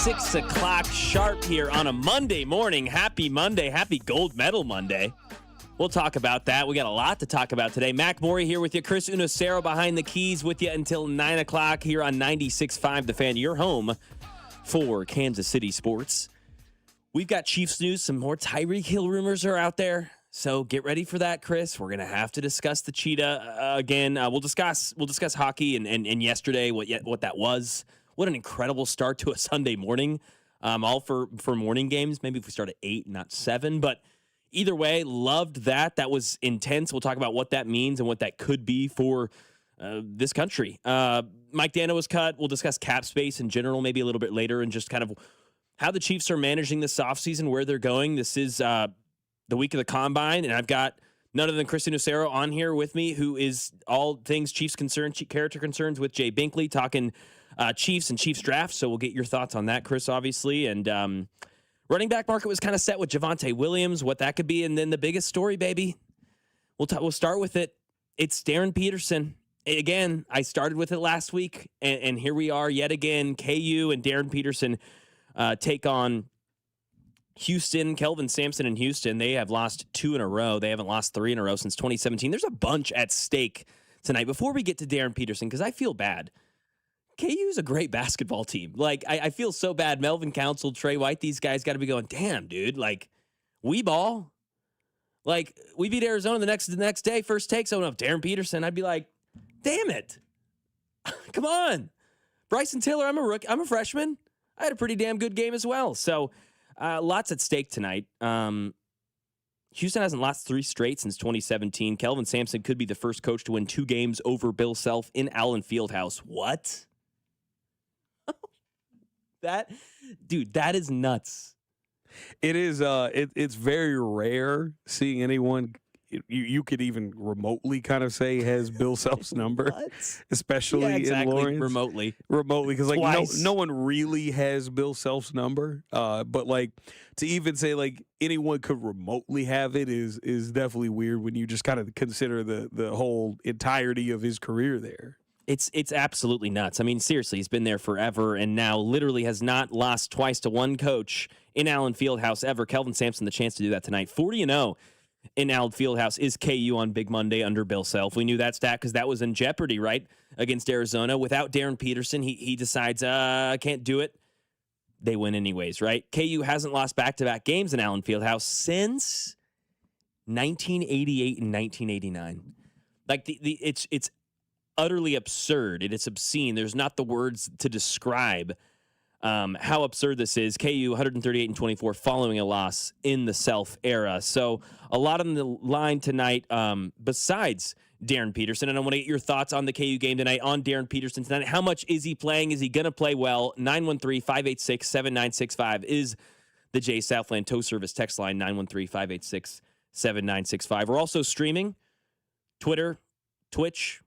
6 o'clock sharp here on a Monday morning. Happy Monday. Happy Gold Medal Monday. We'll talk about that. We got a lot to talk about today. Mac Morey here with you. Chris Unacero behind the keys with you until 9 o'clock here on 96.5 The Fan, your home for Kansas City sports. We've got Chiefs news. Some more Tyreek Hill rumors are out there. So get ready for that, Chris. We're going to have to discuss the cheetah again. We'll discuss hockey and yesterday, what that was. What an incredible start to a Sunday morning. All for morning games. Maybe if we start at 8, not 7. But either way, loved that. That was intense. We'll talk about what that means and what that could be for this country. Mike Dano was cut. We'll discuss cap space in general maybe a little bit later and just kind of how the Chiefs are managing this offseason, where they're going. This is the week of the Combine, and I've got none other than Chris Unacero on here with me, who is all things Chiefs concerns, character concerns with Jay Binkley, talking Chiefs and Chiefs draft. So we'll get your thoughts on that, Chris, obviously. And running back market was kind of set with Javonte Williams, what that could be. And then the biggest story, baby, we'll start with it. It's Darren Peterson. Again, I started with it last week, and here we are yet again. KU and Darren Peterson take on Houston. Kelvin Sampson in Houston. They have lost 2 in a row. They haven't lost 3 in a row since 2017. There's a bunch at stake tonight. Before we get to Darren Peterson, because I feel bad. KU is a great basketball team. Like, I feel so bad. Melvin Council, Trey White, these guys got to be going, damn, dude. Like, we ball. Like, we beat Arizona the next day. First take, so no, Darren Peterson. I'd be like, damn it. Come on. Bryson Tiller, I'm a rookie. I'm a freshman. I had a pretty damn good game as well. So, lots at stake tonight. Houston hasn't lost 3 straight since 2017. Kelvin Sampson could be the first coach to win 2 games over Bill Self in Allen Fieldhouse. What? That is nuts. It is. It's very rare seeing anyone you could even remotely kind of say has Bill Self's number, especially in Lawrence. Remotely, because like no one really has Bill Self's number. But like to even say like anyone could remotely have it is definitely weird when you just kind of consider the whole entirety of his career there. It's absolutely nuts. I mean, seriously, he's been there forever and now literally has not lost twice to one coach in Allen Fieldhouse ever. Kelvin Sampson, the chance to do that tonight. 40-0 in Allen Fieldhouse is KU on Big Monday under Bill Self. We knew that stat because that was in jeopardy, right, against Arizona. Without Darren Peterson, he decides, I can't do it. They win anyways, right? KU hasn't lost back-to-back games in Allen Fieldhouse since 1988 and 1989. Like, it's utterly absurd, and it's obscene. There's not the words to describe how absurd this is. KU 138-24 following a loss in the Self era. So a lot on the line tonight besides Darren Peterson, and I want to get your thoughts on the KU game tonight, on Darren Peterson tonight. How much is he playing? Is he going to play well? 913-586-7965 is the Jay Southland Tow Service text line, 913-586-7965. We're also streaming Twitter, Twitch,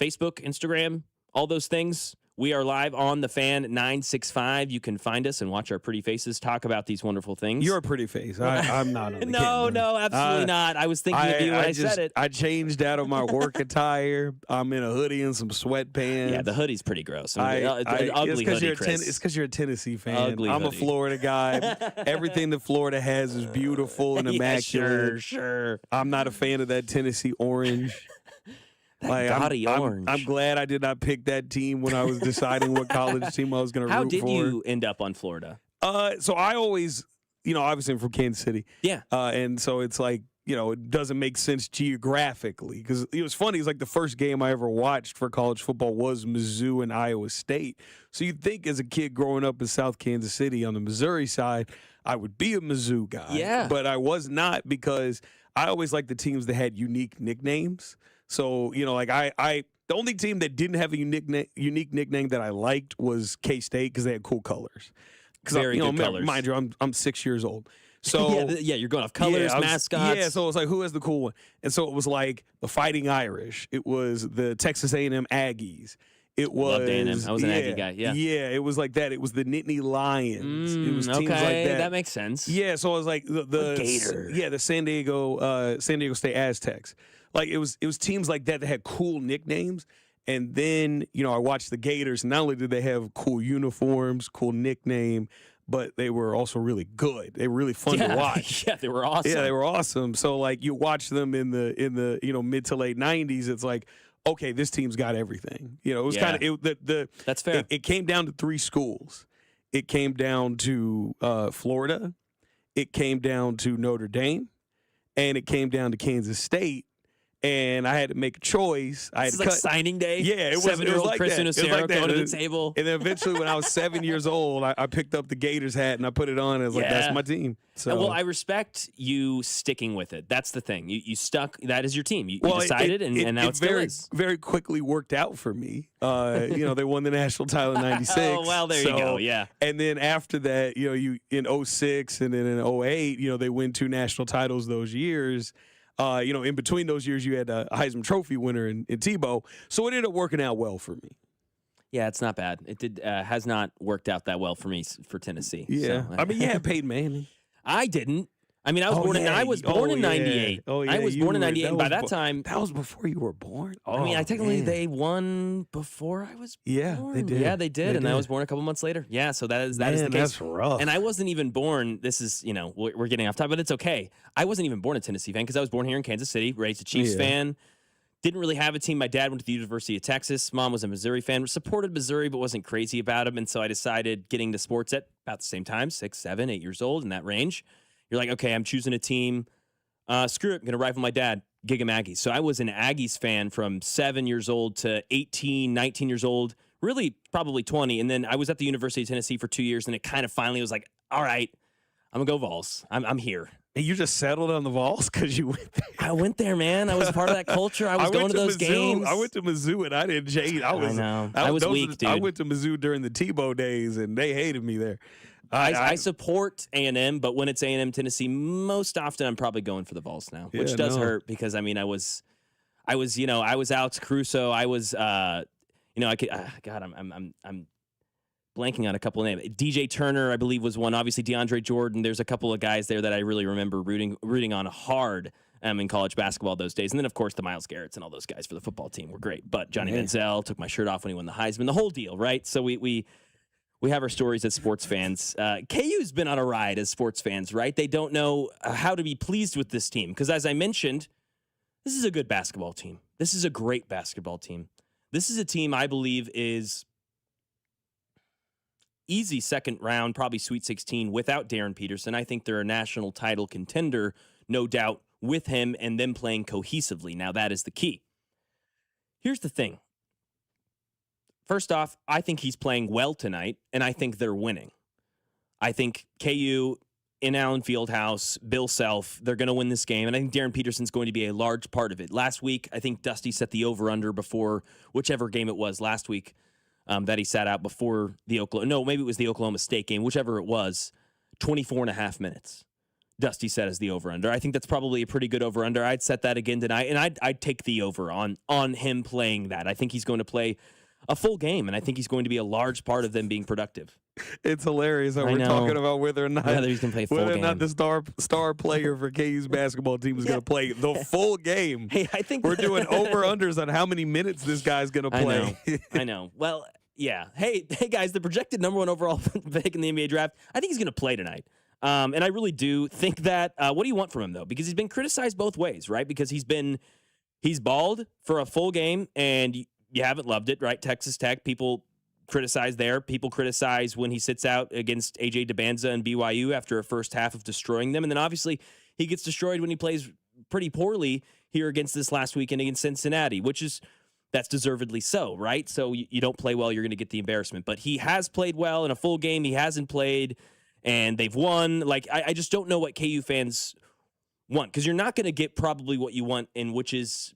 Facebook, Instagram, all those things. We are live on the Fan 965. You can find us and watch our pretty faces talk about these wonderful things. You're a pretty face. I'm not on the camera. No, absolutely not. I was thinking of you when I said it. I changed out of my work attire. I'm in a hoodie and some sweatpants. Yeah, the hoodie's pretty gross. Ugly hoodie, Chris. It's because you're a Tennessee fan. Ugly I'm hoodie. a Florida guy. Everything that Florida has is beautiful and immaculate. Yeah, sure. I'm not a fan of that Tennessee orange. I'm glad I did not pick that team when I was deciding what college team I was going to root for. How did you end up on Florida? So I always, obviously I'm from Kansas City. Yeah. And so it's like, it doesn't make sense geographically because it was funny. It's like the first game I ever watched for college football was Mizzou and Iowa State. So you'd think as a kid growing up in South Kansas City on the Missouri side, I would be a Mizzou guy. Yeah. But I was not because I always liked the teams that had unique nicknames. So, the only team that didn't have a unique nickname that I liked was K-State because they had cool colors. Very good colors. Mind you, I'm 6 years old. So yeah, you're going off colors, mascots. Yeah, so it was like, who has the cool one? And so it was like the Fighting Irish. It was the Texas A&M Aggies. It was Loved A&M. I was an Aggie guy. Yeah. Yeah, it was like that. It was the Nittany Lions. It was teams like that. That makes sense. Yeah, so it was like the Gator. Yeah, the San Diego State Aztecs. Like it was teams like that had cool nicknames. And then, I watched the Gators. Not only did they have cool uniforms, cool nickname, but they were also really good. They were really fun to watch. Yeah, they were awesome. Yeah, they were awesome. So like you watch them in the mid to late 90s, it's like, okay, this team's got everything. It was kind of That's fair. It came down to 3 schools. It came down to Florida, it came down to Notre Dame, and it came down to Kansas State. And I had to make a choice. This is like signing day. Yeah, it was 7-year-old like Chris that. Unacero going to the table. And then eventually, when I was 7 years old, I picked up the Gators hat and I put it on. And I was like, "That's my team." So, well, I respect you sticking with it. That's the thing. You stuck. That is your team. You decided, and now it still is. Very quickly worked out for me. They won the national title in '96. Oh well, there you go. Yeah. And then after that, you in '06 and then in '08, they win 2 national titles those years. In between those years, you had a Heisman Trophy winner in Tebow. So it ended up working out well for me. Yeah, it's not bad. It has not worked out that well for me for Tennessee. Yeah. So, Peyton Manning. I didn't. I mean, I was born in 98. Oh, yeah. I was born in 98, and by that time... That was before you were born? Technically, they won before I was born. Yeah, they did. Yeah, they did, I was born a couple months later. Yeah, so that is the case. That's rough. And I wasn't even born... This is, we're getting off topic, but it's okay. I wasn't even born a Tennessee fan because I was born here in Kansas City, raised a Chiefs fan. Didn't really have a team. My dad went to the University of Texas. Mom was a Missouri fan. Supported Missouri, but wasn't crazy about him. And so I decided getting to sports at about the same time, 6, 7, 8 years old, in that range. You're like, okay, I'm choosing a team. Screw it. I'm going to rival my dad, Gig 'em Aggies. So I was an Aggies fan from 7 years old to 18, 19 years old, really probably 20. And then I was at the University of Tennessee for 2 years, and it kind of finally was like, all right, I'm going to go Vols. I'm here. And you just settled on the Vols because you went there? I went there, man. I was a part of that culture. I was going to those games. I went to Mizzou, and I didn't change. I know. I was weak, dude. I went to Mizzou during the Tebow days, and they hated me there. I support A&M, but when it's A&M Tennessee, most often I'm probably going for the Vols now, which does hurt because I was Alex Caruso. I was I'm blanking on a couple of names. DJ Turner, I believe, was one. Obviously, DeAndre Jordan. There's a couple of guys there that I really remember rooting on hard in college basketball those days. And then, of course, the Myles Garretts and all those guys for the football team were great. But Johnny Manziel took my shirt off when he won the Heisman. The whole deal, right? So we have our stories as sports fans. KU's been on a ride as sports fans, right? They don't know how to be pleased with this team. Because as I mentioned, this is a good basketball team. This is a great basketball team. This is a team I believe is easy second round, probably Sweet 16 without Darren Peterson. I think they're a national title contender, no doubt, with him and them playing cohesively. Now, that is the key. Here's the thing. First off, I think he's playing well tonight, and I think they're winning. I think KU in Allen Fieldhouse, Bill Self, they're going to win this game, and I think Darren Peterson's going to be a large part of it. Last week, I think Dusty set the over-under before whichever game it was last week that he sat out before the maybe it was the Oklahoma State game, whichever it was, 24 and a half minutes. Dusty set as the over-under. I think that's probably a pretty good over-under. I'd set that again tonight, and I'd take the over on him playing that. I think he's going to play a full game, and I think he's going to be a large part of them being productive. It's hilarious how we're talking about whether or not he's going to play a full game. Not the star player for KU's basketball team is going to play the full game. Hey, I think we're doing over-unders on how many minutes this guy's going to play. I know. Well, yeah. Hey, guys, the projected number 1 overall pick in the NBA draft, I think he's going to play tonight. And I really do think that. What do you want from him, though? Because he's been criticized both ways, right? Because he's balled for a full game, and you haven't loved it, right? Texas Tech, people criticize there. People criticize when he sits out against A.J. DeBanza and BYU after a first half of destroying them. And then obviously he gets destroyed when he plays pretty poorly here against this last weekend against Cincinnati, that's deservedly so, right? So you don't play well, you're going to get the embarrassment. But he has played well in a full game. He hasn't played, and they've won. Like, I just don't know what KU fans want, because you're not going to get probably what you want, which is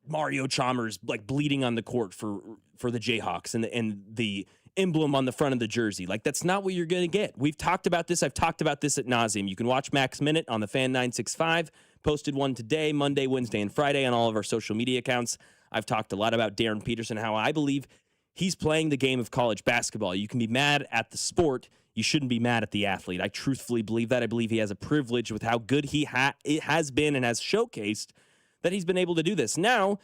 Mario Chalmers like bleeding on the court for the Jayhawks and the emblem on the front of the jersey. Like, that's not what you're going to get. We've talked about this. I've talked about this ad nauseum. You can watch Max Minute on the Fan 965. Posted one today, Monday, Wednesday, and Friday on all of our social media accounts. I've talked a lot about Darren Peterson, how I believe he's playing the game of college basketball. You can be mad at the sport. You shouldn't be mad at the athlete. I truthfully believe that. I believe he has a privilege with how good he has been and has showcased that he's been able to do this. Now,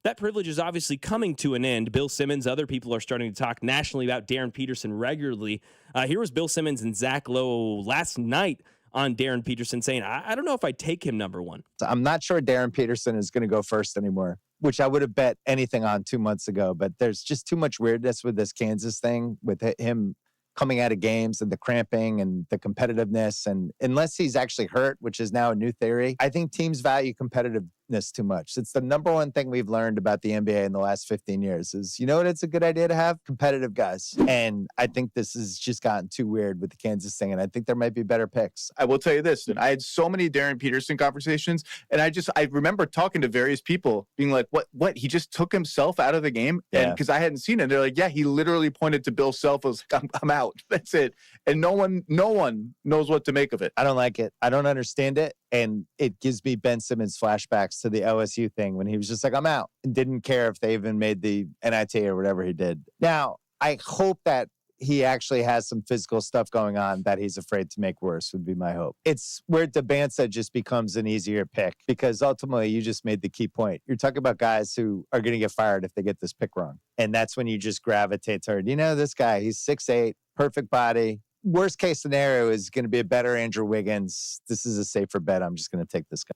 That privilege is obviously coming to an end. Bill Simmons, other people are starting to talk nationally about Darren Peterson regularly. Here was Bill Simmons and Zach Lowe last night on Darren Peterson saying, I don't know if I'd take him number one. I'm not sure Darren Peterson is going to go first anymore, which I would have bet anything on 2 months ago. But there's just too much weirdness with this Kansas thing, with him coming out of games and the cramping and the competitiveness. And unless he's actually hurt, which is now a new theory, I think teams value competitiveness too much. It's the number one thing we've learned about the NBA in the last 15 years is, you know what, it's a good idea to have competitive guys. And I think this has just gotten too weird with the Kansas thing. And I think there might be better picks. I will tell you this, I had so many Darren Peterson conversations, and I remember talking to various people being like, what? He just took himself out of the game? And because I hadn't seen it, they're like, yeah, he literally pointed to Bill Self, was like, I'm out. That's it. And no one knows what to make of it. I don't like it. I don't understand it. And it gives me Ben Simmons flashbacks to the LSU thing when he was just like, I'm out, and didn't care if they even made the NIT or whatever he did. Now, I hope that he actually has some physical stuff going on that he's afraid to make worse, would be my hope. It's where Debansa just becomes an easier pick, because ultimately you just made the key point. You're talking about guys who are going to get fired if they get this pick wrong. And that's when you just gravitate toward, this guy, he's 6'8", perfect body. Worst case scenario is going to be a better Andrew Wiggins. This is a safer bet. I'm just going to take this guy.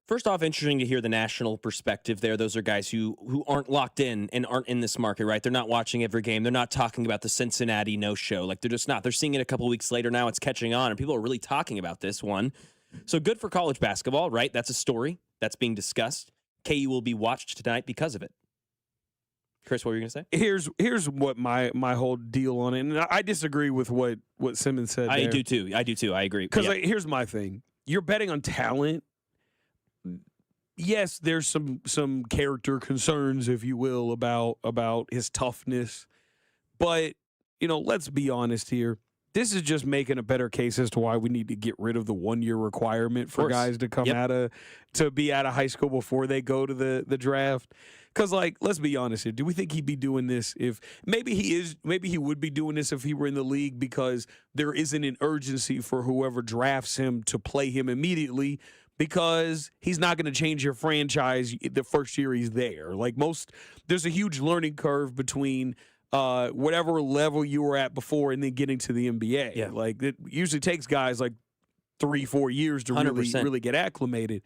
First off, interesting to hear the national perspective there. Those are guys who aren't locked in and aren't in this market, right? They're not watching every game. They're not talking about the Cincinnati no-show. Like, they're just not. They're seeing it a couple weeks later now. It's catching on, and people are really talking about this one. So good for college basketball, right? That's a story that's being discussed. KU will be watched tonight because of it. Chris, what were you going to say? Here's what my whole deal on it, and I disagree with what Simmons said. I do too. I agree. Because here's my thing: you're betting on talent. Yes, there's some character concerns, if you will, about his toughness, but let's be honest here. This is just making a better case as to why we need to get rid of the 1-year requirement for guys to come to be out of high school before they go to the draft. Because, let's be honest here. Do we think he'd be doing this if maybe he would be doing this if he were in the league because there isn't an urgency for whoever drafts him to play him immediately, because he's not going to change your franchise the first year he's there. There's a huge learning curve between whatever level you were at before and then getting to the NBA. Yeah. It usually takes guys 3-4 years to really get acclimated.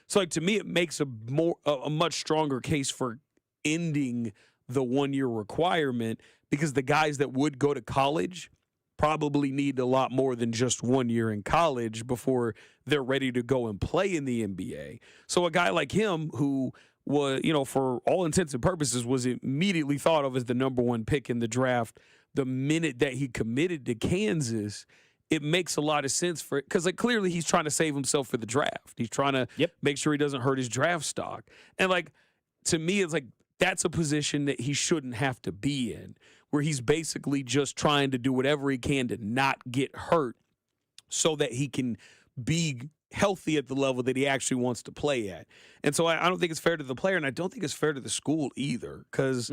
So to me, it makes a much stronger case for ending the 1-year requirement, because the guys that would go to college probably need a lot more than just 1 year in college before they're ready to go and play in the NBA. So a guy like him, who was, for all intents and purposes, was immediately thought of as the number one pick in the draft the minute that he committed to Kansas, it makes a lot of sense for it, because clearly he's trying to save himself for the draft. He's trying to make sure he doesn't hurt his draft stock. And to me, it's that's a position that he shouldn't have to be in, where he's basically just trying to do whatever he can to not get hurt so that he can be healthy at the level that he actually wants to play at. And so I don't think it's fair to the player, and I don't think it's fair to the school either, because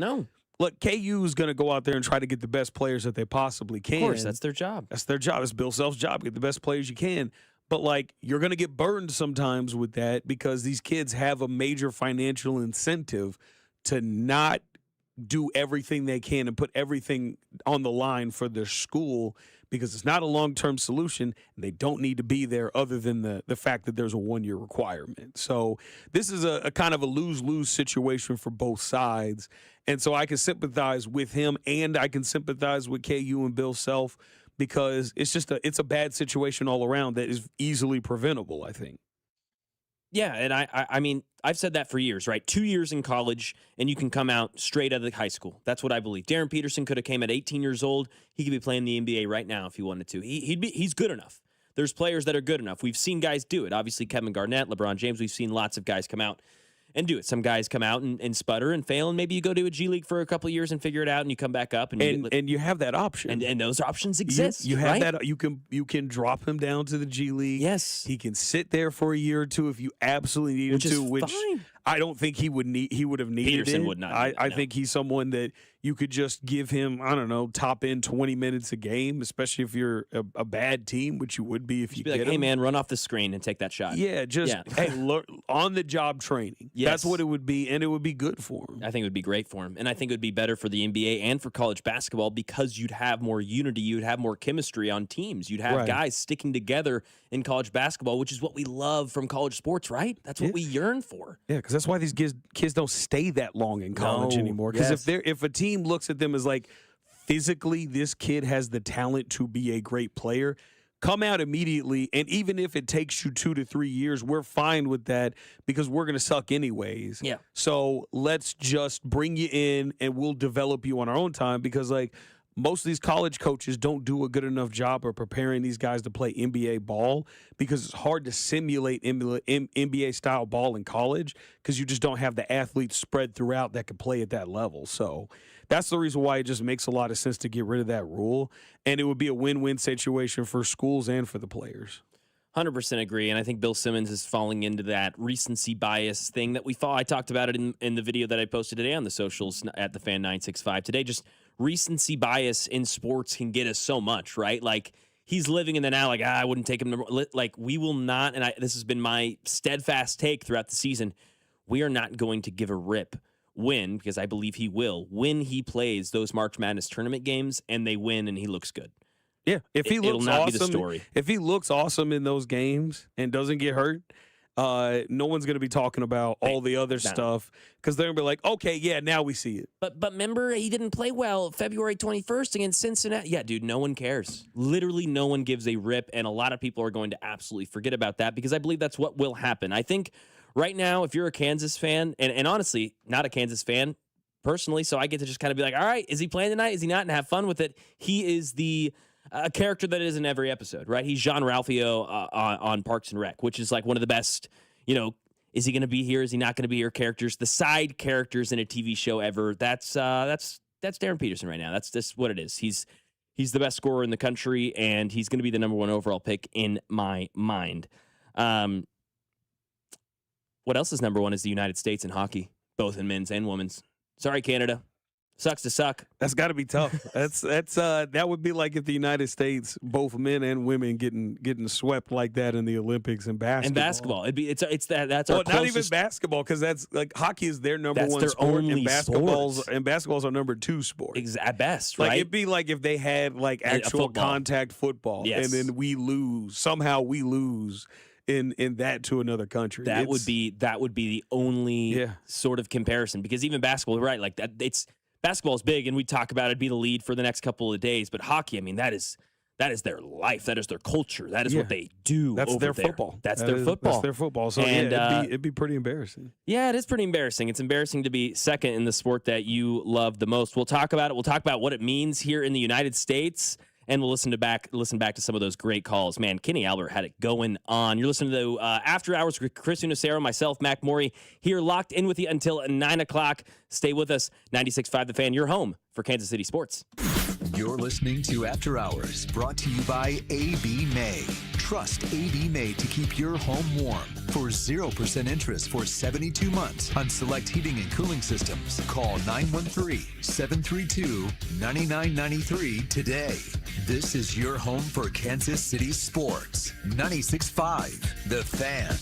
look, KU is going to go out there and try to get the best players that they possibly can. Of course, that's their job. That's their job. It's Bill Self's job. Get the best players you can. But, you're going to get burned sometimes with that, because these kids have a major financial incentive to not do everything they can and put everything on the line for their school, because it's not a long-term solution, and they don't need to be there other than the fact that there's a 1-year requirement. So this is a kind of a lose-lose situation for both sides. And so I can sympathize with him, and I can sympathize with KU and Bill Self, because it's a bad situation all around that is easily preventable, I think. Yeah, and I mean, I've said that for years, right? 2 years in college, and you can come out straight out of high school. That's what I believe. Darren Peterson could have came at 18 years old. He could be playing the NBA right now if he wanted to. He's good enough. There's players that are good enough. We've seen guys do it. Obviously, Kevin Garnett, LeBron James, we've seen lots of guys come out and do it. Some guys come out and sputter and fail, and maybe you go to a G League for a couple of years and figure it out, and you come back up. And you have that option. And those options exist. You have right? that. You can drop him down to the G League. Yes. He can sit there for a year or two if you absolutely need him to, which fine. I don't think he would have needed Peterson it. would not. I think he's someone that you could just give him, I don't know, top end 20 minutes a game, especially if you're a bad team, which you would be if you be like, get hey, him. man, run off the screen and take that shot. Yeah, just hey, on the job training. Yes. That's what it would be, and it would be good for him. I think it would be great for him. And I think it would be better for the NBA and for college basketball because you'd have more unity. You'd have more chemistry on teams. You'd have guys sticking together in college basketball, which is what we love from college sports, right? That's what we yearn for. Yeah, because that's why these kids don't stay that long in college anymore. Because if a team looks at them as like, physically, this kid has the talent to be a great player, come out immediately. And even if it takes you 2 to 3 years, we're fine with that because we're going to suck anyways. Yeah. So let's just bring you in and we'll develop you on our own time because, like, most of these college coaches don't do a good enough job of preparing these guys to play NBA ball because it's hard to simulate NBA-style ball in college because you just don't have the athletes spread throughout that can play at that level. So that's the reason why it just makes a lot of sense to get rid of that rule, and it would be a win-win situation for schools and for the players. 100% agree, and I think Bill Simmons is falling into that recency bias thing that we thought. I talked about it in the video that I posted today on the socials at the Fan 965 today. Just recency bias in sports can get us so much, right? Like, he's living in the now, like, I wouldn't take him. Like, we will not, and this has been my steadfast take throughout the season, we are not going to give a rip when, because I believe he will, when he plays those March Madness tournament games and they win and he looks good. Yeah, if he looks not awesome, be the story. If he looks awesome in those games and doesn't get hurt, no one's going to be talking about all the other stuff because they're going to be like, okay, yeah, now we see it. But remember, he didn't play well February 21st against Cincinnati. Yeah, dude, no one cares. Literally no one gives a rip, and a lot of people are going to absolutely forget about that because I believe that's what will happen. I think right now, if you're a Kansas fan, and honestly, not a Kansas fan personally, so I get to just kind of be like, all right, is he playing tonight? Is he not? And have fun with it. He is the character that is in every episode, right? He's Jean-Ralphio on Parks and Rec, which is like one of the best, is he going to be here? Is he not going to be here? Characters, the side characters in a TV show ever. That's Darren Peterson right now. That's just what it is. He's the best scorer in the country, and he's going to be the number 1 overall pick in my mind. What else is number 1 is the United States in hockey, both in men's and women's. Sorry, Canada. Sucks to suck. That's got to be tough. That would be like if the United States, both men and women, getting swept like that in the Olympics and basketball. And basketball, that's our closest. Not even basketball because that's like hockey is their number 1 sport, and basketball's our number 2 sport. At best, like right? it'd be like if they had like actual contact football, and then we lose somehow. We lose in that to another country. That would be the only sort of comparison because even basketball, right? Like that, basketball is big, and we talk about it be the lead for the next couple of days. But hockey, I mean, that is their life. That is their culture. That is what they do. That's over their there. football. That's their football. That's their football. So it'd be pretty embarrassing. Yeah, it is pretty embarrassing. It's embarrassing to be second in the sport that you love the most. We'll talk about it. We'll talk about what it means here in the United States. And we'll listen back to some of those great calls. Man, Kenny Albert had it going on. You're listening to After Hours with Chris Unacero, myself, Mac Morey, here locked in with you until 9 o'clock. Stay with us. 96.5 The Fan, your home for Kansas City sports. You're listening to After Hours, brought to you by AB May. Trust AB May to keep your home warm. For 0% interest for 72 months on select heating and cooling systems, call 913-732-9993 today. This is your home for Kansas City sports. 96.5 The Fan.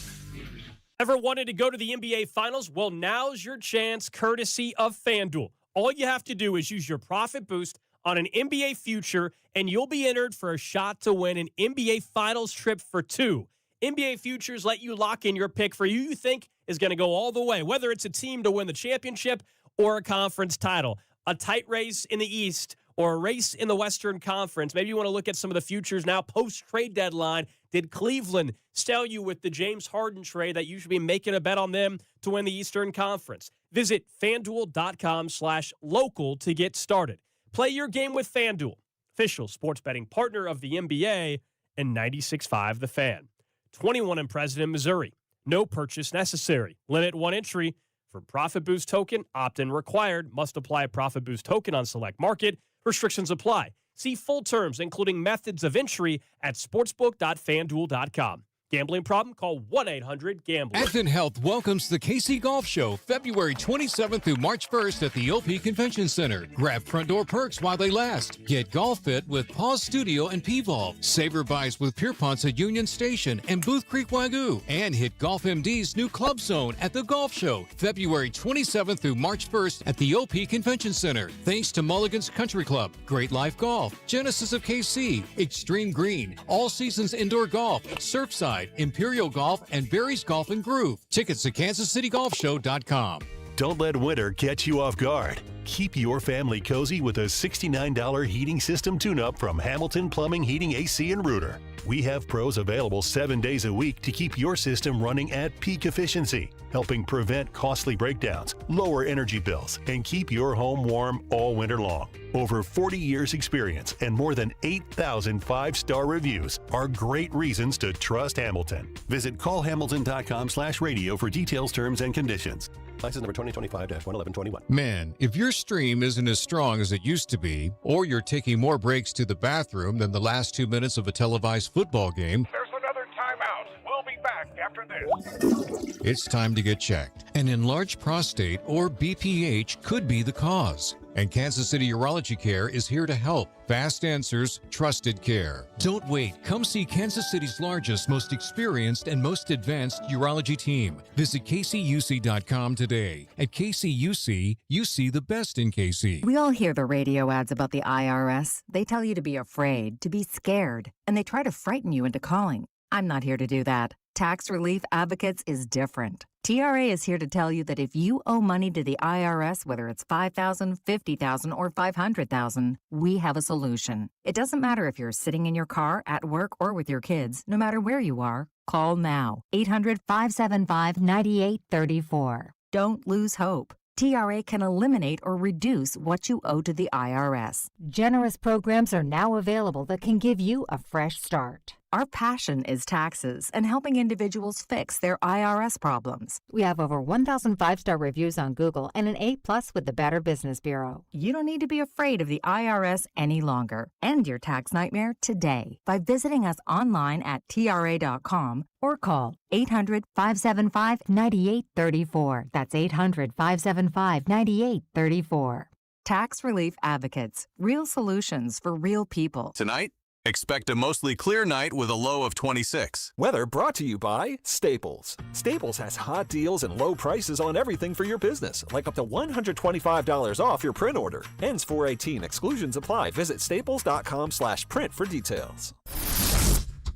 Ever wanted to go to the NBA Finals? Well, now's your chance, courtesy of FanDuel. All you have to do is use your profit boost on an NBA future, and you'll be entered for a shot to win an NBA Finals trip for 2. NBA futures let you lock in your pick for who you think is going to go all the way, whether it's a team to win the championship or a conference title, a tight race in the East or a race in the Western Conference. Maybe you want to look at some of the futures now post-trade deadline. Did Cleveland sell you with the James Harden trade that you should be making a bet on them to win the Eastern Conference? Visit FanDuel.com/local to get started. Play your game with FanDuel, official sports betting partner of the NBA and 96.5 The Fan. 21 and present in Missouri. No purchase necessary. Limit 1 entry for Profit Boost token. Opt-in required. Must apply a Profit Boost token on select market. Restrictions apply. See full terms, including methods of entry, at sportsbook.fanduel.com. Gambling problem? Call 1-800-GAMBLER. Advent Health welcomes the KC Golf Show February 27th through March 1st at the OP Convention Center. Grab front door perks while they last. Get golf fit with Paws Studio and P-Volve. Savor buys with Pierpont's at Union Station and Booth Creek Wagyu. And hit Golf MD's new Club Zone at the Golf Show February 27th through March 1st at the OP Convention Center. Thanks to Mulligan's Country Club, Great Life Golf, Genesis of KC, Extreme Green, All Seasons Indoor Golf, Surfside, Imperial Golf, and Barry's Golf and Groove. Tickets at kansascitygolfshow.com. Don't let winter catch you off guard. Keep your family cozy with a $69 heating system tune-up from Hamilton Plumbing, Heating, AC, and Rooter. We have pros available 7 days a week to keep your system running at peak efficiency, helping prevent costly breakdowns, lower energy bills, and keep your home warm all winter long. Over 40 years experience and more than 8,000 five-star reviews are great reasons to trust Hamilton. Visit callhamilton.com/radio for details, terms, and conditions. License number 2025-11121. Man, if your stream isn't as strong as it used to be, or you're taking more breaks to the bathroom than the last 2 minutes of a televised football game, There's another timeout. We'll be back after this. it's time to get checked. An enlarged prostate, or BPH, could be the cause. And Kansas City Urology Care is here to help. Fast answers, trusted care. Don't wait. Come see Kansas City's largest, most experienced, and most advanced urology team. Visit kcuc.com today. At KCUC, you see the best in KC. We all hear the radio ads about the IRS. They tell you to be afraid, to be scared, and they try to frighten you into calling. I'm not here to do that. Tax Relief Advocates is different. TRA is here to tell you that if you owe money to the IRS, whether it's $5,000, $50,000, or $500,000, we have a solution. It doesn't matter if you're sitting in your car, at work, or with your kids. No matter where you are, call now. 800-575-9834. Don't lose hope. TRA can eliminate or reduce what you owe to the IRS. Generous programs are now available that can give you a fresh start. Our passion is taxes and helping individuals fix their IRS problems. We have over 1,000 five-star reviews on Google and an A+ with the Better Business Bureau. You don't need to be afraid of the IRS any longer. End your tax nightmare today by visiting us online at TRA.com or call 800-575-9834. That's 800-575-9834. Tax Relief Advocates. Real solutions for real people. Tonight, expect a mostly clear night with a low of 26. Weather brought to you by Staples. Staples has hot deals and low prices on everything for your business, like up to $125 off your print order. Ends 4/18. Exclusions apply. Visit staples.com/print for details.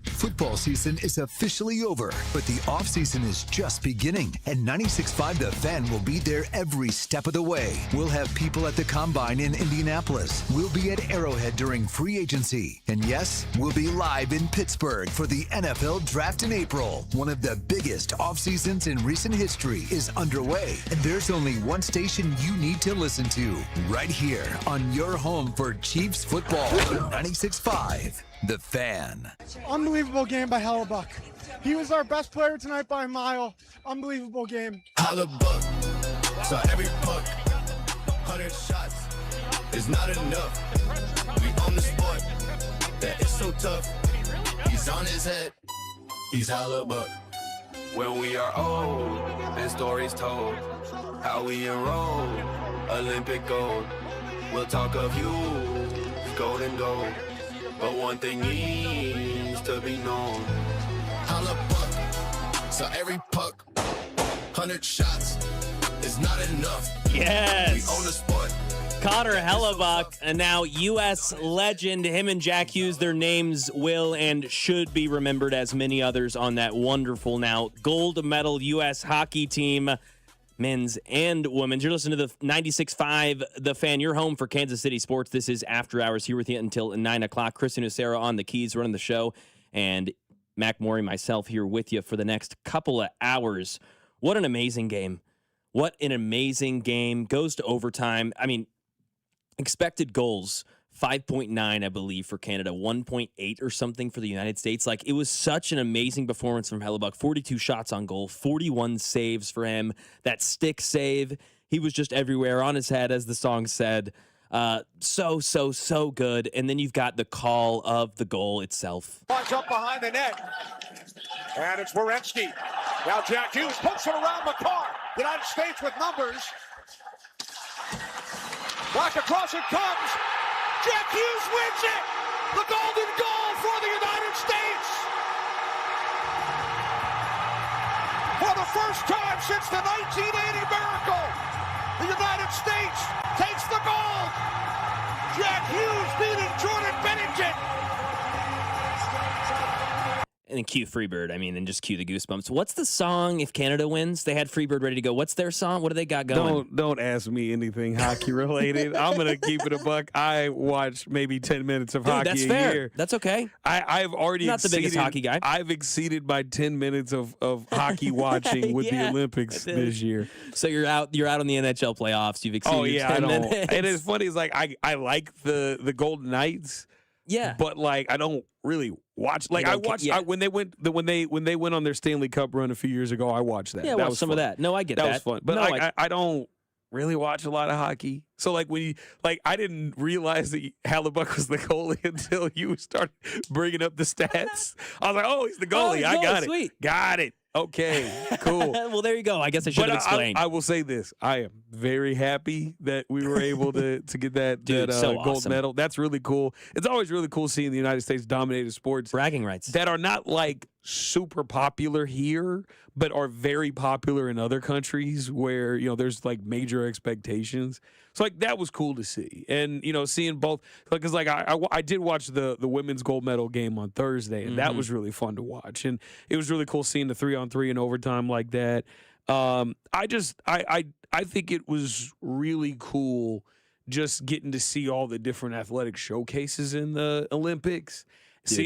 Football season is officially over, but the offseason is just beginning, and 96.5 The Fan will be there every step of the way. We'll have people at the Combine in Indianapolis. We'll be at Arrowhead during free agency. And yes, we'll be live in Pittsburgh for the NFL Draft in April. One of the biggest offseasons in recent history is underway, and there's only one station you need to listen to, right here on your home for Chiefs football. 96.5 The Fan. Unbelievable game by Hellebuck. He was our best player tonight by a mile. Unbelievable game. Hellebuck. So every puck, 100 shots is not enough. We own the sport. That is so tough. He's on his head. He's Hellebuck. When we are old and stories told, how we enroll, Olympic gold. We'll talk of you, gold and gold. But one thing needs to be known. Hellebuck, so every puck, 100 shots is not enough. Yes. We own the sport. Connor Hellebuck, and now U.S. legend. Him and Jack Hughes, their names will and should be remembered as many others on that wonderful now gold medal U.S. hockey team, men's and women's. You're listening to the 96.5 The Fan, your home for Kansas City sports. This is After Hours, here with you until 9 o'clock. Chris Unacero on the keys running the show, and Mac Morey, myself, here with you for the next couple of hours. What an amazing game. What an amazing game. Goes to overtime. I mean, expected goals, 5.9, I believe, for Canada, 1.8 or something for the United States. Like, it was such an amazing performance from Hellebuck. 42 shots on goal, 41 saves for him. That stick save, he was just everywhere on his head, as the song said. So good. And then you've got the call of the goal itself. Watch up behind the net. And it's Werenski. Now Jack Hughes puts it around McCarr. United States with numbers. Back across it comes. Jack Hughes wins it. The golden goal for the United States. For the first time since the 1980 miracle, the United States takes the gold. Jack Hughes beating Jordan Bennington. And then cue Freebird. I mean, and just cue the goosebumps. What's the song if Canada wins? They had Freebird ready to go. What's their song? What do they got going? Don't ask me anything hockey related. I'm gonna keep it a buck. I watch maybe 10 minutes of hockey that's a fair. year. That's okay. I've already Not the biggest hockey guy. I've exceeded my 10 minutes of hockey watching with the Olympics this year. So you're out on the NHL playoffs. You've exceeded your 10 minutes. And it's funny. It's like I like the Golden Knights. Yeah, but like I don't really watch. Like I watched when they went on their Stanley Cup run a few years ago. I watched that. Yeah, that was some fun. of that. No, I get that. That was fun. But no, I don't really watch a lot of hockey. So like I didn't realize that Halibut was the goalie until you started bringing up the stats. I was like, oh, he's the goalie. I got it. Sweet. Got it. Okay, cool. Well, there you go. I guess I should have explained. I will say this. I am very happy that we were able to get that, so gold awesome. medal. That's really cool. It's always really cool seeing the United States dominated sports. Bragging rights. That are not like super popular here, but are very popular in other countries where, there's like major expectations. So like that was cool to see. And, seeing both, because like I did watch the women's gold medal game on Thursday, and that was really fun to watch. And it was really cool seeing the 3-on-3 in overtime like that. I think it was really cool just getting to see all the different athletic showcases in the Olympics. Dude,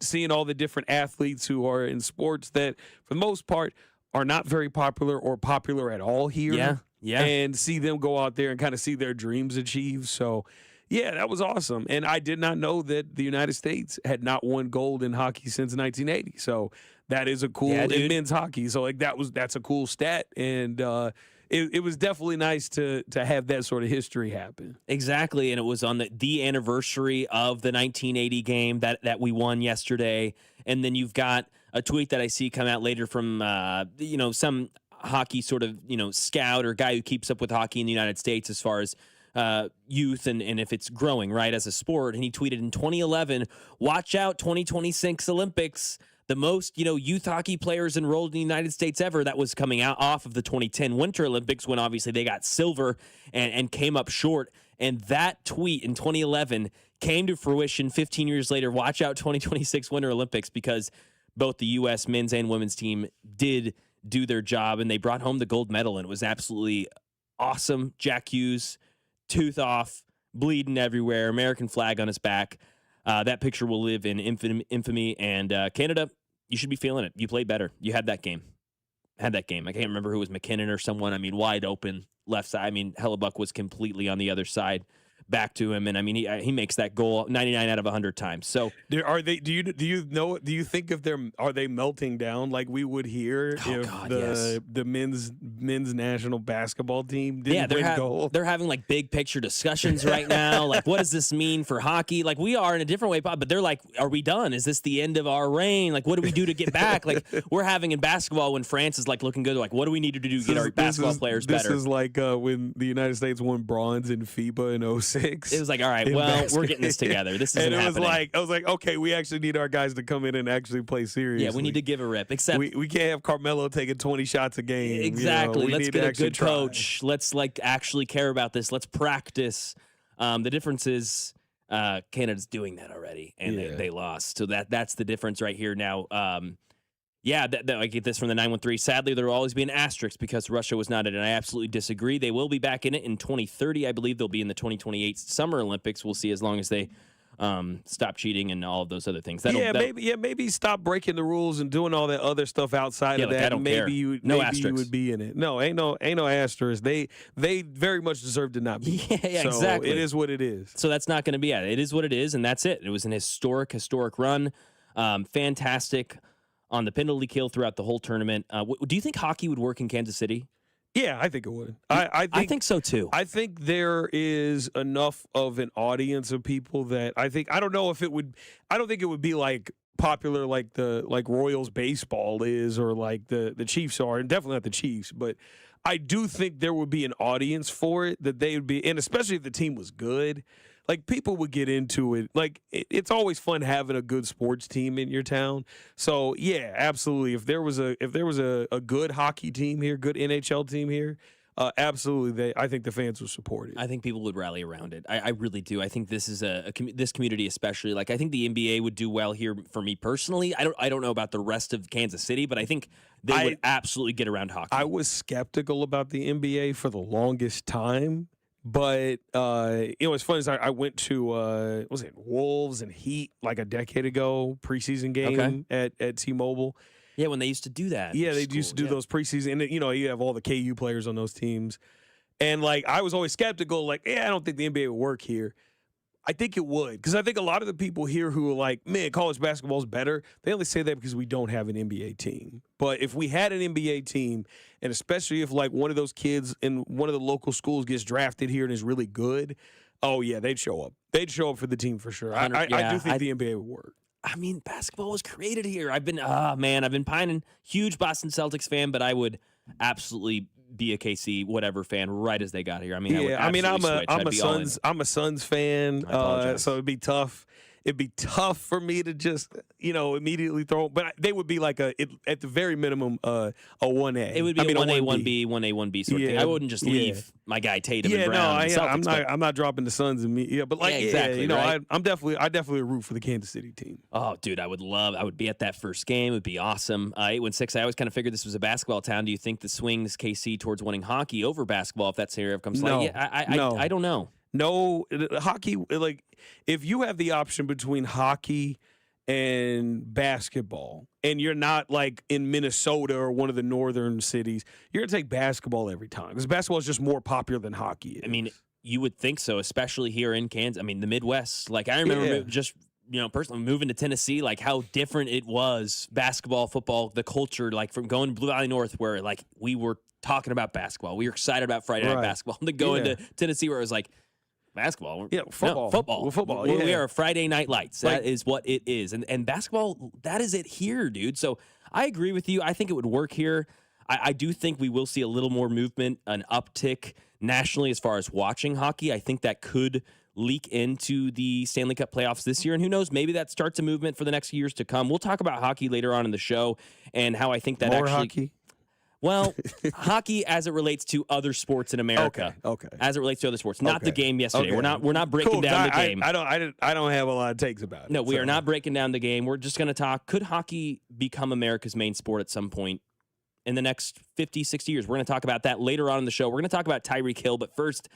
Seeing all the different athletes who are in sports that, for the most part, are not very popular or popular at all here. Yeah. And see them go out there and kind of see their dreams achieved. So, yeah, that was awesome. And I did not know that the United States had not won gold in hockey since 1980. So that is a cool in men's hockey. So like that's a cool stat. And it was definitely nice to have that sort of history happen. Exactly, and it was on the anniversary of the 1980 game that we won yesterday. And then you've got a tweet that I see come out later from some hockey sort of scout or guy who keeps up with hockey in the United States as far as youth and if it's growing right as a sport. And he tweeted in 2011, "Watch out, 2026 Olympics." The most, youth hockey players enrolled in the United States ever. That was coming out off of the 2010 Winter Olympics when obviously they got silver and came up short. And that tweet in 2011 came to fruition 15 years later. Watch out, 2026 Winter Olympics, because both the U.S. men's and women's team did do their job, and they brought home the gold medal, and it was absolutely awesome. Jack Hughes, tooth off, bleeding everywhere, American flag on his back. That picture will live in infamy, and Canada, you should be feeling it. You played better. You had that game. I can't remember who was McKinnon or someone. I mean, wide open left side. I mean, Hellebuck was completely on the other side, back to him, and I mean, he makes that goal 99 out of 100 times. So are they? Do you think if are they melting down like we would hear the men's national basketball team didn't win gold? They're having like big picture discussions right now. Like, what does this mean for hockey? Like, we are in a different way, but they're like, are we done? Is this the end of our reign? Like, what do we do to get back? Like, we're having in basketball when France is like looking good. They're like, what do we need to do to get our basketball players better? This is like when the United States won bronze in FIBA in 06. It was like, all right, well, we're getting this together. This isn't happening. I was like, okay, we actually need our guys to come in and actually play seriously. Yeah, we need to give a rip. Except we can't have Carmelo taking 20 shots a game. Exactly. Let's get a good try. coach. Let's actually care about this. Let's practice. The difference is Canada's doing that already, and they lost. So that's the difference right here now. I get this from the 913. Sadly, there will always be an asterisk because Russia was not in it. And I absolutely disagree. They will be back in it in 2030. I believe they'll be in the 2028 Summer Olympics. We'll see, as long as they stop cheating and all of those other things. Maybe stop breaking the rules and doing all that other stuff outside of that. I don't care. You would be in it. No, ain't no asterisk. They very much deserve to not be. Yeah, so exactly. It is what it is. So that's not going to be it. It is what it is, and that's it. It was an historic run. Fantastic on the penalty kill throughout the whole tournament. Do you think hockey would work in Kansas City? Yeah, I think it would. I think so too. I think there is enough of an audience of people that I don't know if it would. I don't think it would be like popular like Royals baseball is or like the Chiefs are, and definitely not the Chiefs. But I do think there would be an audience for it that they would be, and especially if the team was good. Like, people would get into it. Like, it's always fun having a good sports team in your town. So, yeah, absolutely. If there was a good hockey team here, good NHL team here, absolutely, I think the fans would support it. I think people would rally around it. I really do. I think this is this community especially. Like, I think the NBA would do well here for me personally. I don't know about the rest of Kansas City, but I think they would absolutely get around hockey. I was skeptical about the NBA for the longest time. But what's funny is I went to was it Wolves and Heat like a decade ago, preseason game at T-Mobile. Yeah, when they used to do that. Yeah, they used to do those preseason, and you have all the KU players on those teams, and like I was always skeptical, like I don't think the NBA would work here. I think it would, because I think a lot of the people here who are like, man, college basketball is better, they only say that because we don't have an NBA team. But if we had an NBA team, and especially if like one of those kids in one of the local schools gets drafted here and is really good, oh yeah, they'd show up. They'd show up for the team for sure. I do think the NBA would work. I mean, basketball was created here. I've been pining. Huge Boston Celtics fan, but I would absolutely be a KC whatever fan right as they got here. I mean, I'm a Suns fan, so it'd be tough. It'd be tough for me to just immediately throw. But they would be like at the very minimum a 1A. It would be a 1A, 1B, 1A, 1B sort of thing. I wouldn't just leave my guy Tatum and Brown. I'm not dropping the Suns and me. Yeah, but exactly. Right? I definitely root for the Kansas City team. Oh, dude, I would be at that first game. It would be awesome. 816. I always kind of figured this was a basketball town. Do you think the swings KC towards winning hockey over basketball if that scenario comes? No, I don't know. No, hockey, like, if you have the option between hockey and basketball, and you're not, like, in Minnesota or one of the northern cities, you're going to take basketball every time, because basketball is just more popular than hockey is. I mean, you would think so, especially here in Kansas. I mean, the Midwest. Like, I remember personally moving to Tennessee, like, how different it was, basketball, football, the culture, like, from going to Blue Valley North, where, like, we were talking about basketball. We were excited about Friday night basketball. And then going to Tennessee, where it was like, basketball. Yeah, football. No, football. Well, football, We are Friday Night Lights. That is what it is. And basketball, that is it here, dude. So I agree with you. I think it would work here. I do think we will see a little more movement, an uptick nationally as far as watching hockey. I think that could leak into the Stanley Cup playoffs this year. And who knows, maybe that starts a movement for the next years to come. We'll talk about hockey later on in the show and how I think that hockey? Well, hockey as it relates to other sports in America. Okay. As it relates to other sports, not the game yesterday. We're not breaking down the game. I don't have a lot of takes about it. No, we are not breaking down the game. We're just going to talk. Could hockey become America's main sport at some point in the next 50, 60 years? We're going to talk about that later on in the show. We're going to talk about Tyreek Hill, but first,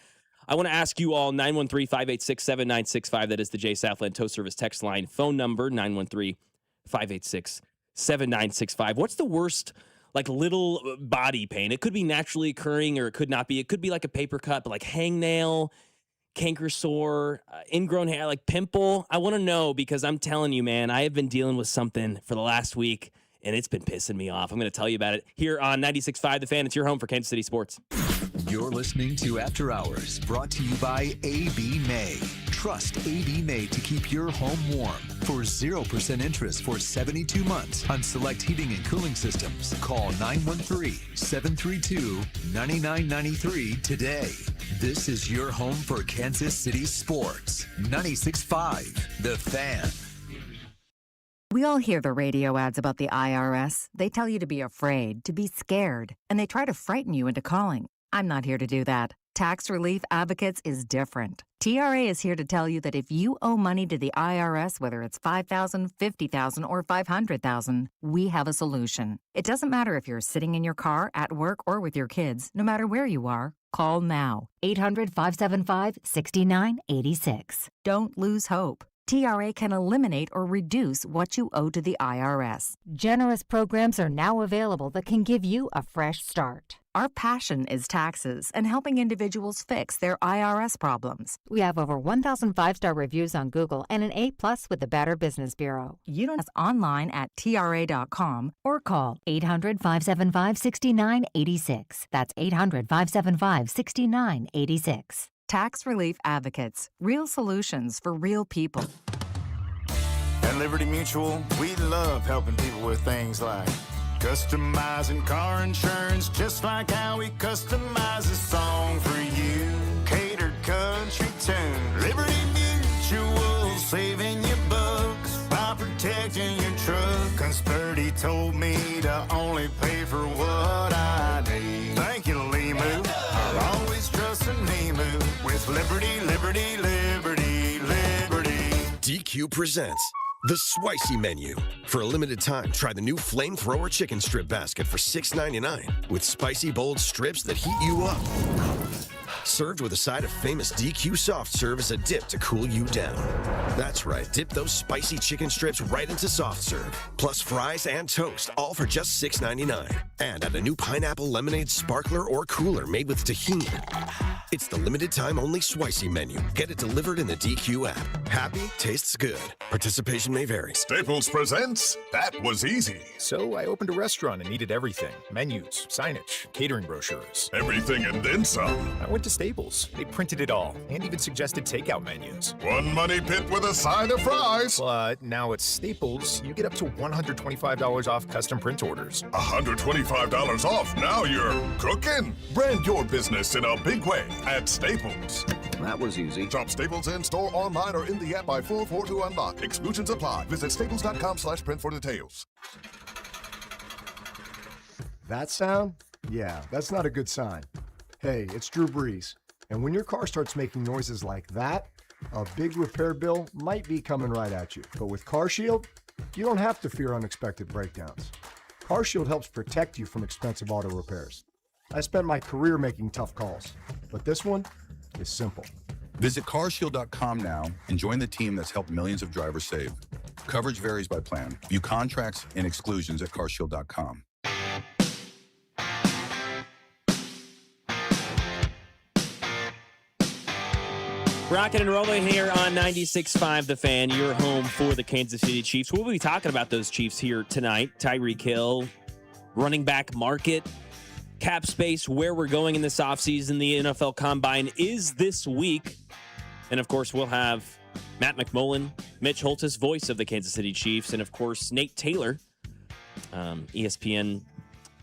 I want to ask you all, 913-586-7965. That is the Jay Southland Tow Service text line. Phone number, 913-586-7965. What's the worst, like, little body pain? It could be naturally occurring or it could not be. It could be like a paper cut, but like hangnail, canker sore, ingrown hair, like pimple. I want to know, because I'm telling you, man, I have been dealing with something for the last week, and it's been pissing me off. I'm going to tell you about it here on 96.5 The Fan. It's your home for Kansas City sports. You're listening to After Hours, brought to you by A.B. May. Trust A.B. May to keep your home warm. For 0% interest for 72 months on select heating and cooling systems, call 913-732-9993 today. This is your home for Kansas City sports. 96.5 The Fan. We all hear the radio ads about the IRS. They tell you to be afraid, to be scared, and they try to frighten you into calling. I'm not here to do that. Tax Relief Advocates is different. TRA is here to tell you that if you owe money to the IRS, whether it's $5,000, $50,000, or $500,000, we have a solution. It doesn't matter if you're sitting in your car, at work, or with your kids. No matter where you are, call now. 800-575-6986. Don't lose hope. TRA can eliminate or reduce what you owe to the IRS. Generous programs are now available that can give you a fresh start. Our passion is taxes and helping individuals fix their IRS problems. We have over 1,000 5-star reviews on Google and an A+ with the Better Business Bureau. You don't online at TRA.com or call 800-575-6986. That's 800-575-6986. Tax Relief Advocates. Real solutions for real people. At Liberty Mutual, we love helping people with things like customizing car insurance, just like how we customize a song for you. Catered country tune. Liberty Mutual, saving you bucks by protecting your truck. 'Cause Purdy told me to only pay for what I need. Thank you, Limu. I'll always trust in Limu with Liberty, Liberty, Liberty, Liberty. DQ presents the Spicy Menu. For a limited time, try the new Flamethrower Chicken Strip Basket for $6.99 with spicy, bold strips that heat you up. Served with a side of famous DQ soft serve as a dip to cool you down. That's right, dip those spicy chicken strips right into soft serve. Plus fries and toast, all for just $6.99. And add a new pineapple lemonade sparkler or cooler made with tahini. It's the limited time only Spicy Menu. Get it delivered in the DQ app. Happy tastes good. Participation may vary. Staples presents That Was Easy. So I opened a restaurant and needed everything. Menus, signage, catering brochures. Everything and then some. I went to Staples. They printed it all and even suggested takeout menus. One money pit with a side of fries. But now at Staples, you get up to $125 off custom print orders. $125 off. Now you're cooking. Brand your business in a big way at Staples. That was easy. Shop Staples in store, online, or in the app by 4/4 to unlock. Exclusions apply. Visit staples.com/print for details. That sound? Yeah, that's not a good sign. Hey, it's Drew Brees. And when your car starts making noises like that, a big repair bill might be coming right at you. But with CarShield, you don't have to fear unexpected breakdowns. CarShield helps protect you from expensive auto repairs. I spent my career making tough calls, but this one is simple. Visit carshield.com now and join the team that's helped millions of drivers save. Coverage varies by plan. View contracts and exclusions at carshield.com. Rocking and rolling here on 96.5 The Fan, your home for the Kansas City Chiefs. We'll be talking about those Chiefs here tonight. Tyreek Hill, running back market, cap space, where we're going in this offseason. The NFL Combine is this week. And, of course, we'll have Matt McMullen, Mitch Holthus, voice of the Kansas City Chiefs, and, of course, Nate Taylor, ESPN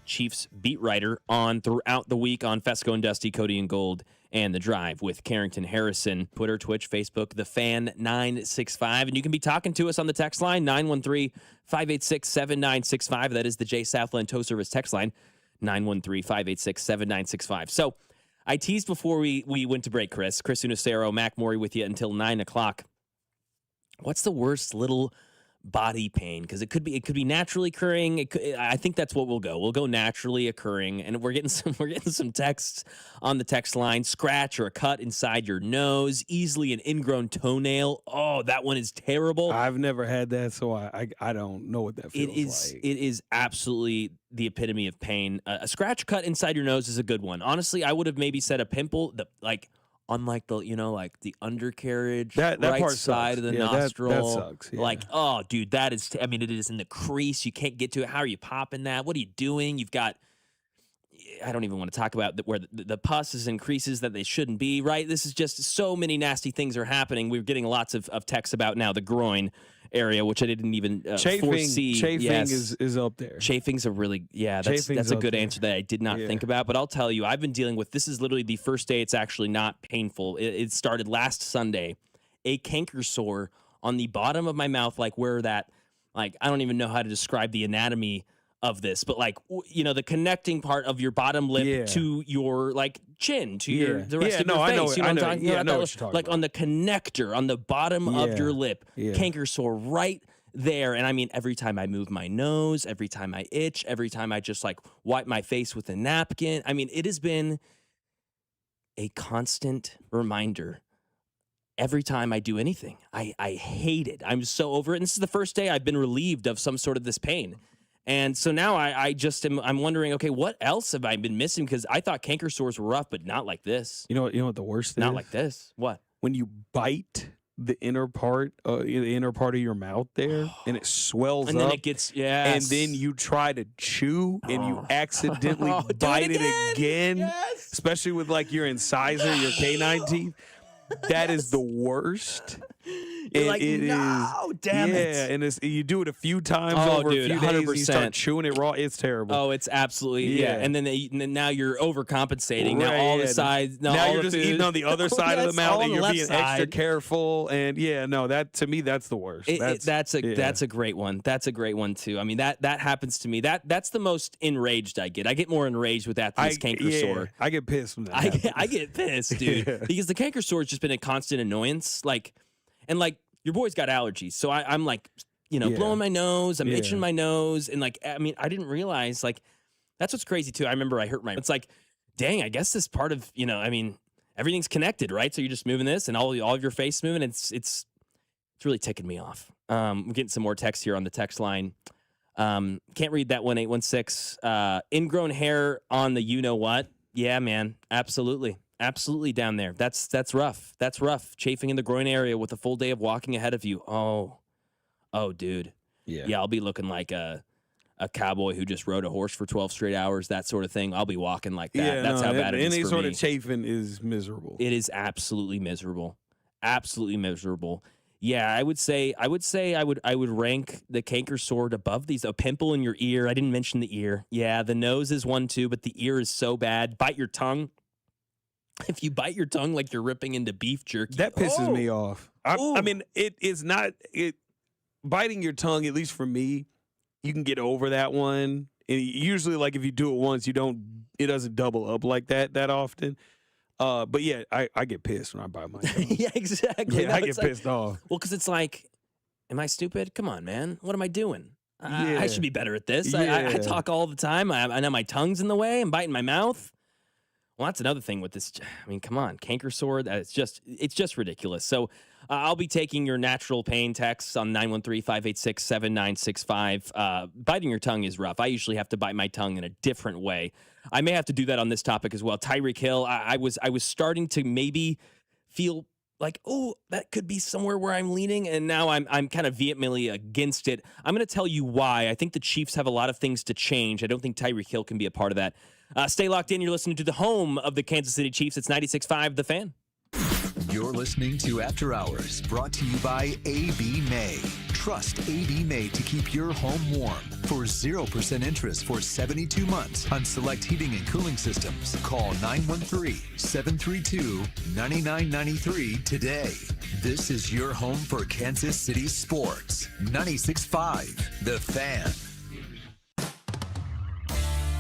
Chiefs beat writer, on throughout the week on Fesco and Dusty, Cody and Gold, and The Drive with Carrington Harrison. Twitter, Twitch, Facebook, The Fan 965. And you can be talking to us on the text line, 913-586-7965. That is the J. Southland Tow Service text line, 913-586-7965. So I teased before we went to break, Chris Unacero, Mac Morey with you until 9 o'clock. What's the worst little body pain? Because it could be naturally occurring. I think that's what we'll go. We'll go naturally occurring, and we're getting some texts on the text line. Scratch or a cut inside your nose, easily an ingrown toenail. Oh, that one is terrible. I've never had that, so I don't know what that feels like. It is absolutely the epitome of pain. A scratch cut inside your nose is a good one. Honestly, I would have maybe said a pimple. On like the undercarriage, that right part side sucks. of the Yeah, nostril. That sucks. Yeah. Like, oh, dude, that is. It is in the crease. You can't get to it. How are you popping that? What are you doing? You've got. I don't even want to talk about where the pus is in creases that they shouldn't be. Right. This is just so many nasty things are happening. We're getting lots of texts about now the groin area, which I didn't even foresee. Chafing is up there. Chafing's a really, that's a good answer that I did not think about. But I'll tell you, I've been dealing with, this is literally the first day it's actually not painful. It started last Sunday, a canker sore on the bottom of my mouth, like where that, like, I don't even know how to describe the anatomy of this, but like, the connecting part of your bottom lip to your like chin, to the rest of your face. I know what I'm talking about? I know what you're talking like about. On the connector, on the bottom of your lip, canker sore right there. And I mean, every time I move my nose, every time I itch, every time I just like wipe my face with a napkin. I mean, it has been a constant reminder every time I do anything. I hate it. I'm so over it. And this is the first day I've been relieved of some sort of this pain. And so now I'm wondering, okay, what else have I been missing? Because I thought canker sores were rough, but not like this. You know what the worst thing is? Not like this. What? When you bite the inner part of your mouth there, and it swells and up. then it gets, yes. And then you try to chew, and you accidentally bite it again. Yes. Especially with like your incisor, your canine teeth. That is the worst. You're like, no, damn it. Yeah, and you do it a few times Oh, over dude, a few days, and you 100%. start chewing it raw. It's terrible. Oh, it's absolutely, yeah. And then now you're overcompensating. Now Right, all the yeah. sides. Now all you're the just food. eating on the other side of the Yes, mouth, all and on you're the being left extra side. careful. And to me, that's the worst. That's a great one. That's a great one too. I mean, that happens to me. That's the most enraged I get. I get more enraged with that than this canker sore. I get pissed from that. I get pissed, dude, because the canker sore has just been a constant annoyance. And your boy's got allergies, so I'm like, blowing my nose, I'm itching my nose, and I didn't realize that's what's crazy too. I remember I hurt it's like, dang, I guess this part of everything's connected, right? So you're just moving this, and all of your face moving. It's really ticking me off. I'm getting some more text here on the text line. Can't read that 1816. Ingrown hair on the you know what? Yeah, man, absolutely. Absolutely down there. That's rough. That's rough. Chafing in the groin area with a full day of walking ahead of you. Oh, dude. Yeah, I'll be looking like a cowboy who just rode a horse for 12 straight hours, that sort of thing. I'll be walking like that. Yeah, That's how bad it is any for sort me. of chafing is miserable. It is absolutely miserable. Absolutely miserable. Yeah, I would say I would rank the canker sore above these. A pimple in your ear. I didn't mention the ear. Yeah, the nose is one too, but the ear is so bad. Bite your tongue. If you bite your tongue like you're ripping into beef jerky, that pisses me off. I mean, it is not biting your tongue. At least for me, you can get over that one. And usually, if you do it once, it doesn't double up like that often. But yeah, I get pissed when I bite my tongue. Yeah, exactly. Yeah, No, I get it's pissed off. Well, because it's like, am I stupid? Come on, man. What am I doing? I Yeah. should be better at this. Yeah. I talk all the time. I know my tongue's in the way. I'm biting my mouth. Well, that's another thing with this. I mean, come on, canker sore. It's just ridiculous. So I'll be taking your natural pain texts on 913-586-7965. Biting your tongue is rough. I usually have to bite my tongue in a different way. I may have to do that on this topic as well. Tyreek Hill, I was starting to maybe feel like, oh, that could be somewhere where I'm leaning, and now I'm kind of vehemently against it. I'm going to tell you why. I think the Chiefs have a lot of things to change. I don't think Tyreek Hill can be a part of that. Stay locked in. You're listening to the home of the Kansas City Chiefs. It's 96.5 The Fan. You're listening to After Hours, brought to you by AB May. Trust AB May to keep your home warm. For 0% interest for 72 months on select heating and cooling systems, call 913-732-9993 today. This is your home for Kansas City sports. 96.5 The Fan.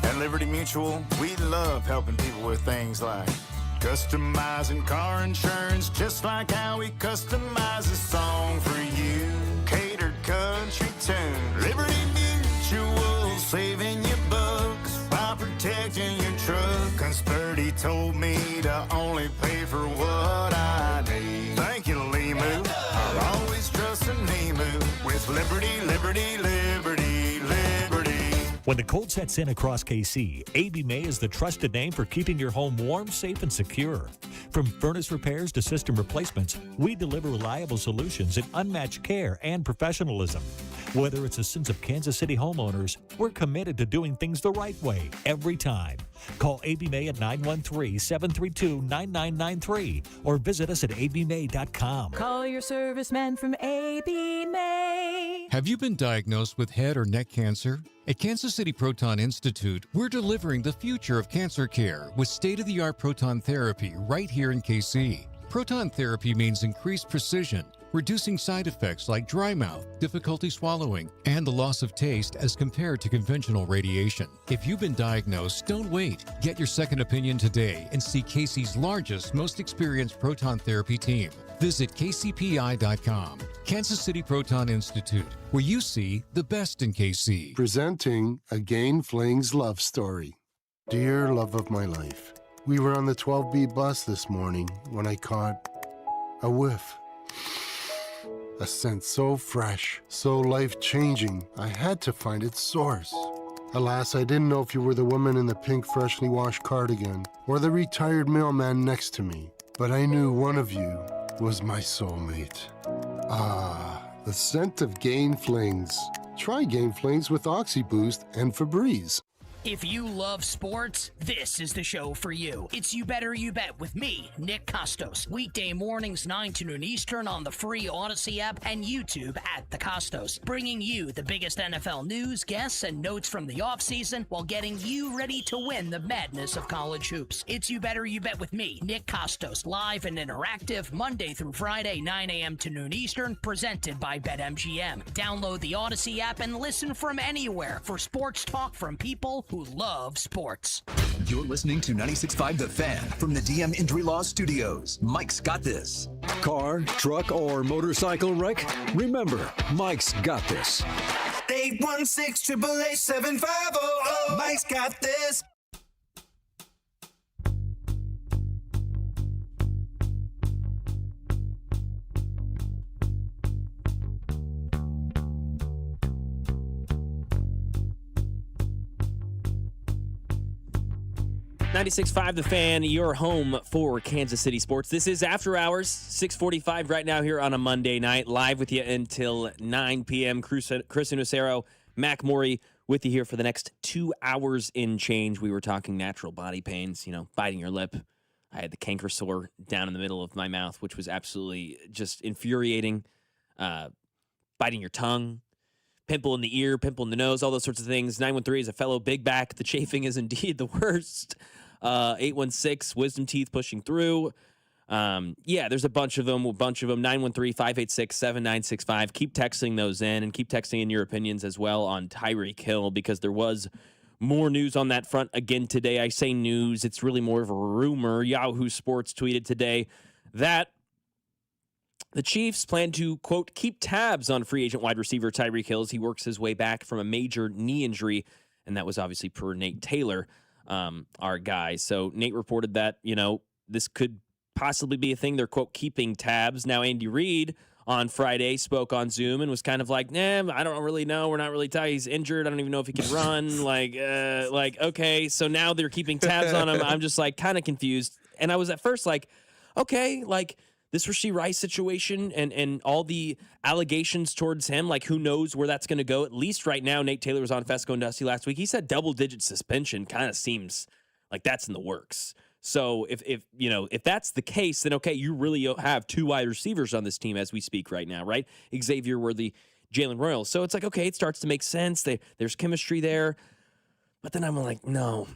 At Liberty Mutual, we love helping people with things like customizing car insurance, just like how we customize a song for you. Catered country tune. Liberty Mutual, saving you bucks by protecting your truck. 'Cause Purdy told me to only pay for what I need. Thank you, Limu. I'll always trust in Limu with Liberty, Liberty, Liberty, Liberty. When the cold sets in across KC, AB May is the trusted name for keeping your home warm, safe, and secure. From furnace repairs to system replacements, we deliver reliable solutions and unmatched care and professionalism. Whether it's a sense of Kansas City homeowners, we're committed to doing things the right way every time. Call AB May at 913-732-9993 or visit us at abmay.com. Call your serviceman from AB May. Have you been diagnosed with head or neck cancer? At Kansas City Proton Institute, we're delivering the future of cancer care with state-of-the-art proton therapy right here in KC. Proton therapy means increased precision, reducing side effects like dry mouth, difficulty swallowing, and the loss of taste as compared to conventional radiation. If you've been diagnosed, don't wait. Get your second opinion today and see KC's largest, most experienced proton therapy team. Visit kcpi.com. Kansas City Proton Institute, where you see the best in KC. Presenting Again Fling's love story. Dear love of my life, we were on the 12B bus this morning when I caught A whiff. A scent so fresh, so life-changing, I had to find its source. Alas, I didn't know if you were the woman in the pink freshly washed cardigan or the retired mailman next to me, but I knew one of you was my soulmate. Ah, the scent of Gain Flings. Try Gain Flings with OxyBoost and Febreze. If you love sports, this is the show for you. It's You Better You Bet with me, Nick Costos. Weekday mornings 9 to noon Eastern on the free Odyssey app and YouTube at The Costos. Bringing you the biggest NFL news, guests, and notes from the offseason while getting you ready to win the madness of college hoops. It's You Better You Bet with me, Nick Costos. Live and interactive Monday through Friday, 9 a.m. to noon Eastern. Presented by BetMGM. Download the Odyssey app and listen from anywhere for sports talk from people who love sports. You're listening to 96.5 The Fan from the DM Injury Law Studios. Mike's got this. Car, truck, or motorcycle wreck? Remember, Mike's got this. 816-888-7500. Mike's got this. .96.5 The Fan, your home for Kansas City sports. This is After Hours, 6:45 right now here on a Monday night. Live with you until 9 p.m. Chris Unacero, Mac Morey with you here for the next 2 hours in change. We were talking natural body pains, biting your lip. I had the canker sore down in the middle of my mouth, which was absolutely just infuriating. Biting your tongue. Pimple in the ear, pimple in the nose, all those sorts of things. 913 is a fellow big back. The chafing is indeed the worst. 816, wisdom teeth pushing through. There's a bunch of them. 913-586-7965. Keep texting those in and keep texting in your opinions as well on Tyreek Hill because there was more news on that front again today. I say news, it's really more of a rumor. Yahoo Sports tweeted today that the Chiefs plan to, quote, keep tabs on free agent wide receiver Tyreek Hill as he works his way back from a major knee injury. And that was obviously per Nate Taylor, our guy. So Nate reported that, this could possibly be a thing. They're, quote, keeping tabs. Now, Andy Reid on Friday spoke on Zoom and was kind of like, I don't really know. We're not really tight. He's injured. I don't even know if he can run. Okay. So now they're keeping tabs on him. I'm just kind of confused. And I was at first okay, this Rashee Rice situation and all the allegations towards him, who knows where that's going to go. At least right now, Nate Taylor was on Fesco and Dusty last week. He said double-digit suspension kind of seems like that's in the works. So if that's the case, then okay, you really have two wide receivers on this team as we speak right now, right? Xavier Worthy, Jalen Royals. So it's okay, it starts to make sense. There's chemistry there. But then I'm like, no,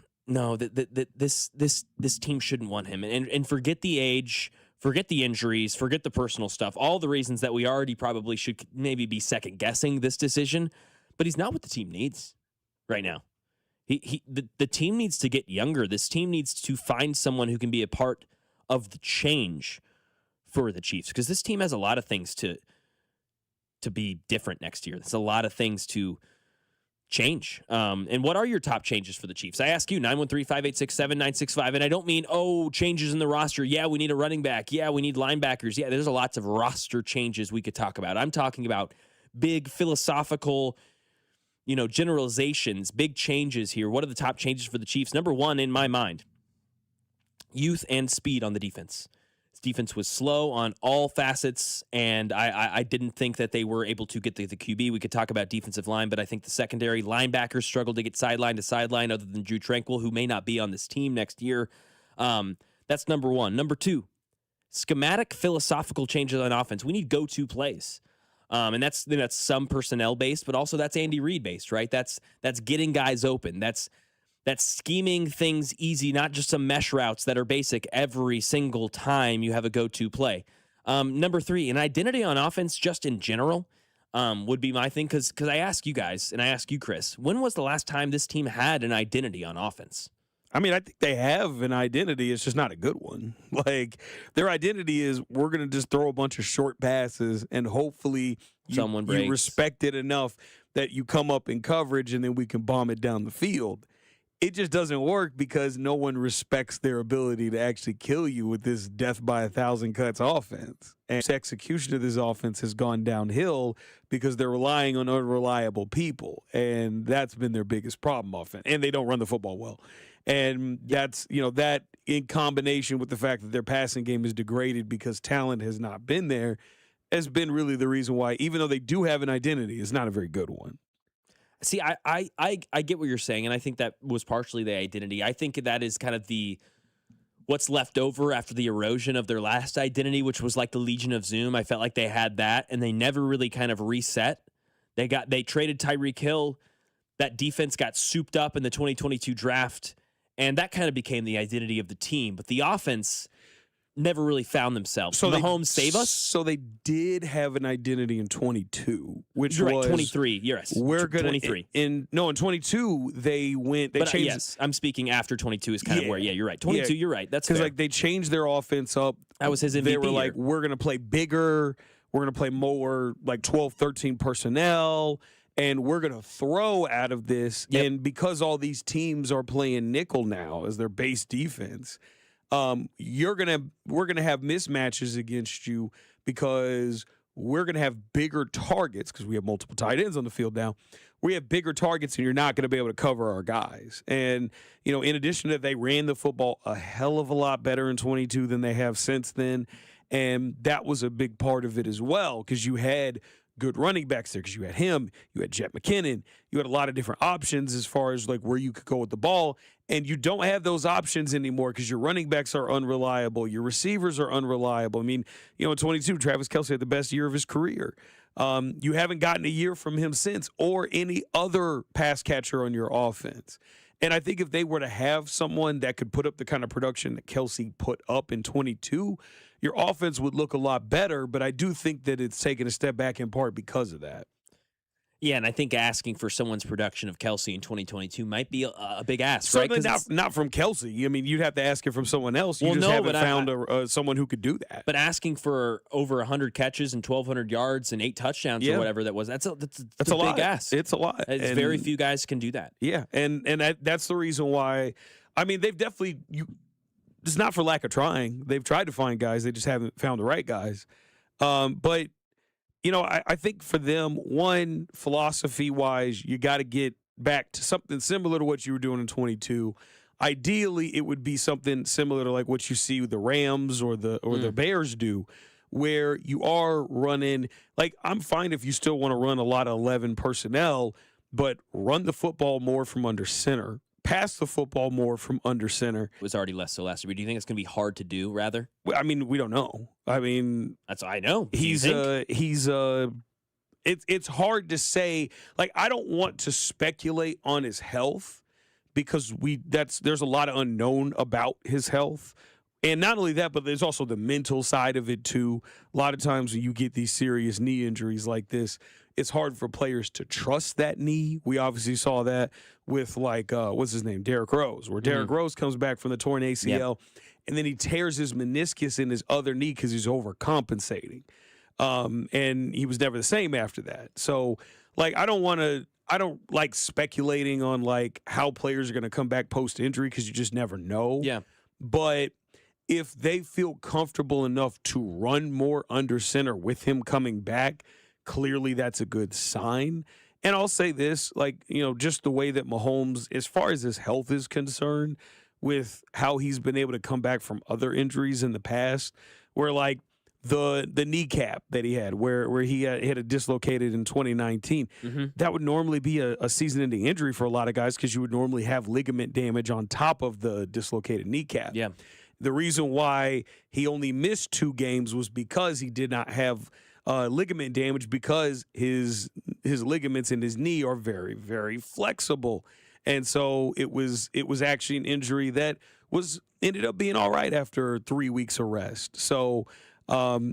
this team shouldn't want him. And forget the age, forget the injuries, forget the personal stuff, all the reasons that we already probably should maybe be second-guessing this decision. But he's not what the team needs right now. The team needs to get younger. This team needs to find someone who can be a part of the change for the Chiefs because this team has a lot of things to be different next year. There's a lot of things to change. And what are your top changes for the Chiefs? I ask you, 913-586-7965. And I don't mean, changes in the roster. Yeah, we need a running back. Yeah, we need linebackers. Yeah, there's lots of roster changes we could talk about. I'm talking about big philosophical, generalizations, big changes here. What are the top changes for the Chiefs? Number one, in my mind, youth and speed on the defense. This defense was slow on all facets, and I didn't think that they were able to get the QB. We could talk about defensive line, but I think the secondary linebackers struggled to get sideline to sideline other than Drew Tranquill, who may not be on this team next year. That's number one. Number two, schematic philosophical changes on offense. We need go-to plays. And that's some personnel based, but also that's Andy Reid based, right? That's getting guys open. That's scheming things easy, not just some mesh routes that are basic every single time you have a go-to play. Number three, an identity on offense just in general would be my thing because I ask you guys and I ask you, Chris, when was the last time this team had an identity on offense? I mean, I think they have an identity. It's just not a good one. Their identity is we're going to just throw a bunch of short passes and hopefully you respect it enough that you come up in coverage and then we can bomb it down the field. it just doesn't work because no one respects their ability to actually kill you with this death by 1,000 cuts offense. And execution of this offense has gone downhill because they're relying on unreliable people. And that's been their biggest problem often. And they don't run the football well. And that's, that in combination with the fact that their passing game is degraded because talent has not been there has been really the reason why, even though they do have an identity, it's not a very good one. See, I get what you're saying, and I think that was partially the identity. I think that is kind of what's left over after the erosion of their last identity, which was like the Legion of Zoom. I felt like they had that, and they never really kind of reset. They traded Tyreek Hill. That defense got souped up in the 2022 draft, and that kind of became the identity of the team. But the offense never really found themselves. So Mahomes save us. So they did have an identity in 22, which You're right, was 23. Yes, we're gonna 23. In 22 they went. They changed. Yes, I'm speaking after 22 is kind of where. Yeah, you're right. 22. You're right. That's because fair. like they changed their offense up. That was his MVP. They were like, year. we're gonna play bigger. We're gonna play more like 12, 13 personnel. And we're going to throw out of this. Yep. And because all these teams are playing nickel now as their base defense, we're going to have mismatches against you because we're going to have bigger targets because we have multiple tight ends on the field now. We have bigger targets, and you're not going to be able to cover our guys. And, in addition to that, they ran the football a hell of a lot better in 22 than they have since then. And that was a big part of it as well because you had good running backs there because you had him, you had Jet McKinnon, you had a lot of different options as far as like where you could go with the ball, and you don't have those options anymore because your running backs are unreliable, your receivers are unreliable. I mean, in 22, Travis Kelce had the best year of his career. You haven't gotten a year from him since or any other pass catcher on your offense. And I think if they were to have someone that could put up the kind of production that Kelce put up in 22, your offense would look a lot better, but I do think that it's taken a step back in part because of that. Yeah, and I think asking for someone's production of Kelce in 2022 might be a big ask, Certainly right? Not from Kelce. I mean, you'd have to ask it from someone else. You haven't found someone who could do that. But asking for over 100 catches and 1,200 yards and 8 touchdowns or whatever that was, that's a lot. Big ask. It's a lot. Very few guys can do that. Yeah, and that's the reason why. I mean, they've definitely it's not for lack of trying. They've tried to find guys. They just haven't found the right guys. But I think for them, one, philosophy-wise, you got to get back to something similar to what you were doing in 22. Ideally, it would be something similar to like what you see with the Rams or the Bears do, where you are running. Like, I'm fine if you still want to run a lot of 11 personnel, but run the football more from under center. Pass the football more from under center. It was already less so last year. Do you think it's going to be hard to do, rather? I mean, we don't know. I mean, I know. It's hard to say. Like, I don't want to speculate on his health because there's a lot of unknown about his health. And not only that, but there's also the mental side of it too. A lot of times when you get these serious knee injuries like this, it's hard for players to trust that knee. We obviously saw that with what's his name? Derrick Rose, where Derrick Rose comes back from the torn ACL and then he tears his meniscus in his other knee because he's overcompensating. And he was never the same after that. So like, I don't like speculating on like how players are going to come back post injury because you just never know. Yeah. But if they feel comfortable enough to run more under center with him coming back, clearly that's a good sign. And I'll say this, just the way that Mahomes, as far as his health is concerned, with how he's been able to come back from other injuries in the past, where like the kneecap that he had, where he had it dislocated in 2019, that would normally be a season-ending injury for a lot of guys because you would normally have ligament damage on top of the dislocated kneecap. Yeah. The reason why he only missed 2 games was because he did not have ligament damage because his ligaments in his knee are very, very flexible. And so it was actually an injury that ended up being all right after 3 weeks of rest. So,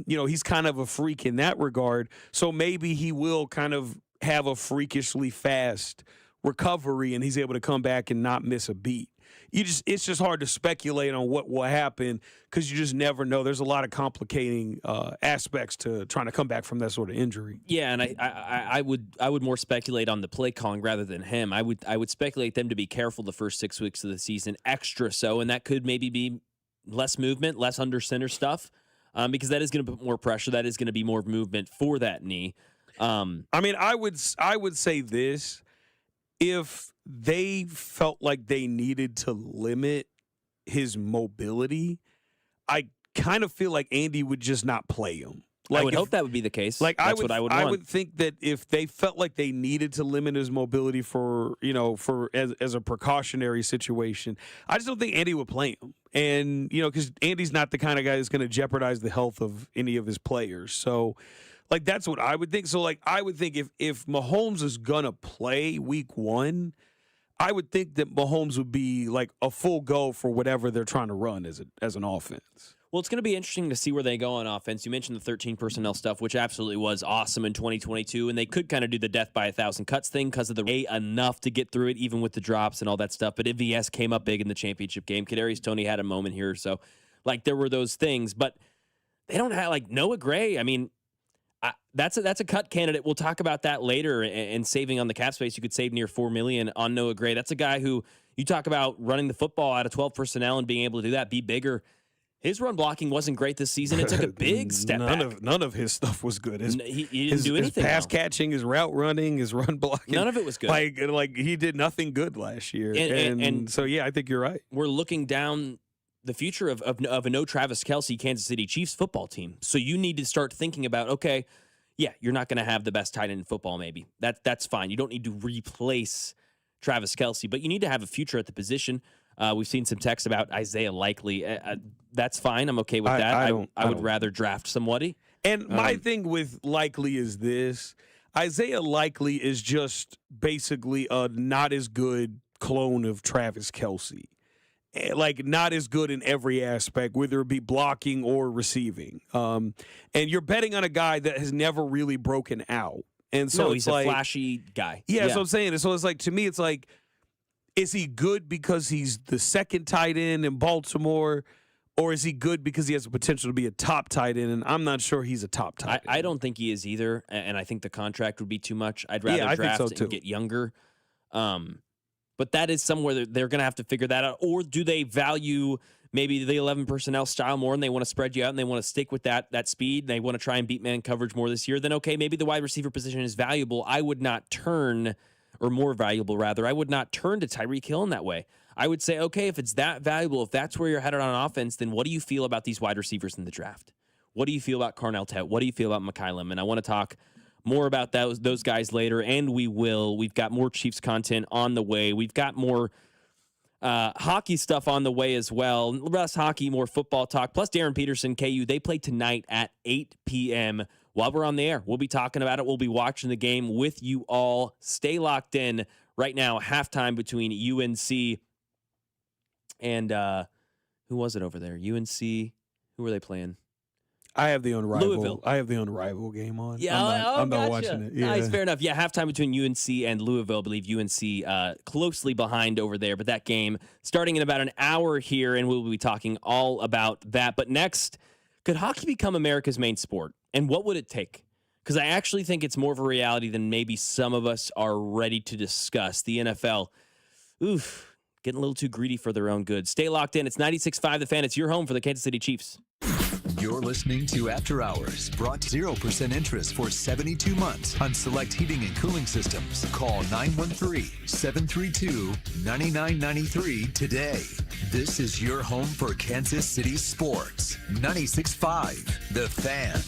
he's kind of a freak in that regard. So maybe he will kind of have a freakishly fast recovery and he's able to come back and not miss a beat. it's just hard to speculate on what will happen because you just never know. There's a lot of complicating aspects to trying to come back from that sort of injury. Yeah, and I would more speculate on the play calling rather than him. I would speculate them to be careful the first 6 weeks of the season, extra so, and that could maybe be less movement, less under center stuff, because that is going to put more pressure. That is going to be more movement for that knee. I mean, I would say this: if they felt like they needed to limit his mobility, I kind of feel like Andy would just not play him. I would hope that would be the case. That's what I would want. I would think that if they felt like they needed to limit his mobility as a precautionary situation, I just don't think Andy would play him. And, because Andy's not the kind of guy that's going to jeopardize the health of any of his players. So, that's what I would think. So, I would think if Mahomes is going to play week 1, I would think that Mahomes would be a full go for whatever they're trying to run as an offense. Well, it's going to be interesting to see where they go on offense. You mentioned the 13 personnel stuff, which absolutely was awesome in 2022, and they could kind of do the death by 1,000 cuts thing because of the enough to get through it, even with the drops and all that stuff. But MVS came up big in the championship game. Kadarius Toney had a moment here, so there were those things, but they don't have Noah Gray. I mean, that's a cut candidate. We'll talk about that later. And saving on the cap space, you could save near $4 million on Noah Gray. That's a guy who you talk about running the football out of 12 personnel and being able to do that, be bigger. His run blocking wasn't great this season. It took a big step back. None of his stuff was good. He didn't do anything. His pass catching, his route running, his run blocking. None of it was good. He did nothing good last year. And so, yeah, I think you're right. We're looking down the future of a no Travis Kelce Kansas City Chiefs football team. So you need to start thinking about, okay, yeah, you're not going to have the best tight end in football maybe. That's fine. You don't need to replace Travis Kelce, but you need to have a future at the position. We've seen some text about Isaiah Likely. That's fine. I'm okay with that. I would rather draft somebody. And my thing with Likely is this. Isaiah Likely is just basically a not as good clone of Travis Kelce. Not as good in every aspect, whether it be blocking or receiving. And you're betting on a guy that has never really broken out. And so he's a flashy guy. Yeah, that's what I'm saying. So it's to me, it's is he good because he's the second tight end in Baltimore, or is he good because he has the potential to be a top tight end? And I'm not sure he's a top tight end. I don't think he is either, and I think the contract would be too much. I'd rather draft and get younger. But that is somewhere they're going to have to figure that out. Or do they value maybe the 11 personnel style more and they want to spread you out and they want to stick with that speed and they want to try and beat man coverage more this year? Then, okay, maybe the wide receiver position is valuable. I would not turn, or more valuable rather, I would not turn to Tyreek Hill in that way. I would say, okay, if it's that valuable, if that's where you're headed on offense, then what do you feel about these wide receivers in the draft? What do you feel about Carnell Tate? What do you feel about McKylum? And I want to talk more about those guys later, and we will. We've got more Chiefs content on the way. We've got more hockey stuff on the way as well. Less hockey, more football talk. Plus Darren Peterson, KU, they play tonight at 8 p.m. While we're on the air, we'll be talking about it. We'll be watching the game with you all. Stay locked in. Right now, halftime between UNC and who was it over there? UNC, who were they playing? I have the unrivaled. Louisville. I have the unrivaled game on. Yeah, I'm not watching it. Yeah. Nice, fair enough. Yeah, halftime between UNC and Louisville. I believe UNC closely behind over there. But that game starting in about an hour here, and we'll be talking all about that. But next, could hockey become America's main sport? And what would it take? Because I actually think it's more of a reality than maybe some of us are ready to discuss. The NFL, getting a little too greedy for their own good. Stay locked in. It's 96.5 The Fan. It's your home for the Kansas City Chiefs. You're listening to After Hours, brought 0% interest for 72 months on select heating and cooling systems. Call 913-732-9993 today. This is your home for Kansas City sports. 96.5 The Fan.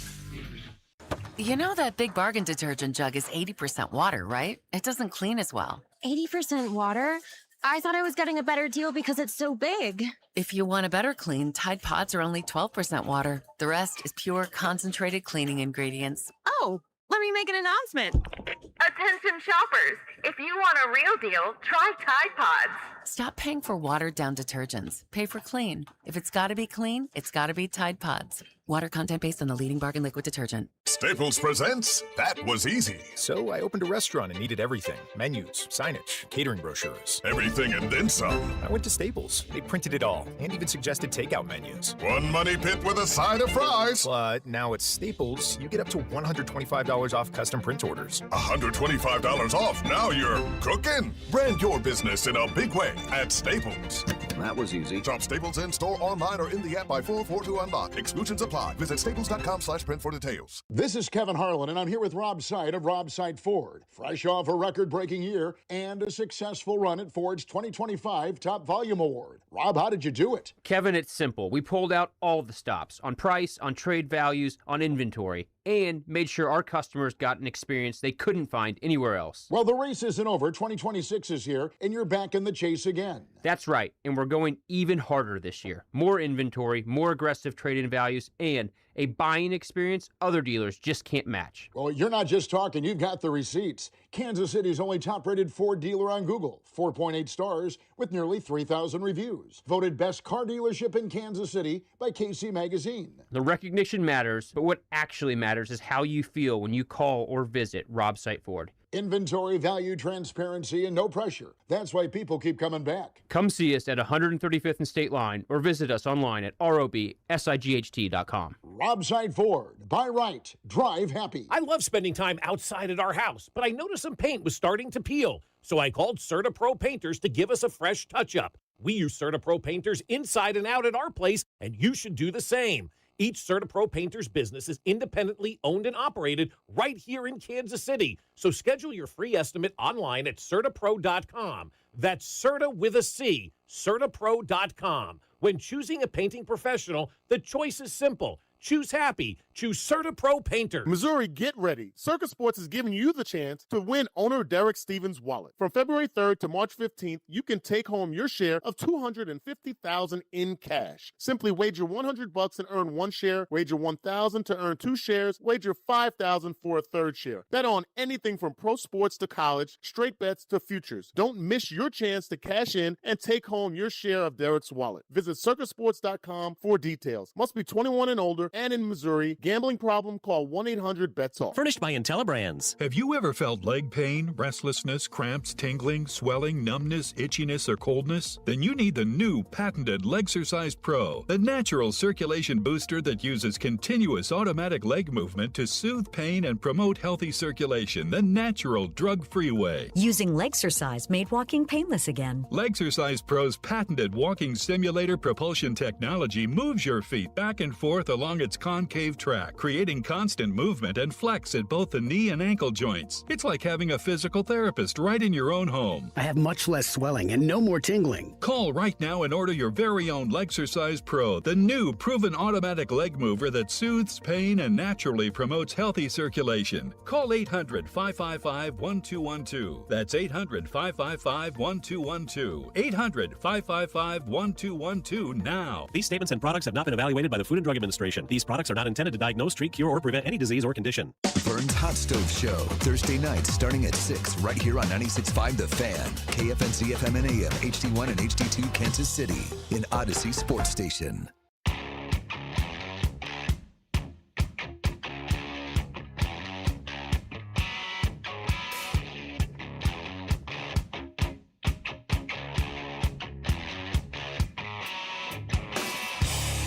You know that Big Bargain detergent jug is 80% water, right? It doesn't clean as well. 80% water? I thought I was getting a better deal because it's so big. If you want a better clean, Tide Pods are only 12% water. The rest is pure concentrated cleaning ingredients. Oh, let me make an announcement. Attention shoppers, if you want a real deal, try Tide Pods. Stop paying for watered-down detergents. Pay for clean. If it's got to be clean, it's got to be Tide Pods. Water content based on the leading bargain liquid detergent. Staples presents That Was Easy. So I opened a restaurant and needed everything. Menus, signage, catering brochures. Everything and then some. I went to Staples. They printed it all and even suggested takeout menus. One money pit with a side of fries. But now at Staples, you get up to $125 off custom print orders. $125 off. Now you're cooking. Brand your business in a big way at Staples. That was easy. Shop Staples in store, online, or in the app by 4/4 to unlock. Exclusions apply. Visit staples.com/print for details. This is Kevin Harlan, and I'm here with Rob Seid of Rob Seid Ford. Fresh off a record-breaking year and a successful run at Ford's 2025 Top Volume Award. Rob, how did you do it? Kevin, it's simple. We pulled out all the stops on price, on trade values, on inventory, and made sure our customers got an experience they couldn't find anywhere else. Well, the race isn't over. 2026 is here, and you're back in the chase again. That's right, and we're going even harder this year. More inventory, more aggressive trade-in values, and a buying experience other dealers just can't match. Well, you're not just talking, you've got the receipts. Kansas City's only top-rated Ford dealer on Google, 4.8 stars with nearly 3,000 reviews. Voted best car dealership in Kansas City by KC Magazine. The recognition matters, but what actually matters is how you feel when you call or visit Rob Seid Ford. Inventory, value, transparency, and no pressure. That's why people keep coming back. Come see us at 135th and State Line or visit us online at robsight.com. Rob Seid Ford. Buy right. Drive happy. I love spending time outside at our house, but I noticed some paint was starting to peel. So I called CertaPro Painters to give us a fresh touch-up. We use CertaPro Painters inside and out at our place, and you should do the same. Each CertaPro Painters business is independently owned and operated right here in Kansas City. So schedule your free estimate online at CertaPro.com. That's Certa with a C, CertaPro.com. When choosing a painting professional, the choice is simple. Choose happy. Choose CertaPro Painter. Missouri, get ready. Circus Sports is giving you the chance to win owner Derek Stevens' wallet. From February 3rd to March 15th, you can take home your share of $250,000 in cash. Simply wager $100 and earn one share. Wager $1,000 to earn two shares. Wager $5,000 for a third share. Bet on anything from pro sports to college, straight bets to futures. Don't miss your chance to cash in and take home your share of Derek's wallet. Visit circusports.com for details. Must be 21 and older and in Missouri. Gambling problem? Call 1-800-BETS-OFF. Furnished by IntelliBrands. Have you ever felt leg pain, restlessness, cramps, tingling, swelling, numbness, itchiness, or coldness? Then you need the new patented Legsercise Pro, the natural circulation booster that uses continuous automatic leg movement to soothe pain and promote healthy circulation the natural drug-free way. Using Legsercise made walking painless again. Legsercise Pro's patented walking simulator propulsion technology moves your feet back and forth along its concave track, creating constant movement and flex at both the knee and ankle joints. It's like having a physical therapist right in your own home. I have much less swelling and no more tingling. Call right now and order your very own Legsercise Pro, the new proven automatic leg mover that soothes pain and naturally promotes healthy circulation. Call 800-555-1212. That's 800-555-1212. 800-555-1212 now. These statements and products have not been evaluated by the Food and Drug Administration. These products are not intended to diagnose, treat, cure, or prevent any disease or condition. Vern's Hot Stove Show, Thursday nights starting at 6, right here on 96.5 The Fan, KFNC FM and AM, HD1 and HD2 Kansas City, in Odyssey Sports Station.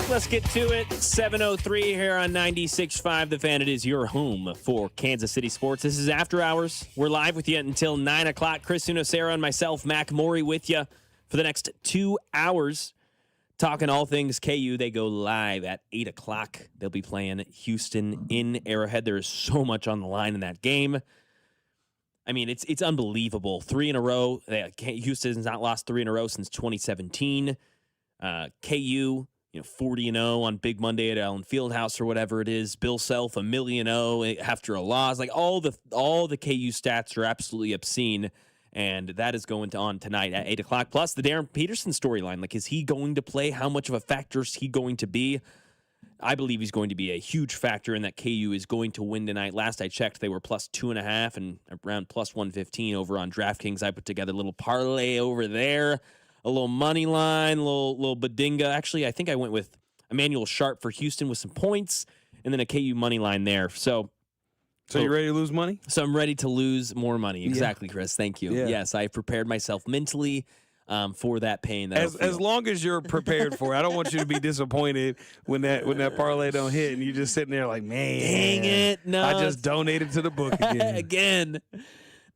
Let's get to it. 7:03 here on 96.5 The Fan. It is your home for Kansas City sports. This is After Hours. We're live with you until 9 o'clock. Chris Unocera and myself, Mac Morey, with you for the next 2 hours. Talking all things KU. They go live at 8 o'clock. They'll be playing Houston in Arrowhead. There is so much on the line in that game. I mean, it's unbelievable. 3 in a row. Houston's not lost 3 in a row since 2017. KU... 40-0 on Big Monday at Allen Fieldhouse or whatever it is. Bill Self 1,000,000 after a loss. Like all the KU stats are absolutely obscene, and that is going on tonight at 8 o'clock. Plus the Darren Peterson storyline. Like, is he going to play? How much of a factor is he going to be? I believe he's going to be a huge factor in that KU is going to win tonight. Last I checked, they were plus 2.5 and around plus 115 over on DraftKings. I put together a little parlay over there. A little money line, a little Badinga. Actually, I think I went with Emmanuel Sharp for Houston with some points, and then a KU money line there. So you ready to lose money? So I'm ready to lose more money. Exactly, Chris. Thank you. Yeah. Yes, I prepared myself mentally for that pain. As long as you're prepared for it, I don't want you to be disappointed when that parlay don't hit and you're just sitting there like, man, dang it! No, I just donated to the book again.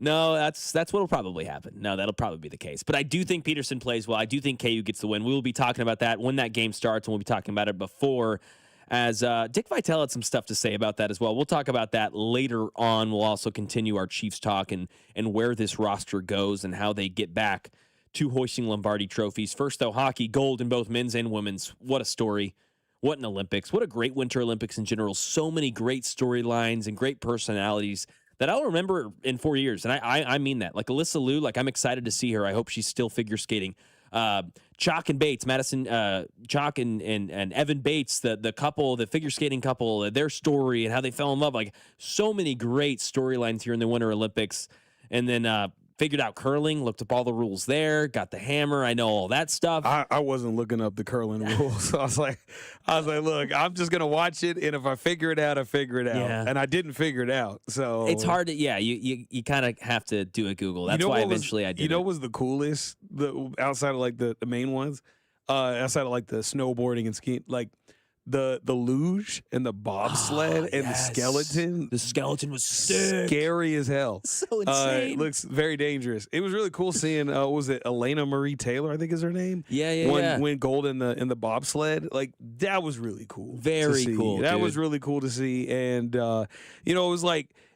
No, that's what'll probably happen. No, that'll probably be the case. But I do think Peterson plays well. I do think KU gets the win. We will be talking about that when that game starts, and we'll be talking about it before. As Dick Vitale had some stuff to say about that as well. We'll talk about that later on. We'll also continue our Chiefs talk and where this roster goes and how they get back to hoisting Lombardi trophies. First, though, hockey, gold in both men's and women's. What a story. What an Olympics. What a great Winter Olympics in general. So many great storylines and great personalities that I'll remember in 4 years. And I mean that. Like Alyssa Liu, like I'm excited to see her. I hope she's still figure skating. Chalk and Bates, Chalk and Evan Bates, the couple, the figure skating couple, their story and how they fell in love. Like so many great storylines here in the Winter Olympics. And then figured out curling, looked up all the rules there, got the hammer. I know all that stuff. I wasn't looking up the curling rules. I was like, look, I'm just gonna watch it, and if I figure it out, I figure it out. Yeah. And I didn't figure it out. So it's hard to, you kind of have to do a Google. That's why eventually I did. You know what was the coolest? Outside of like the main ones, outside of like the snowboarding and skiing, like the luge and the bobsled and the skeleton. The skeleton was sick. Scary as hell. So insane. It looks very dangerous. It was really cool seeing was it Elena Marie Taylor, I think is her name? Yeah. Win gold in the bobsled. Like that was really cool. Very cool. That was really cool to see. And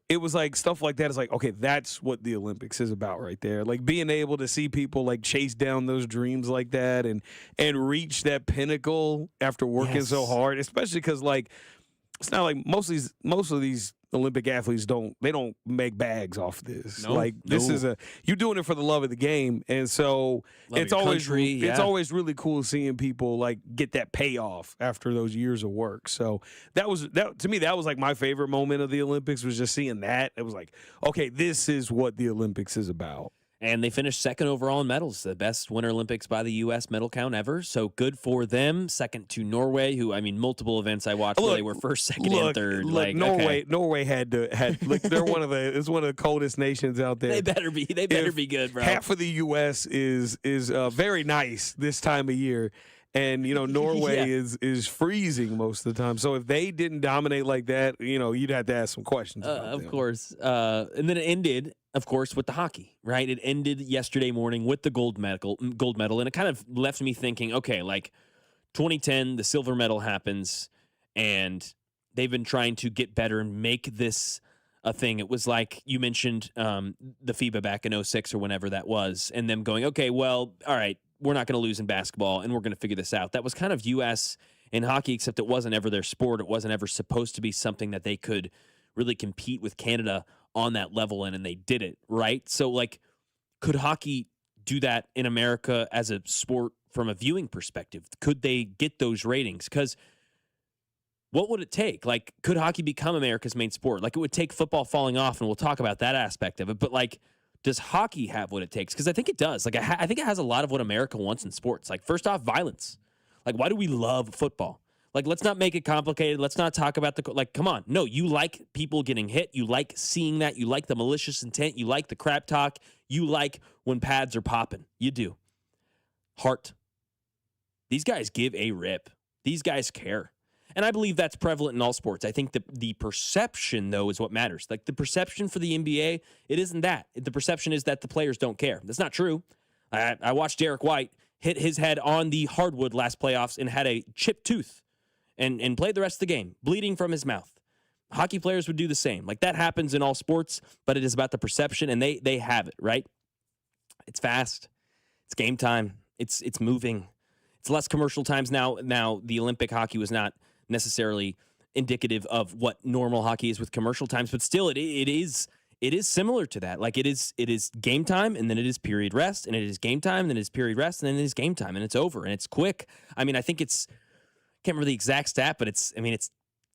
it was like stuff like that is like, okay, that's what the Olympics is about right there. Like being able to see people like chase down those dreams like that and reach that pinnacle after working so hard, especially because like it's not like most of these Olympic athletes don't make bags off this. This is you're doing it for the love of the game, and so it's always really cool seeing people like get that payoff after those years of work. So that to me that was like my favorite moment of the Olympics was just seeing that. It was like, okay, this is what the Olympics is about. And they finished second overall in medals, the best Winter Olympics by the U.S. medal count ever. So good for them. Second to Norway, who, I mean, multiple events I watched where they were first, second, and third. Norway had look, they're one of the coldest nations out there. They better be good, bro. Half of the U.S. is very nice this time of year. And, Norway is freezing most of the time. So if they didn't dominate like that, you'd have to ask some questions about of them. course. And then it ended, of course, with the hockey, right? It ended yesterday morning with the gold medal. And it kind of left me thinking, okay, like 2010, the silver medal happens, and they've been trying to get better and make this a thing. It was like you mentioned the FIBA back in 2006 or whenever that was, and them going, okay, well, all right, we're not going to lose in basketball, and we're going to figure this out. That was kind of U.S. in hockey, except it wasn't ever their sport. It wasn't ever supposed to be something that they could really compete with Canada on that level in, and they did it, right? So, like, could hockey do that in America as a sport from a viewing perspective? Could they get those ratings? Because what would it take? Like, could hockey become America's main sport? Like, it would take football falling off, and we'll talk about that aspect of it, but, like, does hockey have what it takes? Because I think it does. Like, I think it has a lot of what America wants in sports. Like, first off, violence. Like, why do we love football? Like, let's not make it complicated. Let's not talk about come on. No, you like people getting hit. You like seeing that. You like the malicious intent. You like the crap talk. You like when pads are popping. You do. Heart. These guys give a rip. These guys care. And I believe that's prevalent in all sports. I think the perception, though, is what matters. Like, the perception for the NBA, it isn't that. The perception is that the players don't care. That's not true. I watched Derek White hit his head on the hardwood last playoffs and had a chipped tooth and played the rest of the game, bleeding from his mouth. Hockey players would do the same. Like, that happens in all sports, but it is about the perception, and they have it, right? It's fast. It's game time. It's moving. It's less commercial times now. Now, the Olympic hockey was not necessarily indicative of what normal hockey is with commercial times, but still it is similar to that. Like, it is game time, and then it is period rest, and it is game time, and then it is period rest, and then it is game time, and it's over, and it's quick. I mean, I think can't remember the exact stat, but it's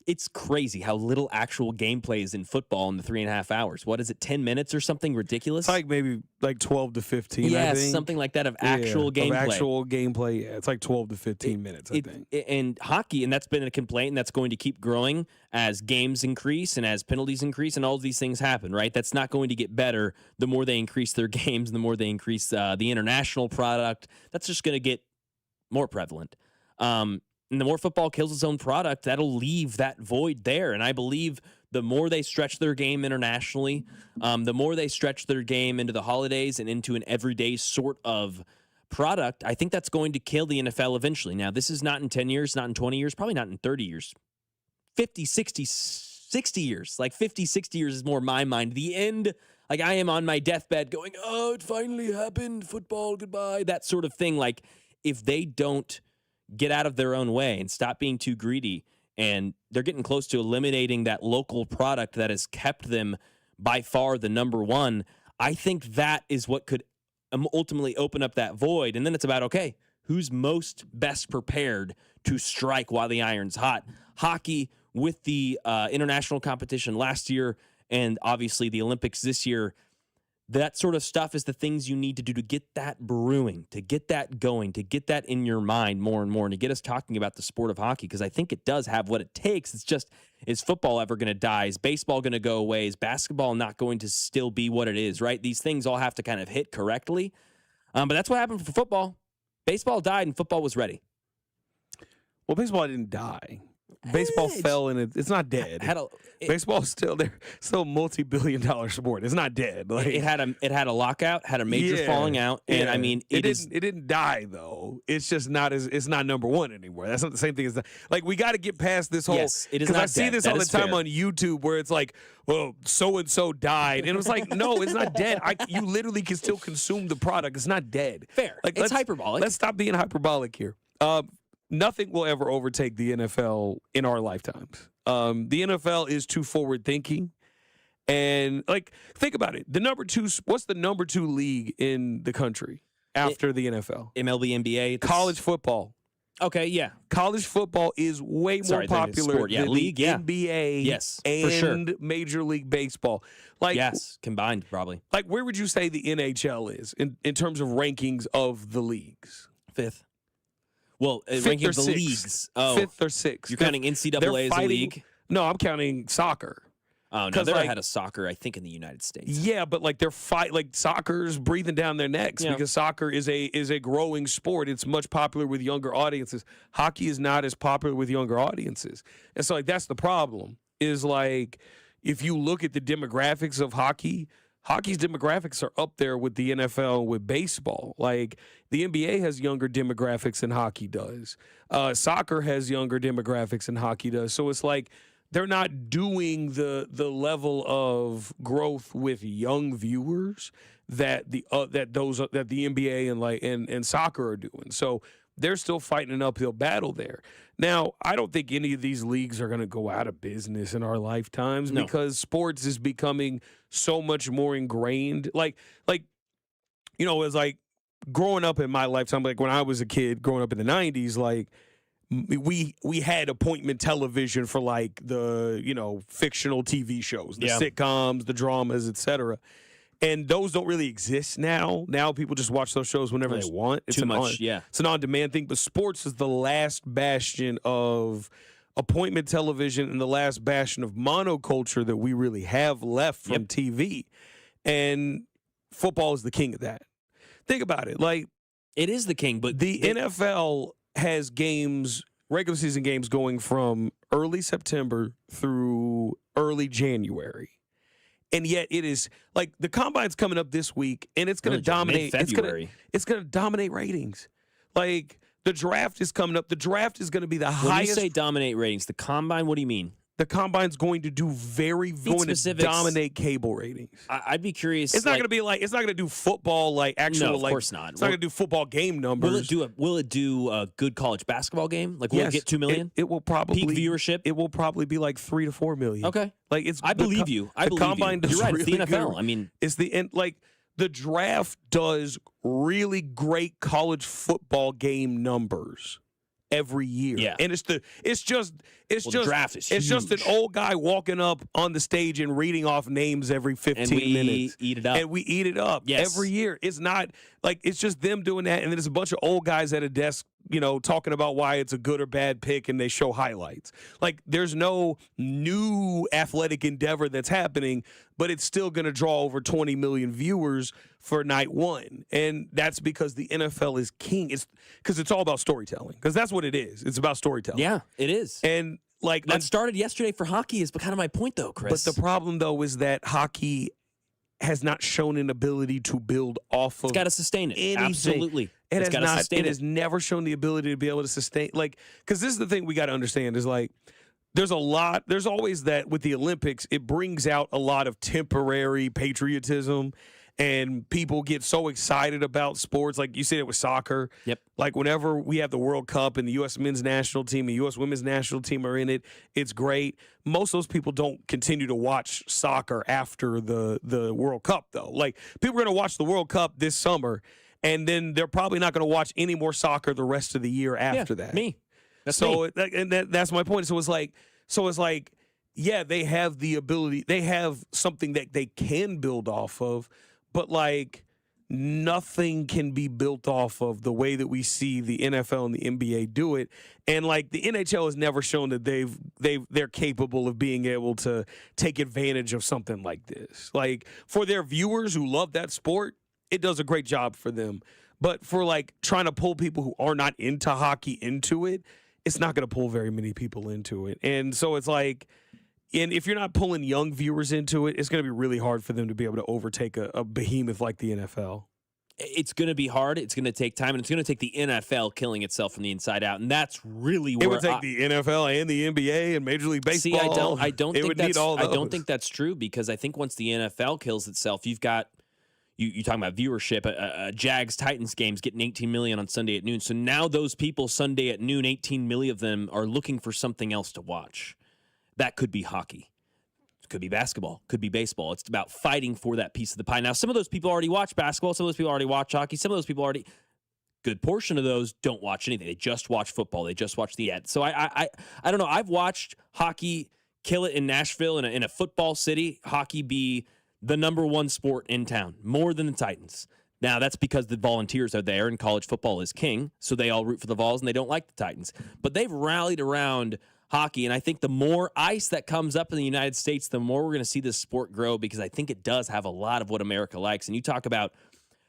It's crazy how little actual gameplay is in football in the 3.5 hours. What is it, 10 minutes or something ridiculous? It's like maybe like 12 to 15, I yes, think. something like that of actual gameplay. Of actual gameplay, yeah. It's like 12 to 15 minutes, I think. And hockey, and that's been a complaint, and that's going to keep growing as games increase and as penalties increase and all of these things happen, right? That's not going to get better the more they increase their games and the more they increase the international product. That's just going to get more prevalent. And the more football kills its own product, that'll leave that void there. And I believe the more they stretch their game internationally, the more they stretch their game into the holidays and into an everyday sort of product, I think that's going to kill the NFL eventually. Now, this is not in 10 years, not in 20 years, probably not in 30 years. 50, 60, 60 years. Like 50, 60 years is more my mind. The end, like I am on my deathbed going, oh, it finally happened. Football, goodbye. That sort of thing. Like if they don't get out of their own way and stop being too greedy, and they're getting close to eliminating that local product that has kept them by far the number one, I think that is what could ultimately open up that void. And then it's about, okay, who's most best prepared to strike while the iron's hot? Hockey with the international competition last year and obviously the Olympics this year, that sort of stuff is the things you need to do to get that brewing, to get that going, to get that in your mind more and more, and to get us talking about the sport of hockey, because I think it does have what it takes. It's just, is football ever going to die? Is baseball going to go away? Is basketball not going to still be what it is, right? These things all have to kind of hit correctly. But that's what happened for football. Baseball died and football was ready. Well, baseball didn't die. Baseball fell and it's not dead. Baseball's still there, still a multi-billion-dollar sport. It's not dead. Like it had a lockout, had a major falling out, and I mean it didn't die though. It's just not it's not number one anymore. That's not the same thing as like we got to get past this whole. Yes, it is not I see dead. this That all the is time fair. on YouTube where it's like, well, so and so died, and it was like, no, it's not dead. You literally can still consume the product. It's not dead. Fair. Like It's hyperbolic. Let's stop being hyperbolic here. Nothing will ever overtake the NFL in our lifetimes. The NFL is too forward thinking. And like, think about it. What's the number 2 league in the country after the NFL? MLB, NBA. College football. Okay, yeah. College football is way more popular than league, the NBA yes, and for sure. Major League Baseball. Like, yes, combined probably. Like, where would you say the NHL is in terms of rankings of the leagues? 5th. Well, ranking of the leagues. Oh, 5th or 6th. You're counting NCAA as a league? No, I'm counting soccer. Oh, no, they're ahead of soccer, I think, in the United States. Yeah, but like soccer's breathing down their necks because soccer is a growing sport. It's much popular with younger audiences. Hockey is not as popular with younger audiences. And so like that's the problem. Is like if you look at the demographics of hockey's demographics are up there with the NFL, with baseball. Like the NBA has younger demographics than hockey does. Soccer has younger demographics than hockey does. So it's like they're not doing the level of growth with young viewers that the NBA and soccer are doing. So they're still fighting an uphill battle there. Now, I don't think any of these leagues are going to go out of business in our lifetimes because sports is becoming so much more ingrained. Like you know, it's like growing up in my lifetime, like when I was a kid growing up in the 90s, like we had appointment television for like the, you know, fictional TV shows, the sitcoms, the dramas, etc. And those don't really exist now. Now people just watch those shows whenever they want. It's It's an on-demand thing. But sports is the last bastion of appointment television and the last bastion of monoculture that we really have left from TV. And football is the king of that. Think about it. Like, it is the king, but the NFL has games, regular season games, going from early September through early January. And yet it is like the combine's coming up this week, and it's going to dominate. It's going to dominate ratings. Like the draft is coming up. The draft is going to be the highest. When you say dominate ratings, the combine, what do you mean? The combine's going to do going to dominate cable ratings. I'd be curious. It's not going to be like, it's not going to do football like actual. No, of course not. It's not going to do football game numbers. Will it do a good college basketball game? Like, will it get 2 million? It will probably peak viewership. It will probably be like 3 to 4 million. Okay, like it's. I believe you. I believe combine you. You're right. Really it's the NFL. Good. I mean, it's the end. Like the draft does really great college football game numbers. every year. Yeah. And the draft is huge. just an old guy walking up on the stage and reading off names every 15 minutes. Eat it up. And we eat it up every year. It's not like it's just them doing that, and then there's a bunch of old guys at a desk, talking about why it's a good or bad pick, and they show highlights. Like, there's no new athletic endeavor that's happening, but it's still going to draw over 20 million viewers for night one. And that's because the NFL is king. It's because it's all about storytelling, because that's what it is. It's about storytelling. Yeah, it is. And like that started yesterday for hockey is kind of my point, though, Chris. But the problem, though, is that hockey has not shown an ability to build off of. It's got to sustain it. Anything. Absolutely. It it's has not. Sustain it has never shown the ability to be able to sustain. Like, because this is the thing we got to understand is like, there's always that with the Olympics, it brings out a lot of temporary patriotism, and people get so excited about sports. Like you said it with soccer. Yep. Like whenever we have the World Cup and the U.S. men's national team and U.S. women's national team are in it, it's great. Most of those people don't continue to watch soccer after the World Cup, though. Like, people are going to watch the World Cup this summer, and then they're probably not going to watch any more soccer the rest of the year after that. Me. That's my point. So it's like, yeah, they have the ability. They have something that they can build off of, but like nothing can be built off of the way that we see the NFL and the NBA do it. And like the NHL has never shown that they're capable of being able to take advantage of something like this. Like, for their viewers who love that sport, it does a great job for them. But for like trying to pull people who are not into hockey into it, it's not going to pull very many people into it. And so it's like, and if you're not pulling young viewers into it, it's going to be really hard for them to be able to overtake a behemoth like the NFL. It's going to be hard. It's going to take time, and it's going to take the NFL killing itself from the inside out, and that's really where it would take the NFL and the NBA and Major League Baseball. See, I don't think that's true, because I think once the NFL kills itself, you've got you talking about viewership. A Jags Titans game's getting 18 million on Sunday at noon. So now those people Sunday at noon, 18 million of them are looking for something else to watch. That could be hockey. It could be basketball. Could be baseball. It's about fighting for that piece of the pie. Now, some of those people already watch basketball. Some of those people already watch hockey. Some of those people already... Good portion of those don't watch anything. They just watch football. They just watch the ads. So I don't know. I've watched hockey kill it in Nashville, in a football city. Hockey be the number one sport in town, more than the Titans. Now, that's because the Volunteers are there and college football is king, so they all root for the Vols and they don't like the Titans. But they've rallied around hockey, and I think the more ice that comes up in the United States, the more we're going to see this sport grow, because I think it does have a lot of what America likes. And you talk about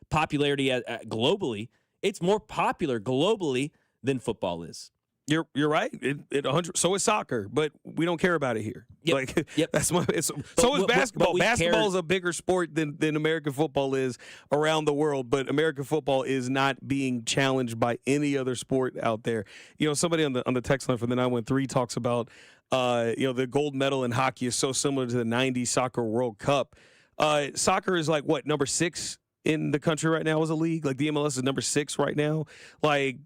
popularity globally, it's more popular globally than football is. You're right. It 100. So is soccer, but we don't care about it here. Yep. That's so is basketball. Basketball is a bigger sport than American football is around the world, but American football is not being challenged by any other sport out there. Somebody on the text line from the 913 talks about the gold medal in hockey is so similar to the '90s Soccer World Cup. Soccer is like what, number 6 in the country right now as a league? Like the MLS is number 6 right now. Like,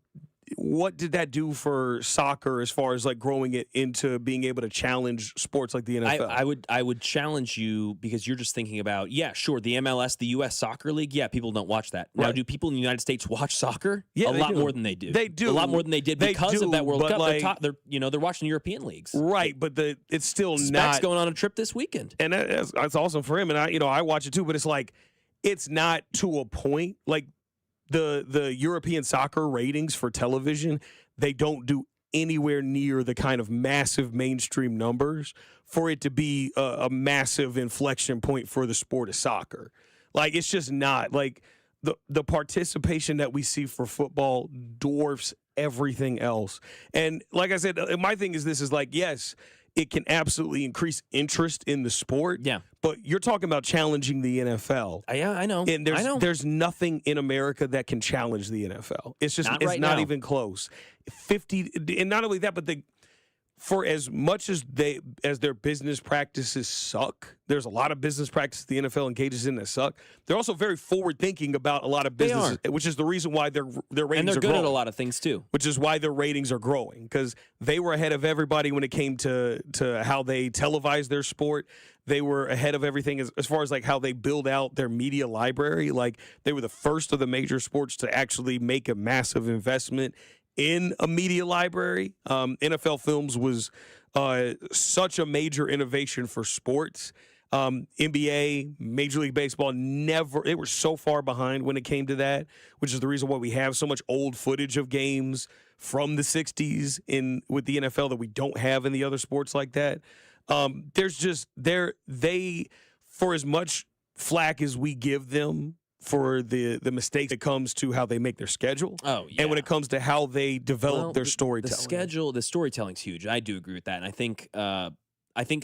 what did that do for soccer as far as like growing it into being able to challenge sports like the NFL? I would challenge you, because you're just thinking about, yeah, sure, the MLS, the U.S. Soccer League, yeah, people don't watch that. Now, do people in the United States watch soccer? Yeah, a lot more than they do. They do. A lot more than they did because of that World Cup. Like, they're watching European leagues. Right, but it's still Specs not going on a trip this weekend. And that's awesome for him. And I watch it too, but it's like, it's not to a point. Like the European soccer ratings for television, they don't do anywhere near the kind of massive mainstream numbers for it to be a massive inflection point for the sport of soccer. Like, it's just not. Like, the participation that we see for football dwarfs everything else. And like I said, my thing is this is like, yes, it can absolutely increase interest in the sport. Yeah. But you're talking about challenging the NFL. Yeah, I know. And there's nothing in America that can challenge the NFL. It's just not even close. 50, and not only that, but for as much as their business practices suck, there's a lot of business practices the NFL engages in that suck. They're also very forward thinking about a lot of businesses, which is the reason why their ratings are growing. And they're good at a lot of things too. Which is why their ratings are growing, because they were ahead of everybody when it came to how they televise their sport. They were ahead of everything as far as like how they build out their media library. Like, they were the first of the major sports to actually make a massive investment in a media library. NFL Films was such a major innovation for sports. NBA, Major League Baseball, they were so far behind when it came to that, which is the reason why we have so much old footage of games from the 60s with the NFL that we don't have in the other sports like that. For as much flack as we give them for the mistakes that comes to how they make their schedule. Oh, yeah. And when it comes to how they develop their storytelling. The storytelling's huge. I do agree with that. And I think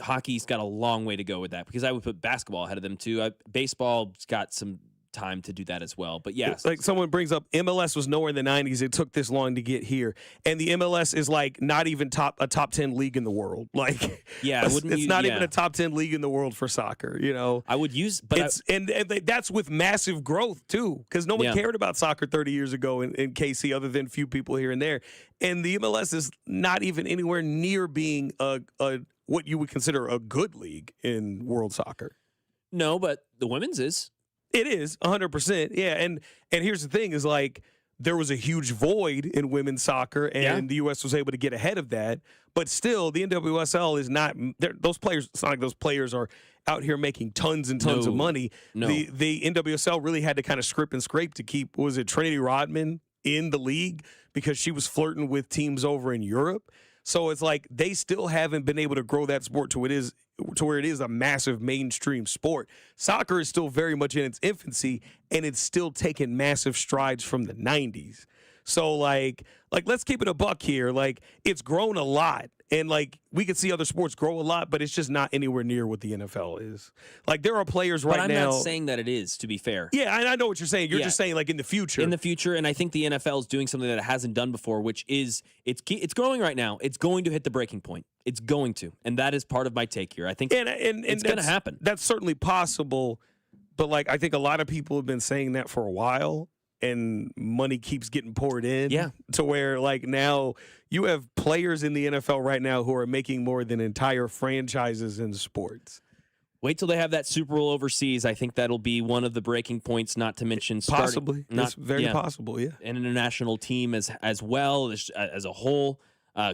hockey's got a long way to go with that because I would put basketball ahead of them too. Baseball's got some time to do that as well. But yes. Like someone brings up, MLS was nowhere in the 90s. It took this long to get here. And the MLS is like not even a top 10 league in the world. Like, yeah, it's not even a top 10 league in the world for soccer, you know? I would use, but that's with massive growth too, because no one cared about soccer 30 years ago in KC other than a few people here and there. And the MLS is not even anywhere near being what you would consider a good league in world soccer. No, but the women's is. It is 100%. Yeah. And here's the thing is like there was a huge void in women's soccer and the U.S. was able to get ahead of that. But still, the NWSL is not those players. It's not like those players are out here making tons and tons of money. No. The NWSL really had to kind of scrape and scrape to keep, was it Trinity Rodman in the league because she was flirting with teams over in Europe. So it's like they still haven't been able to grow that sport to where it is a massive mainstream sport. Soccer is still very much in its infancy, and it's still taking massive strides from the 90s. So, like let's keep it a buck here. Like, it's grown a lot, and, like, we could see other sports grow a lot, but it's just not anywhere near what the NFL is. Like, there are players right now. But I'm not saying that it is, to be fair. Yeah, I know what you're saying. You're just saying, like, in the future. In the future, and I think the NFL is doing something that it hasn't done before, which is it's growing right now. It's going to hit the breaking point. It's going to, and that is part of my take here. I think it's going to happen. That's certainly possible, but, like, I think a lot of people have been saying that for a while, and money keeps getting poured in to where, like, now you have players in the NFL right now who are making more than entire franchises in sports. Wait till they have that Super Bowl overseas. I think that'll be one of the breaking points, not to mention possibly. It's very possible, yeah. An international team as well as a whole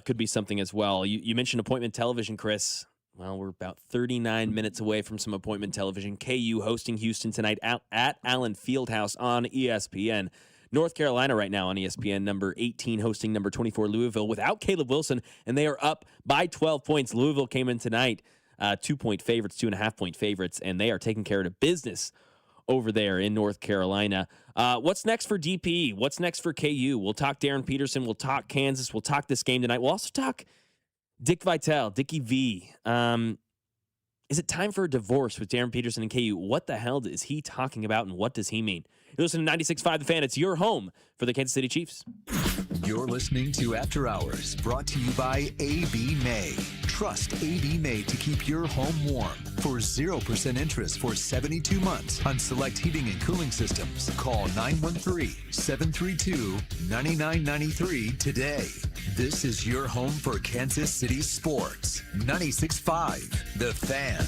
could be something as well. You mentioned appointment television, Chris. Well, we're about 39 minutes away from some appointment television. KU hosting Houston tonight at Allen Fieldhouse on ESPN. North Carolina right now on ESPN, number 18 hosting number 24 Louisville without Caleb Wilson, and they are up by 12 points. Louisville came in tonight 2-point favorites, 2.5-point favorites, and they are taking care of business over there in North Carolina. What's next for DP? What's next for KU? We'll talk Darren Peterson. We'll talk Kansas. We'll talk this game tonight. We'll also talk Dick Vitale, Dickie V. Is it time for a divorce with Darren Peterson and KU? What the hell is he talking about, and what does he mean? You're listening to 96.5 The Fan. It's your home for the Kansas City Chiefs. You're listening to After Hours, brought to you by A.B. May. Trust A.B. May to keep your home warm for 0% interest for 72 months on select heating and cooling systems. Call 913-732-9993 today. This is your home for Kansas City sports. 96.5 The Fan.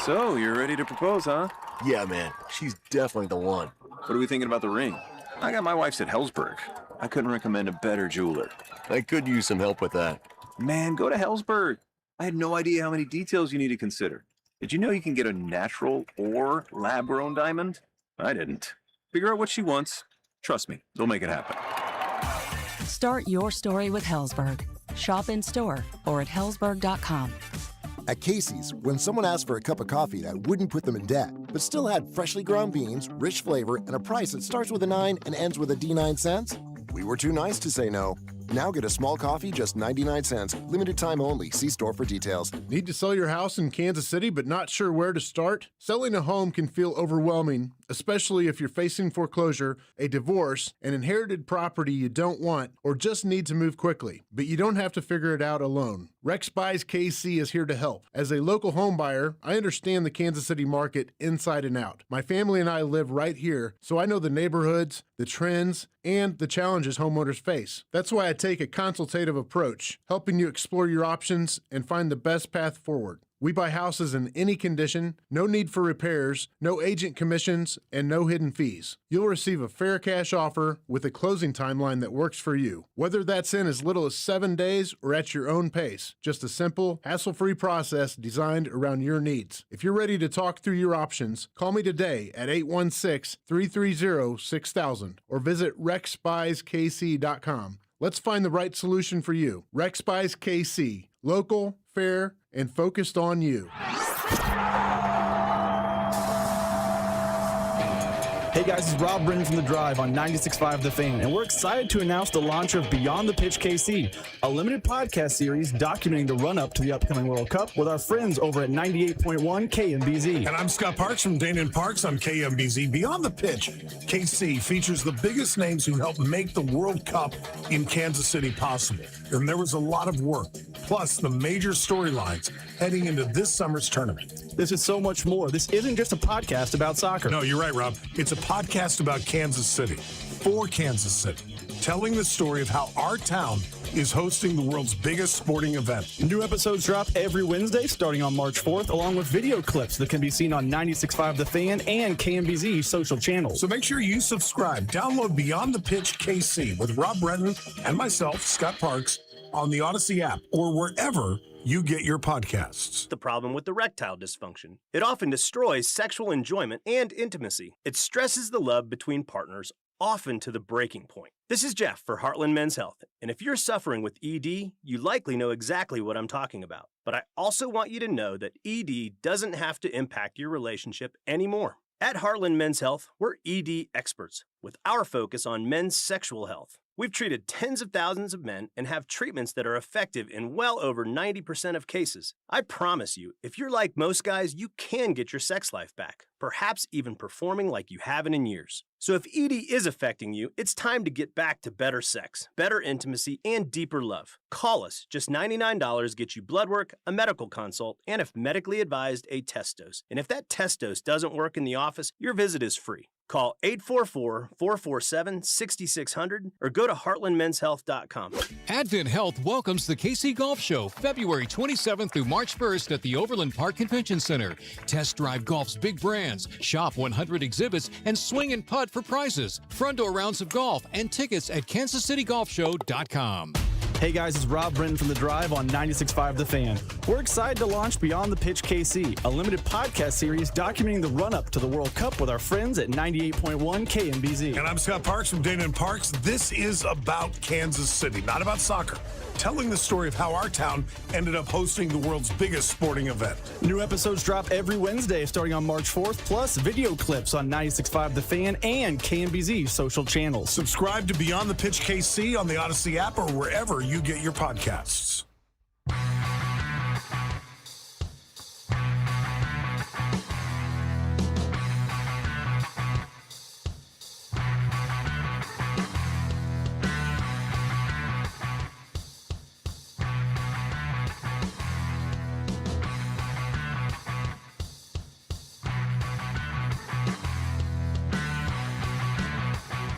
So, you're ready to propose, huh? Yeah, man. She's definitely the one. What are we thinking about the ring? I got my wife's at Hellsberg. I couldn't recommend a better jeweler. I could use some help with that. Man, go to Hellsberg. I had no idea how many details you need to consider. Did you know you can get a natural or lab-grown diamond? I didn't. Figure out what she wants. Trust me, they'll make it happen. Start your story with Hellsberg. Shop in store or at hellsberg.com. At Casey's, when someone asked for a cup of coffee that wouldn't put them in debt, but still had freshly ground beans, rich flavor, and a price that starts with a 9 and ends with a D9 cents, we were too nice to say no. Now get a small coffee, just 99 cents. Limited time only. See store for details. Need to sell your house in Kansas City but not sure where to start? Selling a home can feel overwhelming, especially if you're facing foreclosure, a divorce, an inherited property you don't want, or just need to move quickly. But you don't have to figure it out alone. Rex Buys KC is here to help. As a local home buyer, I understand the Kansas City market inside and out. My family and I live right here, so I know the neighborhoods, the trends, and the challenges homeowners face. That's why I take a consultative approach, helping you explore your options and find the best path forward. We buy houses in any condition, no need for repairs, no agent commissions, and no hidden fees. You'll receive a fair cash offer with a closing timeline that works for you. Whether that's in as little as 7 days or at your own pace, just a simple, hassle-free process designed around your needs. If you're ready to talk through your options, call me today at 816-330-6000 or visit rexbuyskc.com. Let's find the right solution for you. Rex Buys KC. Local, fair, and focused on you. Hey guys, it's Rob Brennan from The Drive on 96.5 The Fan, and we're excited to announce the launch of Beyond the Pitch KC, a limited podcast series documenting the run-up to the upcoming World Cup with our friends over at 98.1 KMBZ. And I'm Scott Parks from Dana and Parks on KMBZ. Beyond the Pitch KC features the biggest names who helped make the World Cup in Kansas City possible. And there was a lot of work, plus the major storylines heading into this summer's tournament. This is so much more. This isn't just a podcast about soccer. No, you're right, Rob. It's a podcast about Kansas City, for Kansas City, telling the story of how our town is hosting the world's biggest sporting event. New episodes drop every Wednesday starting on March 4th, along with video clips that can be seen on 96.5 The Fan and KMBZ social channels. So make sure you subscribe. Download Beyond the Pitch KC with Rob Brennan and myself, Scott Parks, on the Odyssey app or wherever you get your podcasts. The problem with erectile dysfunction. It often destroys sexual enjoyment and intimacy. It stresses the love between partners, often to the breaking point. This is Jeff for Heartland Men's Health, and if you're suffering with ED, you likely know exactly what I'm talking about. But I also want you to know that ED doesn't have to impact your relationship anymore. At Heartland Men's Health, we're ED experts with our focus on men's sexual health. We've treated tens of thousands of men and have treatments that are effective in well over 90% of cases. I promise you, if you're like most guys, you can get your sex life back, perhaps even performing like you haven't in years. So if ED is affecting you, it's time to get back to better sex, better intimacy, and deeper love. Call us. Just $99 gets you blood work, a medical consult, and if medically advised, a test dose. And if that test dose doesn't work in the office, your visit is free. Call 844-447-6600 or go to heartlandmenshealth.com. Advent Health welcomes the KC Golf Show February 27th through March 1st at the Overland Park Convention Center. Test drive golf's big brands, shop 100 exhibits, and swing and putt for prizes. Front door rounds of golf and tickets at kansascitygolfshow.com. Hey guys, it's Rob Brennan from The Drive on 96.5 The Fan. We're excited to launch Beyond the Pitch KC, a limited podcast series documenting the run-up to the World Cup with our friends at 98.1 KMBZ. And I'm Scott Parks from Dana and Parks. This is about Kansas City, not about soccer. Telling the story of how our town ended up hosting the world's biggest sporting event. New episodes drop every Wednesday starting on March 4th, plus video clips on 96.5 The Fan and KMBZ social channels. Subscribe to Beyond the Pitch KC on the Odyssey app or wherever you get your podcasts.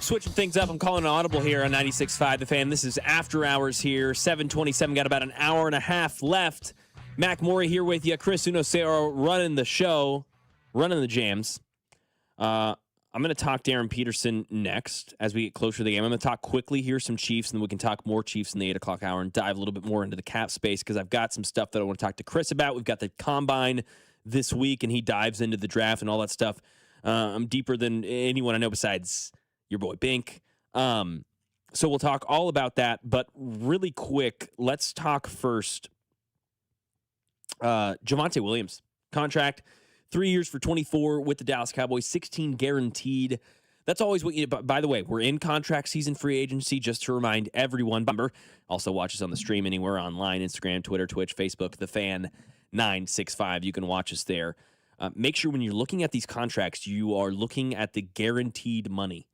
Switching things up, I'm calling an audible here on 96.5 The Fan. This is After Hours here, 7:27. Got about an hour and a half left. Mac Morey here with you. Chris Unocero running the show, running the jams. I'm going to talk Darren Peterson next as we get closer to the game. I'm going to talk quickly here some Chiefs, and then we can talk more Chiefs in the 8 o'clock hour and dive a little bit more into the cap space because I've got some stuff that I want to talk to Chris about. We've got the Combine this week, and he dives into the draft and all that stuff. I'm deeper than anyone I know besides your boy Bink. So we'll talk all about that, but really quick, let's talk first. Javonte Williams contract, 3 years for 24 with the Dallas Cowboys, 16 guaranteed. That's always what you, by the way, we're in contract season free agency, just to remind everyone. Also watch us on the stream anywhere online, Instagram, Twitter, Twitch, Facebook, The Fan 965. You can watch us there. Make sure when you're looking at these contracts, you are looking at the guaranteed money.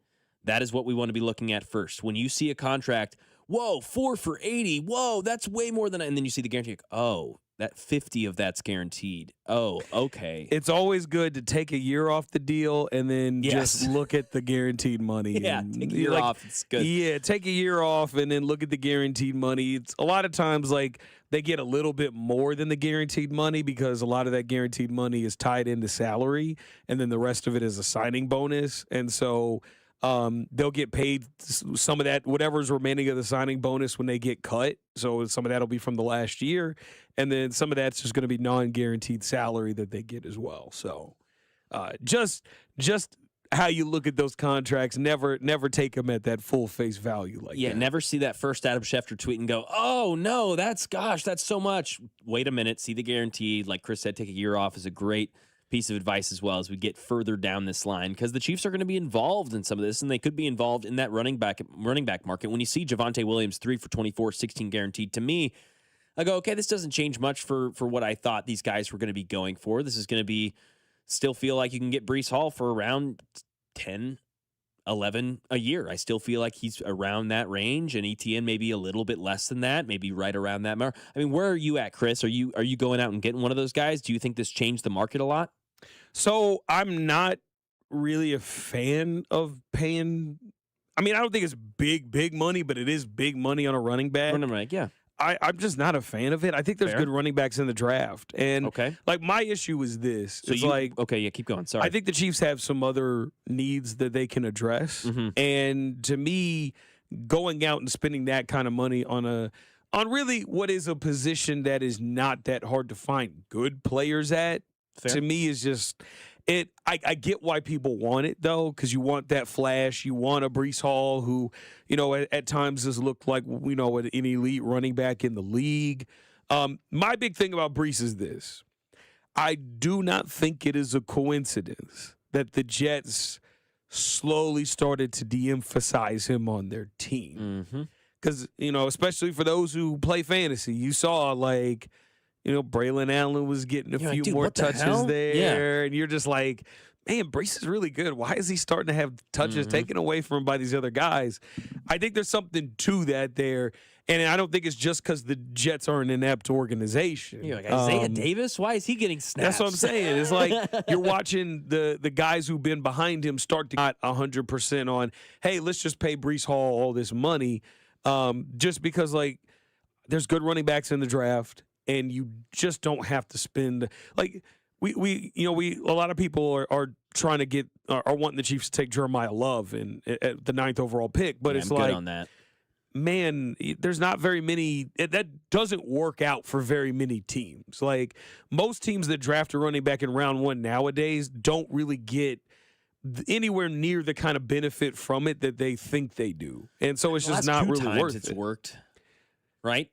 That is what we want to be looking at first. When you see a contract, whoa, 4 for 80, whoa, that's way more than, and then you see the guarantee, like, oh, that 50 of that's guaranteed. Oh, okay. It's always good to take a year off the deal and then just look at the guaranteed money. Yeah, take a year off. It's good. Yeah, take a year off and then look at the guaranteed money. It's a lot of times like they get a little bit more than the guaranteed money because a lot of that guaranteed money is tied into salary, and then the rest of it is a signing bonus. And so they'll get paid some of that, whatever's remaining of the signing bonus when they get cut. So some of that will be from the last year, and then some of that's just going to be non-guaranteed salary that they get as well. So just how you look at those contracts, never take them at that full face value like that. Yeah, never see that first Adam Schefter tweet and go, oh, no, that's so much. Wait a minute, see the guarantee. Like Chris said, take a year off is a great piece of advice as well as we get further down this line, because the Chiefs are going to be involved in some of this, and they could be involved in that running back market. When you see Javonte Williams 3 for 24, 16 guaranteed, to me, I go, okay, this doesn't change much for what I thought these guys were going to be going for. This is going to be still feel like you can get Breece Hall for around 10, 11 a year. I still feel like he's around that range, and ETN maybe a little bit less than that, maybe right around that mark. I mean, where are you at, Chris? Are you going out and getting one of those guys? Do you think this changed the market a lot? So I'm not really a fan of paying. I mean, I don't think it's big money, but it is big money on a running back. Running back, yeah. I'm just not a fan of it. I think there's good running backs in the draft. And like my issue is this. So keep going. Sorry. I think the Chiefs have some other needs that they can address. Mm-hmm. And to me, going out and spending that kind of money on really what is a position that is not that hard to find good players at, to me is just it. I get why people want it though, because you want that flash. You want a Breece Hall who, at times has looked like an elite running back in the league. My big thing about Breece is this: I do not think it is a coincidence that the Jets slowly started to de-emphasize him on their team. Because especially for those who play fantasy, you saw Braylon Allen was getting a few more touches there, and you're just like, man, Breece is really good. Why is he starting to have touches taken away from him by these other guys? I think there's something to that there, and I don't think it's just because the Jets are an inept organization. You're like, Isaiah Davis? Why is he getting snaps? That's what I'm saying. It's like you're watching the guys who've been behind him start to get 100% on, hey, let's just pay Breece Hall all this money just because, there's good running backs in the draft. And you just don't have to spend we a lot of people are trying to get are wanting the Chiefs to take Jeremiah Love at the 9th overall pick, but it's I'm good on that. Man, there's not very many that doesn't work out for very many teams. Like most teams that draft a running back in round 1 nowadays don't really get anywhere near the kind of benefit from it that they think they do, and so it's just not really worth it. It's worked, right?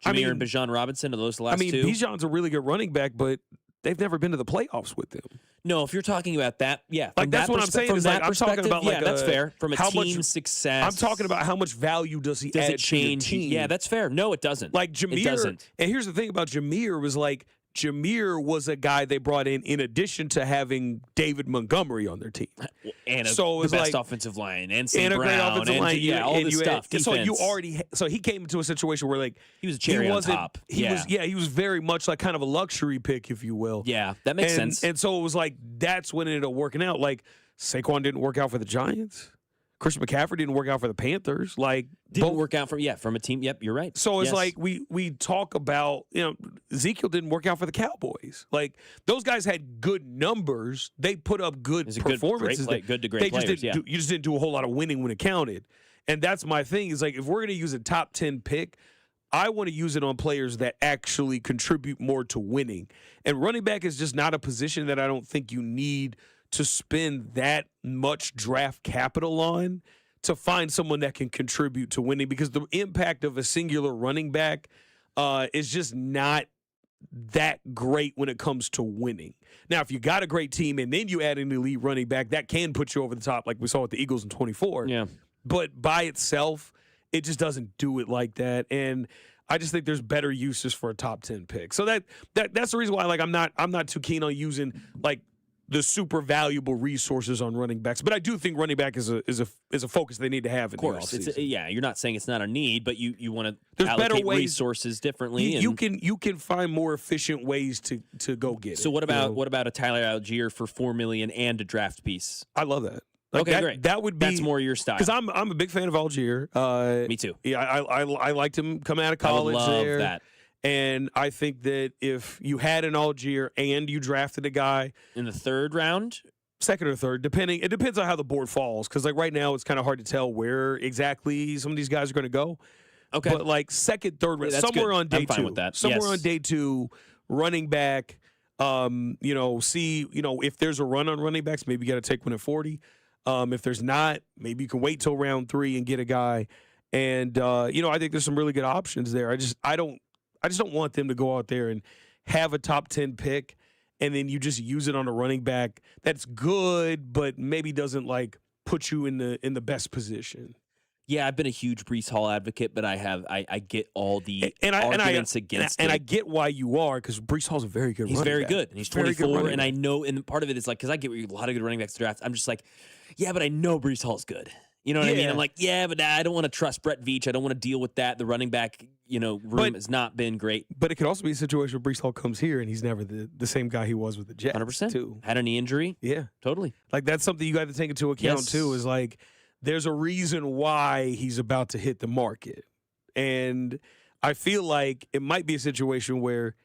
Jameer and Bijan Robinson, are those the last two? Bijan's a really good running back, but they've never been to the playoffs with him. No, if you're talking about that, yeah. That's what I'm saying. Is I'm talking about that's fair. From a team success. I'm talking about how much value does he add to your team? Yeah, that's fair. No, it doesn't. Like Jameer, it doesn't. And here's the thing about Jameer was Jameer was a guy they brought in addition to having David Montgomery on their team. And the best offensive line. And St. And Brown. A great offensive line. All this stuff. So he came into a situation where he was a cherry on top. He was very much like kind of a luxury pick, if you will. Yeah, that makes sense. And so it was that's when it ended up working out. Saquon didn't work out for the Giants. Christian McCaffrey didn't work out for the Panthers. Didn't work out from a team. Yep, you're right. So it's we talk about, Ezekiel didn't work out for the Cowboys. Those guys had good numbers. They put up good performances. Good to great players. You just didn't do a whole lot of winning when it counted. And that's my thing is if we're going to use a top 10 pick, I want to use it on players that actually contribute more to winning. And running back is just not a position that I don't think you need to spend that much draft capital on to find someone that can contribute to winning, because the impact of a singular running back is just not that great when it comes to winning. Now, if you got a great team and then you add an elite running back, that can put you over the top like we saw with the Eagles in 24. Yeah. But by itself, it just doesn't do it like that. And I just think there's better uses for a top 10 pick. So that's the reason why I'm not too keen on using the super valuable resources on running backs. But I do think running back is a focus they need to have in the offseason. You're not saying it's not a need, but you want to allocate resources differently. You can find more efficient ways to go get it. So what about a Tyler Algier for $4 million and a draft piece? I love that. Great. That would be that's more your style. Because I'm a big fan of Algier. Me too. Yeah, I liked him coming out of college. I would love there. that. And I think that if you had an Algier and you drafted a guy in the third round, second or third, it depends on how the board falls. Because like right now, it's kind of hard to tell where exactly some of these guys are going to go. Okay, but like second, third round, somewhere good. on day I'm fine two, with that. somewhere Yes. on day two, running back. See, if there's a run on running backs, maybe you got to take one at 40. If there's not, maybe you can wait till round 3 and get a guy. And I think there's some really good options there. I just don't want them to go out there and have a top 10 pick and then you just use it on a running back that's good, but maybe doesn't like put you in the best position. Yeah, I've been a huge Breece Hall advocate, but I get all the arguments against it. And I get why you are, because Breece Hall's a very good running back. He's very good. And he's Very good 24, running and I back. know, and part of it is like, because I get a lot of good running backs to draft. I'm just like, yeah, but I know Breece Hall's good. You know what I mean? Yeah. I'm like, yeah, but I don't want to trust Brett Veach. I don't want to deal with that. The running back, room has not been great. But it could also be a situation where Breece Hall comes here and he's never the same guy he was with the Jets. 100%. Too. Had a knee injury. Yeah. Totally. Like, that's something you got to take into account, Yes. too, is like, there's a reason why he's about to hit the market. And I feel like it might be a situation where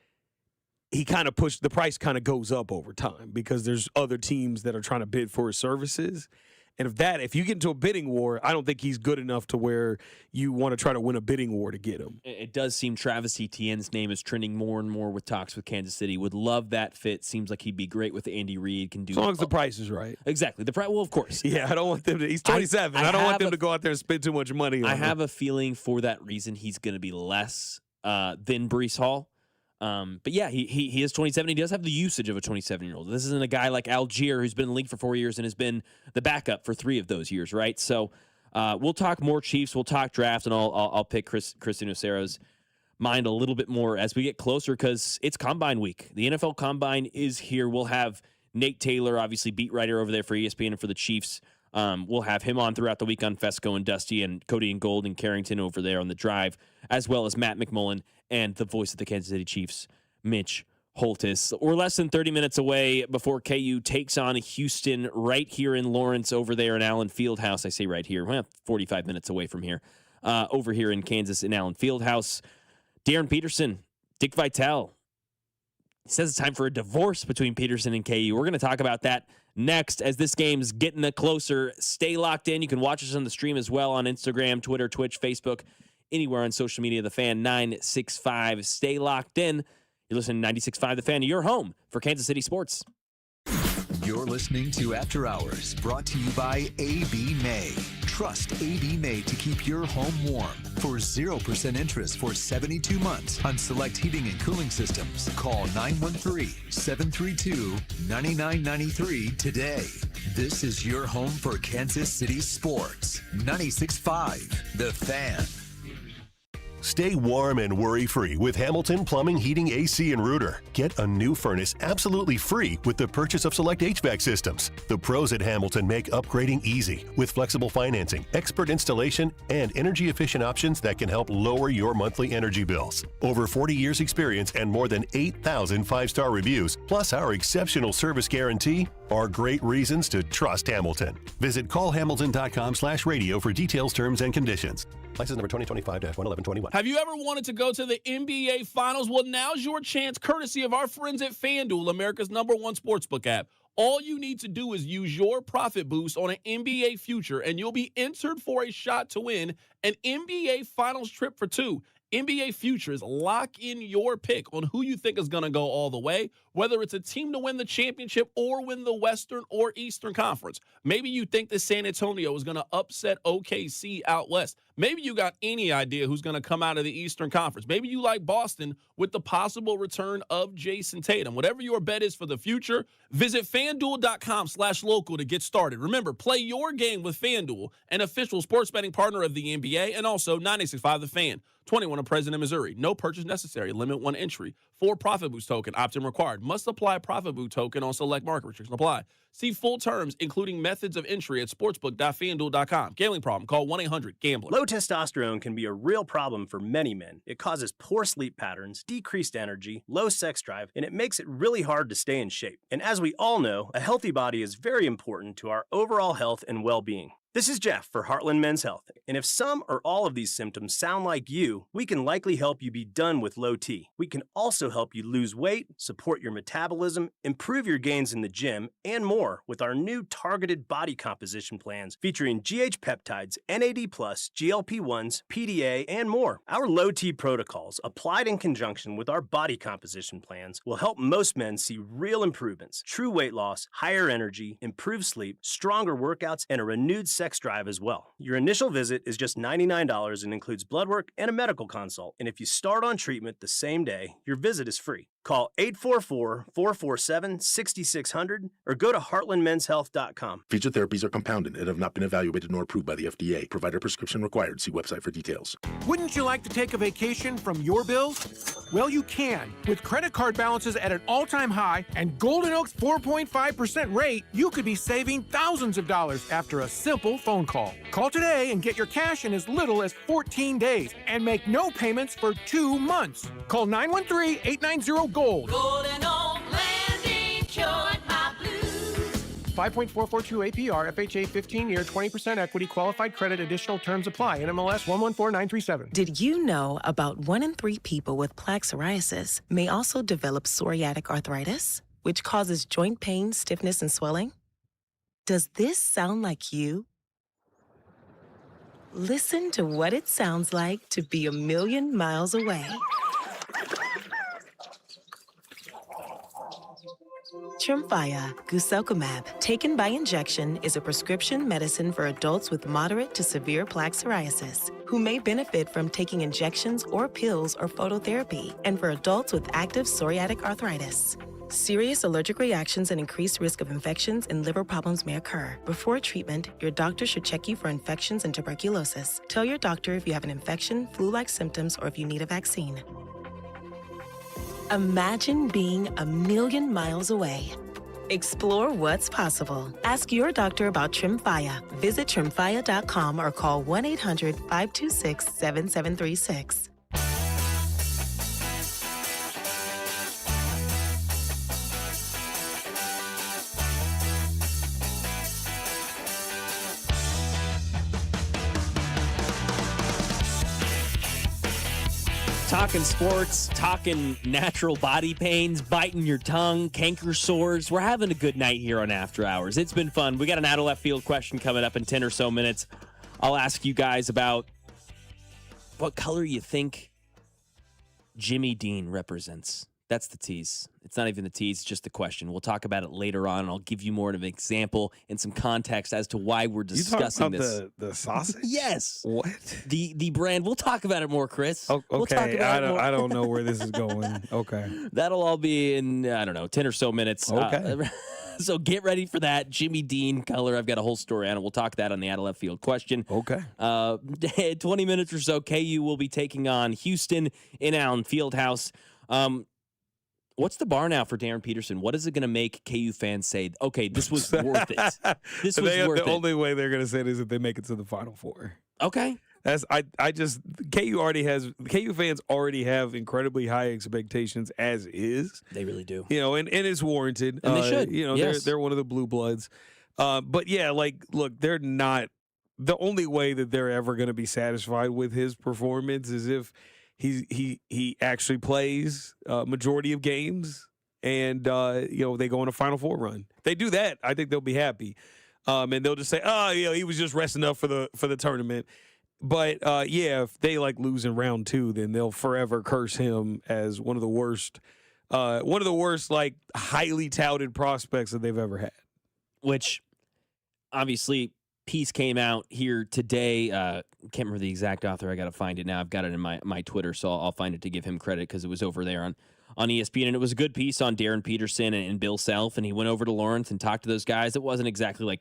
he kind of the price kind of goes up over time because there's other teams that are trying to bid for his services. And if you get into a bidding war, I don't think he's good enough to where you want to try to win a bidding war to get him. It does seem Travis Etienne's name is trending more and more with talks with Kansas City. Would love that fit. Seems like he'd be great with Andy Reid. Can do As long as the price is right. Exactly. The price. Well, of course. Yeah, I don't want them to. He's 27. I don't want them to go out there and spend too much money on I him. have a feeling for that reason he's going to be less than Breece Hall. But yeah, he is 27. He does have the usage of a 27-year-old. This isn't a guy like Algier who's been in the league for 4 years and has been the backup for 3 of those years, right? So we'll talk more Chiefs. We'll talk draft, and I'll pick Chris Unocero's mind a little bit more as we get closer because it's Combine Week. The NFL Combine is here. We'll have Nate Taylor, obviously beat writer over there for ESPN and for the Chiefs. We'll have him on throughout the week on Fesco and Dusty and Cody and Gold and Carrington over there on the drive, as well as Matt McMullen and the voice of the Kansas City Chiefs, Mitch Holtis. We're less than 30 minutes away before KU takes on Houston right here in Lawrence over there in Allen Fieldhouse. I say right here. Well, 45 minutes away from here. Over here in Kansas in Allen Fieldhouse. Darren Peterson, Dick Vitale. He says it's time for a divorce between Peterson and KU. We're going to talk about that next as this game's getting closer. Stay locked in. You can watch us on the stream as well on Instagram, Twitter, Twitch, Facebook, anywhere on social media. The Fan 965. Stay locked in. You're listening to 96.5 The Fan, your home for Kansas City sports. You're listening to After Hours, brought to you by A.B. May. Trust A.B. May to keep your home warm. For 0% interest for 72 months on select heating and cooling systems, call 913-732-9993 today. This is your home for Kansas City sports. 96.5 The Fan. Stay warm and worry-free with Hamilton Plumbing, Heating, AC, and Rooter. Get a new furnace absolutely free with the purchase of select HVAC systems. The pros at Hamilton make upgrading easy with flexible financing, expert installation, and energy-efficient options that can help lower your monthly energy bills. Over 40 years experience and more than 8,000 five-star reviews, plus our exceptional service guarantee, are great reasons to trust Hamilton. Visit callhamilton.com/radio for details, terms, and conditions. License number 2025-11121. Have you ever wanted to go to the NBA Finals? Well, now's your chance, courtesy of our friends at FanDuel, America's #1 sportsbook app. All you need to do is use your profit boost on an NBA future, and you'll be entered for a shot to win an NBA Finals trip for 2. NBA Futures, lock in your pick on who you think is going to go all the way, whether it's a team to win the championship or win the Western or Eastern Conference. Maybe you think that San Antonio is going to upset OKC out west. Maybe you got any idea who's going to come out of the Eastern Conference. Maybe you like Boston with the possible return of Jason Tatum. Whatever your bet is for the future, visit FanDuel.com/local to get started. Remember, play your game with FanDuel, an official sports betting partner of the NBA, and also 96.5 The Fan. 21 of President, Missouri. No purchase necessary. Limit 1 entry. 4 Profit Boost token. Opt-in required. Must apply Profit Boost token on select market. Restrictions apply. See full terms, including methods of entry at sportsbook.fanduel.com. Gambling problem? Call 1-800-GAMBLER. Low testosterone can be a real problem for many men. It causes poor sleep patterns, decreased energy, low sex drive, and it makes it really hard to stay in shape. And as we all know, a healthy body is very important to our overall health and well-being. This is Jeff for Heartland Men's Health, and if some or all of these symptoms sound like you, we can likely help you be done with low T. We can also help you lose weight, support your metabolism, improve your gains in the gym, and more with our new targeted body composition plans featuring GH peptides, NAD+, GLP-1s, PDA, and more. Our low T protocols, applied in conjunction with our body composition plans, will help most men see real improvements, true weight loss, higher energy, improved sleep, stronger workouts, and a renewed sex drive as well. Your initial visit is just $99 and includes blood work and a medical consult. And if you start on treatment the same day, your visit is free. Call 844-447-6600 or go to heartlandmenshealth.com. Featured therapies are compounded and have not been evaluated nor approved by the FDA. Provider prescription required. See website for details. Wouldn't you like to take a vacation from your bills? Well, you can. With credit card balances at an all-time high and Golden Oak's 4.5% rate, you could be saving thousands of dollars after a simple phone call. Call today and get your cash in as little as 14 days and make no payments for 2 months. Call 913-890-GOLD. Golden Oak Landing cured my blues. 5.442 APR, FHA 15-year, 20% equity, qualified credit, additional terms apply. NMLS 114937. Did you know about 1 in 3 people with plaque psoriasis may also develop psoriatic arthritis, which causes joint pain, stiffness, and swelling? Does this sound like you? Listen to what it sounds like to be a million miles away. Tremfya guselkumab, taken by injection, is a prescription medicine for adults with moderate to severe plaque psoriasis who may benefit from taking injections or pills or phototherapy, and for adults with active psoriatic arthritis. Serious allergic reactions and increased risk of infections and liver problems may occur. Before treatment, your doctor should check you for infections and tuberculosis. Tell your doctor if you have an infection, flu-like symptoms, or if you need a vaccine. Imagine being a million miles away. Explore what's possible. Ask your doctor about Tremfya. Visit tremfya.com or call 1-800-526-7736. Talking sports, talking natural body pains, biting your tongue, canker sores. We're having a good night here on After Hours. It's been fun. We got an out of left field question coming up in 10 or so minutes. I'll ask you guys about what color you think Jimmy Dean represents. That's the tease. It's not even the tease, just the question. We'll talk about it later on, and I'll give you more of an example and some context as to why we're discussing this. The sausage? Yes. What? The brand. We'll talk about it more, Chris. Okay. We'll talk about it more. I don't know where this is going. Okay. That'll all be in, 10 or so minutes. Okay. So get ready for that. Jimmy Dean color. I've got a whole story on it. We'll talk that on the out of left field question. Okay. 20 minutes or so, KU will be taking on Houston in Allen Fieldhouse. What's the bar now for Darren Peterson? What is it going to make KU fans say, okay, this was worth it? This was worth it. The only way they're going to say it is if they make it to the Final Four. Okay. KU fans already have incredibly high expectations as is. They really do. And it's warranted. And they should. Yes. They're one of the blue bloods. But yeah, look, they're not. The only way that they're ever going to be satisfied with his performance is if he actually plays majority of games and they go on a Final Four run. If they do that, I think they'll be happy. And they'll just say, he was just resting up for the tournament. But if they lose in round 2, then they'll forever curse him as one of the worst highly touted prospects that they've ever had. Which obviously piece came out here today. Can't remember the exact author. I got to find it now. I've got it in my Twitter, so I'll find it to give him credit because it was over there on ESPN. And it was a good piece on Darren Peterson and Bill Self. And he went over to Lawrence and talked to those guys. It wasn't exactly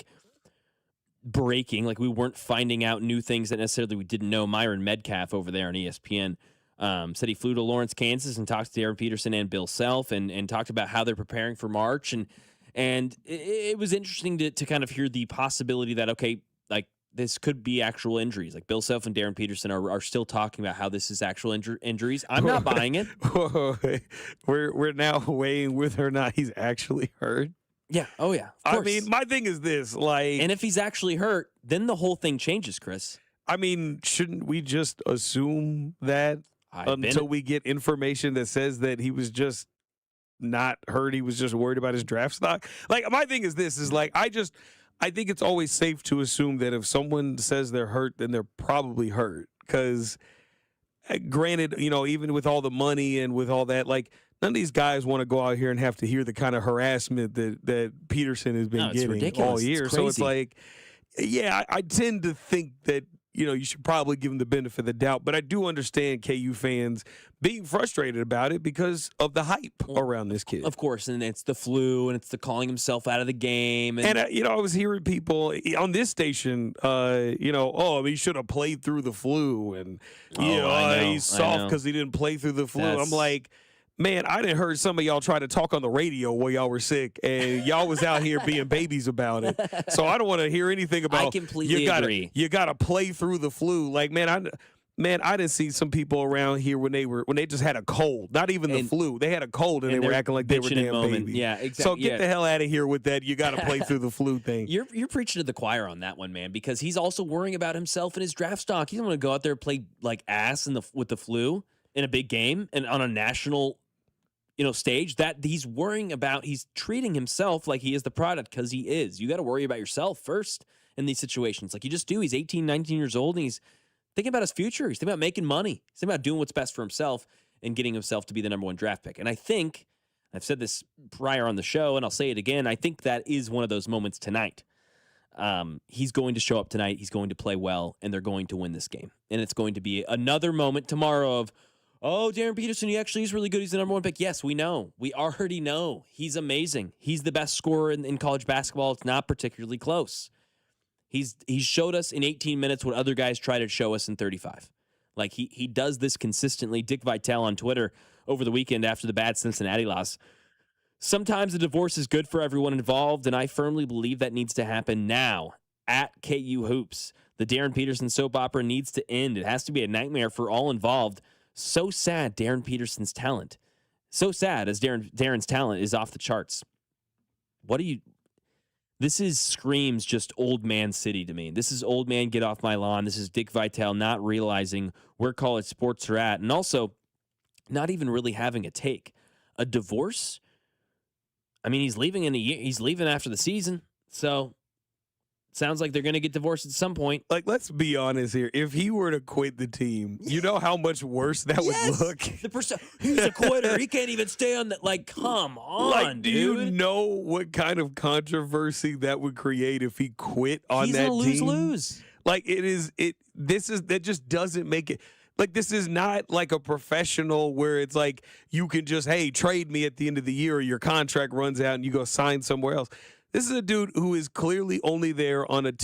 breaking. We weren't finding out new things that necessarily we didn't know. Myron Metcalf over there on ESPN said he flew to Lawrence, Kansas and talked to Darren Peterson and Bill Self and talked about how they're preparing for March. And it was interesting to kind of hear the possibility that, okay, this could be actual injuries. Bill Self and Darren Peterson are still talking about how this is actual injuries. I'm not buying it. We're now weighing whether or not he's actually hurt. Yeah. Oh, yeah. Of I course. mean, my thing is this, like, and if he's actually hurt, then the whole thing changes, Chris. I mean, shouldn't we just assume that until we get information that says that he was just not hurt, he was just worried about his draft stock? Like, my thing is this, is like, I think it's always safe to assume that if someone says they're hurt, then they're probably hurt. Because, granted, even with all the money and with all that, like, none of these guys want to go out here and have to hear the kind of harassment that Peterson has been getting ridiculous. all year. It's So it's crazy. like, yeah, I tend to think that, you should probably give him the benefit of the doubt. But I do understand KU fans being frustrated about it because of the hype around this kid. Of course, and it's the flu, and it's the calling himself out of the game. And I was hearing people on this station, he should have played through the flu. And, I know, he's soft because he didn't play through the flu. I'm like, man, I done heard some of y'all try to talk on the radio while y'all were sick, and y'all was out here being babies about it. So I don't want to hear anything about. I completely agree. You got to play through the flu. Like, man, I didn't see some people around here when they just had a cold, not even the flu. They had a cold and they were acting like they were bitching and damn moaning. babies. Yeah, exactly. So get the hell out of here with that. You got to play through the flu thing. You're preaching to the choir on that one, man, because he's also worrying about himself and his draft stock. He doesn't want to go out there and play like ass with the flu in a big game and on a national stage. That he's worrying about. He's treating himself like he is the product, because he is. You got to worry about yourself first in these situations. Like you just do. He's 18, 19 years old, and he's thinking about his future. He's thinking about making money. He's thinking about doing what's best for himself and getting himself to be the number one draft pick. And I think, I've said this prior on the show, and I'll say it again, I think that is one of those moments tonight. He's going to show up tonight. He's going to play well, and they're going to win this game. And it's going to be another moment tomorrow of, oh, Darren Peterson, he actually is really good. He's the number one pick. Yes, we know. We already know. He's amazing. He's the best scorer in college basketball. It's not particularly close. He's showed us in 18 minutes what other guys try to show us in 35. Like, he does this consistently. Dick Vitale on Twitter over the weekend after the bad Cincinnati loss. Sometimes a divorce is good for everyone involved, and I firmly believe that needs to happen now at KU Hoops. The Darren Peterson soap opera needs to end. It has to be a nightmare for all involved. So sad, Darren Peterson's talent. So sad as Darren's talent is off the charts. This screams just old man city to me. This is old man get off my lawn. This is Dick Vitale not realizing where college sports are at, and also not even really having a take. A divorce? I mean, he's leaving in a year. He's leaving after the season, so sounds like they're going to get divorced at some point. Like, let's be honest here. If he were to quit the team, you know how much worse that would look? He's a quitter. He can't even stay on that. Like, come on, do dude. you know what kind of controversy that would create if he quit on He's that gonna team? lose. Like, that just doesn't make it. Like, this is not like a professional where it's like you can just, hey, trade me at the end of the year or your contract runs out and you go sign somewhere else. This is a dude who is clearly only there on this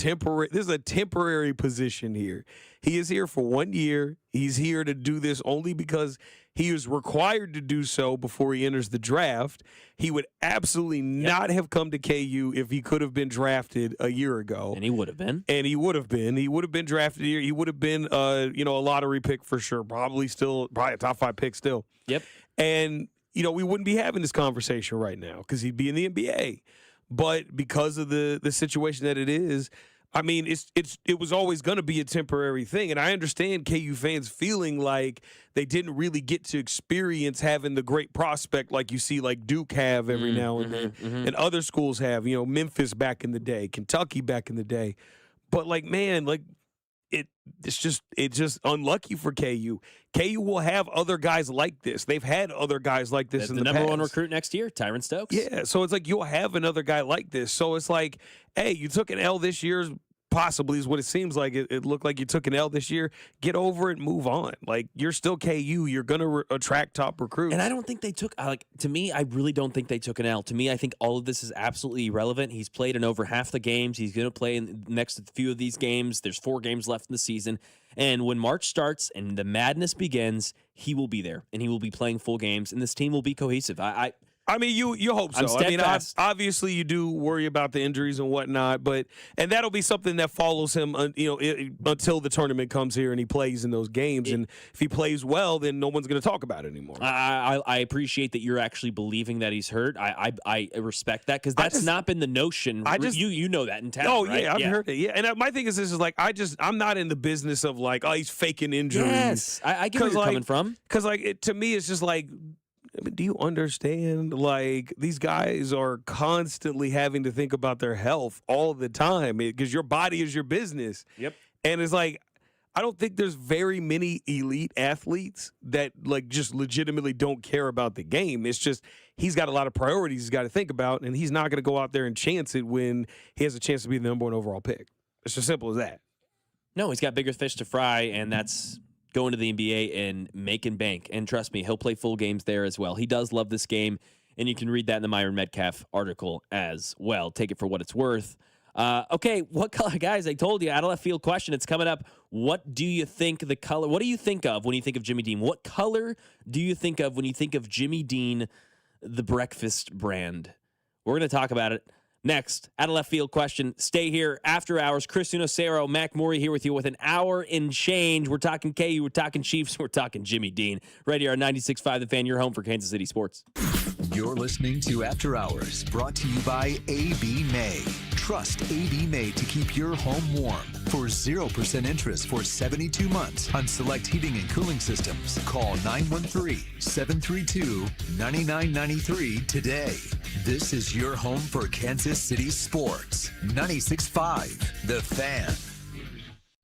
is a temporary position here. He is here for 1 year. He's here to do this only because he is required to do so before he enters the draft. He would absolutely not have come to KU if he could have been drafted a year ago. And he would have been. He would have been drafted here. He would have been, a lottery pick for sure. Probably a top 5 pick still. Yep. And, we wouldn't be having this conversation right now because he'd be in the NBA. But because of the situation that it is, I mean, it was always going to be a temporary thing. And I understand KU fans feeling like they didn't really get to experience having the great prospect like you see like Duke have every now and then. And other schools have, Memphis back in the day, Kentucky back in the day. But like, man, like it's just unlucky for KU. KU will have other guys like this. They've had other guys like this in the past. The number one recruit next year, Tyron Stokes. Yeah, so it's like you'll have another guy like this. So it's like, hey, you took an L this year, possibly is what it seems like. It looked like you took an L this year. Get over it and move on. Like, you're still KU. You're going to attract top recruits. And I don't think they took, to me, I really don't think they took an L. To me, I think all of this is absolutely irrelevant. He's played in over half the games. He's going to play in the next few of these games. There's 4 games left in the season. And when March starts and the madness begins, he will be there. And he will be playing full games. And this team will be cohesive. I I mean, you hope so. I'm steadfast. Obviously you do worry about the injuries and whatnot, and that'll be something that follows him, until the tournament comes here and he plays in those games. And if he plays well, then no one's going to talk about it anymore. I appreciate that you're actually believing that he's hurt. I respect that because that's not been the notion. You know that in town. Oh right? yeah, I've heard it. Yeah, and my thing is this is like I'm not in the business of like he's faking injuries. Yes, I get where you're coming from. Because to me it's just like. I mean, do you understand? Like, these guys are constantly having to think about their health all the time because your body is your business. Yep. And it's like, I don't think there's very many elite athletes that, like, just legitimately don't care about the game. It's just he's got a lot of priorities he's got to think about, and he's not going to go out there and chance it when he has a chance to be the number one overall pick. It's as simple as that. No, he's got bigger fish to fry, and that's going to the NBA and making bank. And trust me, he'll play full games there as well. He does love this game, and you can read that in the Myron Metcalf article as well. Take it for what it's worth. Okay, what color? Guys, I told you, out of left field question. It's coming up. What do you think the color? What do you think of when you think of Jimmy Dean? What color do you think of when you think of Jimmy Dean, the breakfast brand? We're going to talk about it next. Out of left field question. Stay here after hours. Chris Unocero, Mac Morey here with you with an hour in change. We're talking KU, we're talking Chiefs, we're talking Jimmy Dean. Right here on 96.5 The Fan, your home for Kansas City sports. You're listening to After Hours, brought to you by AB May. Trust AB May to keep your home warm for 0% interest for 72 months on select heating and cooling systems. Call 913-732-9993 today. This is your home for Kansas City sports. 96.5 The Fan.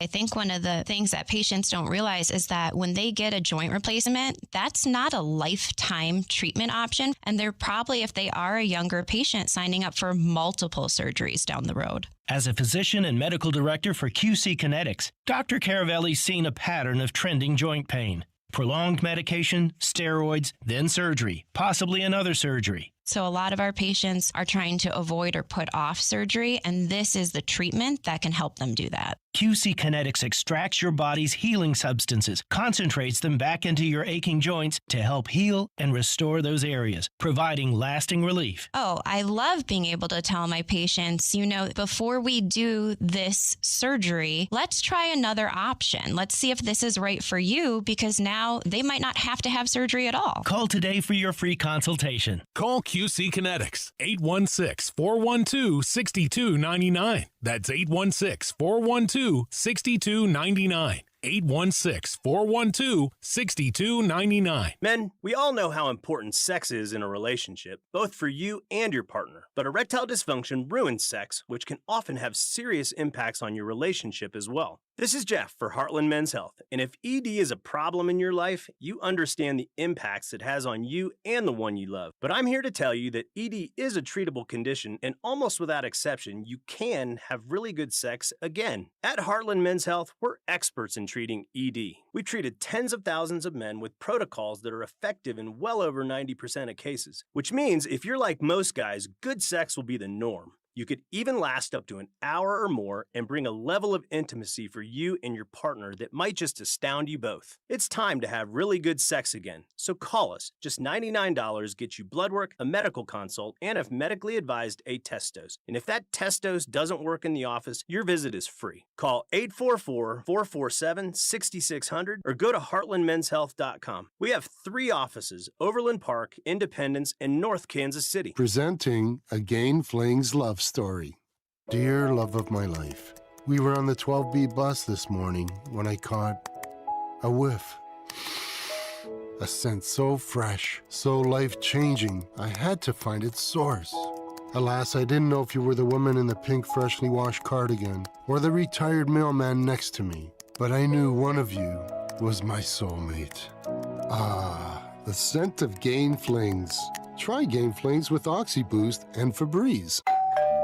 I think one of the things that patients don't realize is that when they get a joint replacement, that's not a lifetime treatment option. And they're probably, if they are a younger patient, signing up for multiple surgeries down the road. As a physician and medical director for QC Kinetics, Dr. Caravelli's seen a pattern of trending joint pain. Prolonged medication, steroids, then surgery, possibly another surgery. So a lot of our patients are trying to avoid or put off surgery, and this is the treatment that can help them do that. QC Kinetics extracts your body's healing substances, concentrates them back into your aching joints to help heal and restore those areas, providing lasting relief. Oh, I love being able to tell my patients, before we do this surgery, let's try another option. Let's see if this is right for you, because now they might not have to have surgery at all. Call today for your free consultation. Call QC Kinetics, 816-412-6299. That's 816-412-6299. 816-412-6299. Men, we all know how important sex is in a relationship, both for you and your partner. But erectile dysfunction ruins sex, which can often have serious impacts on your relationship as well. This is Jeff for Heartland Men's Health, and if ED is a problem in your life, you understand the impacts it has on you and the one you love. But I'm here to tell you that ED is a treatable condition, and almost without exception, you can have really good sex again. At Heartland Men's Health, we're experts in treating ED. We've treated tens of thousands of men with protocols that are effective in well over 90% of cases, which means if you're like most guys, good sex will be the norm. You could even last up to an hour or more and bring a level of intimacy for you and your partner that might just astound you both. It's time to have really good sex again, so call us. Just $99 gets you blood work, a medical consult, and if medically advised, a test dose. And if that test dose doesn't work in the office, your visit is free. Call 844-447-6600 or go to heartlandmenshealth.com. We have 3 offices: Overland Park, Independence, and North Kansas City. Presenting A Gain Flings Love Story. Dear love of my life, we were on the 12B bus this morning when I caught a whiff. A scent so fresh, so life-changing, I had to find its source. Alas, I didn't know if you were the woman in the pink freshly washed cardigan or the retired mailman next to me, but I knew one of you was my soulmate. Ah, the scent of Gain Flings. Try Gain Flings with OxyBoost and Febreze.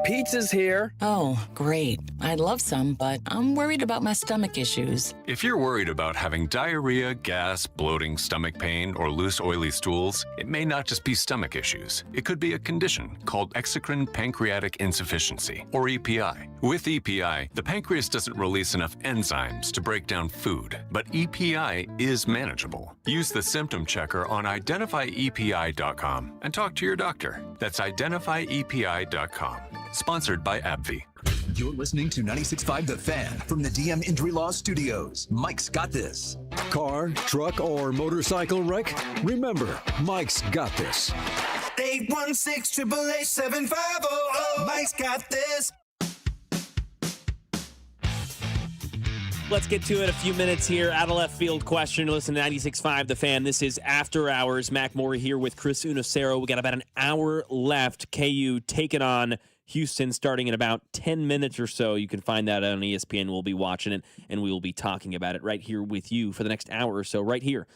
Pizza's here. Oh, great. I'd love some, but I'm worried about my stomach issues. If you're worried about having diarrhea, gas, bloating, stomach pain, or loose, oily stools, it may not just be stomach issues. It could be a condition called exocrine pancreatic insufficiency, or EPI. With EPI, the pancreas doesn't release enough enzymes to break down food, but EPI is manageable. Use the symptom checker on identifyepi.com and talk to your doctor. That's identifyepi.com. Sponsored by AbbVie. You're listening to 96.5 The Fan from the DM Injury Law Studios. Mike's got this. Car, truck, or motorcycle wreck? Remember, Mike's got this. 816-888-7500. Mike's got this. Let's get to it. A few minutes here. Out of left field question. Listen to 96.5 The Fan. This is After Hours. Mac Morey here with Chris Unacero. We got about an hour left. KU taking on Houston starting in about 10 minutes or so. You can find that on ESPN. We'll be watching it, and we will be talking about it right here with you for the next hour or so, right here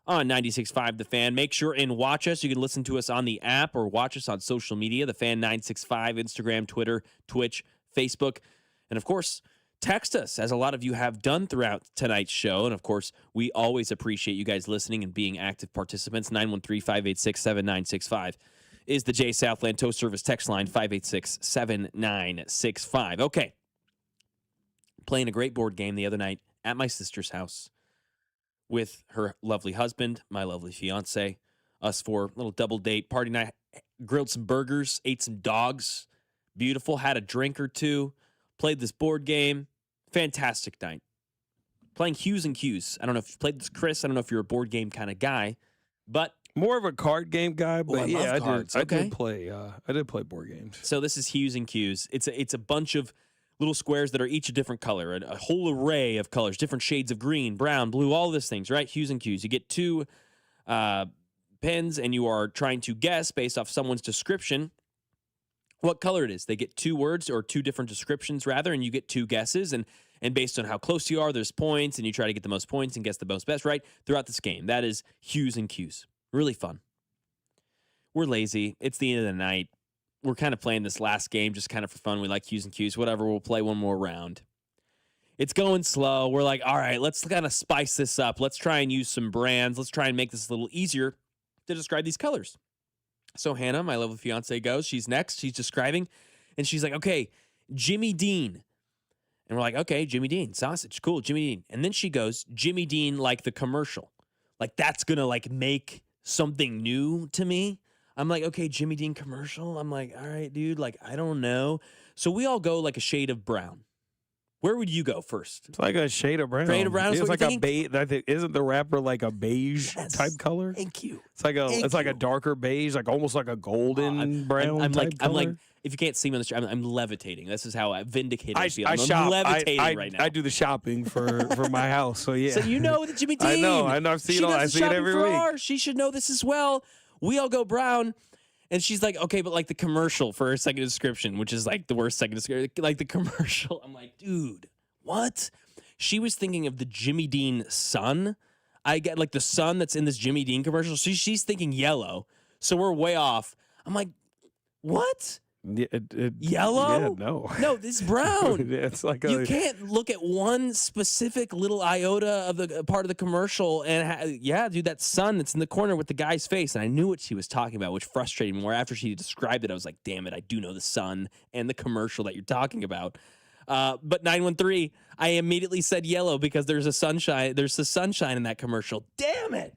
on 96.5 The Fan. Make sure and watch us. You can listen to us on the app or watch us on social media, The Fan 965, Instagram, Twitter, Twitch, Facebook, and, of course, text us, as a lot of you have done throughout tonight's show. And, of course, we always appreciate you guys listening and being active participants. 913-586-7965 is the J Southland Tow Service text line, 586-7965. Okay. Playing a great board game the other night at my sister's house with her lovely husband, my lovely fiance, us for a little double date party night. Grilled some burgers, ate some dogs. Beautiful. Had a drink or two. Played this board game. Fantastic night. Playing Hughes and Q's. I don't know if you played this, Chris. I don't know if you're a board game kind of guy, but more of a card game guy. But I did play board games. So this is Hughes and Q's. It's a bunch of little squares that are each a different color, a whole array of colors, different shades of green, brown, blue, all these things, right? Hughes and Q's. You get two pens, and you are trying to guess based off someone's description what color it is. They get two words or two different descriptions, rather, and you get two guesses. And based on how close you are, there's points, and you try to get the most points and guess the most best, right? Throughout this game. That is Hughes and Q's. Really fun. We're lazy. It's the end of the night. We're kind of playing this last game just kind of for fun. We like Hughes and Q's. Whatever, we'll play one more round. It's going slow. We're like, all right, let's kind of spice this up. Let's try and use some brands. Let's try and make this a little easier to describe these colors. So Hannah, my lovely fiance, goes. She's next. She's describing, and she's like, okay, Jimmy Dean. And we're like, okay, Jimmy Dean, sausage, cool, Jimmy Dean. And then she goes, Jimmy Dean like the commercial. Like that's going to like make something new to me. I'm like, okay, Jimmy Dean commercial. I'm like, all right, dude, like, I don't know. So we all go like a shade of brown. Where would you go first? It's like a shade of brown. Shade of brown is it's what like you a beige. I think isn't the wrapper like a beige type color? Thank you. It's like a darker beige, like almost like a golden brown. I'm type like, color. I'm like, if you can't see me on the street, I'm levitating. This is how vindicated I feel. I I'm shop. levitating right now. I do the shopping for my house. So yeah. So you know the Jimmy Dean. I know. I've seen it. I see it every week. She should know this as well. We all go brown. And she's like, okay, but like the commercial for a second description, which is like the worst second description, like the commercial. I'm like, dude, what? She was thinking of the Jimmy Dean sun. I get like the sun that's in this Jimmy Dean commercial. She's thinking yellow. So we're way off. I'm like, what? Yellow? Yeah, no. No, this is brown. It's like you can't look at one specific little iota of the part of the commercial and dude, that sun that's in the corner with the guy's face. And I knew what she was talking about, which frustrated me more. After she described it, I was like, damn it, I do know the sun and the commercial that you're talking about. But 913, I immediately said yellow because there's the sunshine in that commercial. Damn it.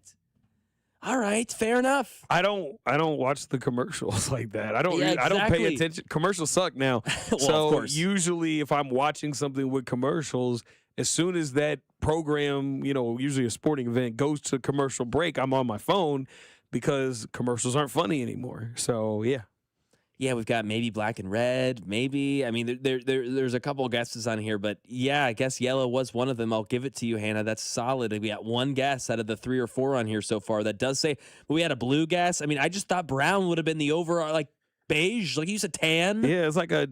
All right, fair enough. I don't watch the commercials like that. I don't pay attention. Commercials suck now. Well, so of course. Usually if I'm watching something with commercials, as soon as that program, usually a sporting event goes to commercial break, I'm on my phone because commercials aren't funny anymore. So, yeah. Yeah, we've got maybe black and red, maybe. I mean, there's a couple of guesses on here, but yeah, I guess yellow was one of them. I'll give it to you, Hannah. That's solid. We got one guess out of the 3 or 4 on here so far that does say, but we had a blue guess. I mean, I just thought brown would have been the overall, like beige, like you said tan. Yeah, it's like a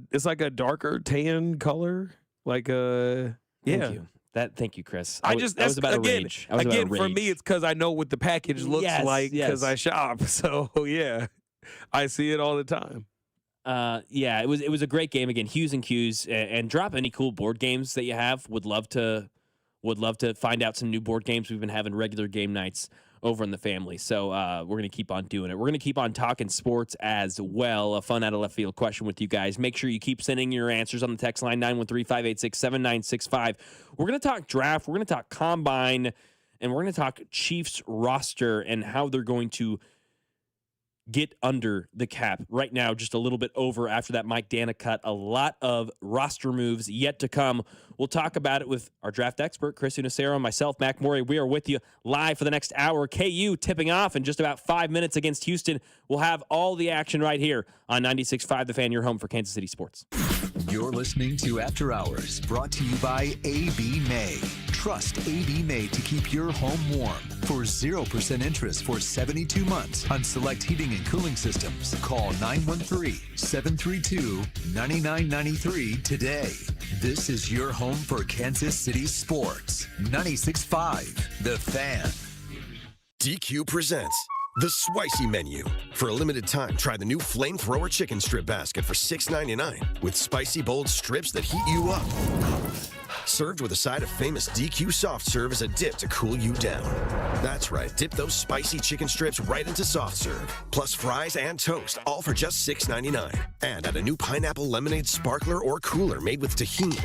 darker tan color, like yeah. Thank you. Thank you, Chris. I was about again, a rage. Again, for me, it's because I know what the package looks like because I shop. So yeah, I see it all the time. Yeah, it was a great game again. Hughes and Q's, and drop any cool board games that you have. Would love to find out some new board games. We've been having regular game nights over in the family, so we're gonna keep on doing it. We're gonna keep on talking sports as well. A fun out of left field question with you guys. Make sure you keep sending your answers on the text line 913-586-7965. We're gonna talk draft. We're gonna talk combine, and we're gonna talk Chiefs roster and how they're going to get under the cap. Right now, just a little bit over after that Mike Dana cut. A lot of roster moves yet to come. We'll talk about it with our draft expert, Chris Unacero, and myself, Mac Morey. We are with you live for the next hour. KU tipping off in just about 5 minutes against Houston. We'll have all the action right here on 96.5 The Fan, your home for Kansas City sports. You're listening to After Hours, brought to you by AB May. Trust AB May to keep your home warm. For 0% interest for 72 months on select heating and cooling systems, call 913-732-9993 today. This is your home for Kansas City sports. 96.5 The Fan. DQ presents the Spicy Menu. For a limited time, try the new Flamethrower Chicken Strip Basket for $6.99 with spicy, bold strips that heat you up. Served with a side of famous DQ soft serve as a dip to cool you down. That's right, dip those spicy chicken strips right into soft serve. Plus fries and toast, all for just $6.99. And add a new pineapple lemonade sparkler or cooler made with tahini.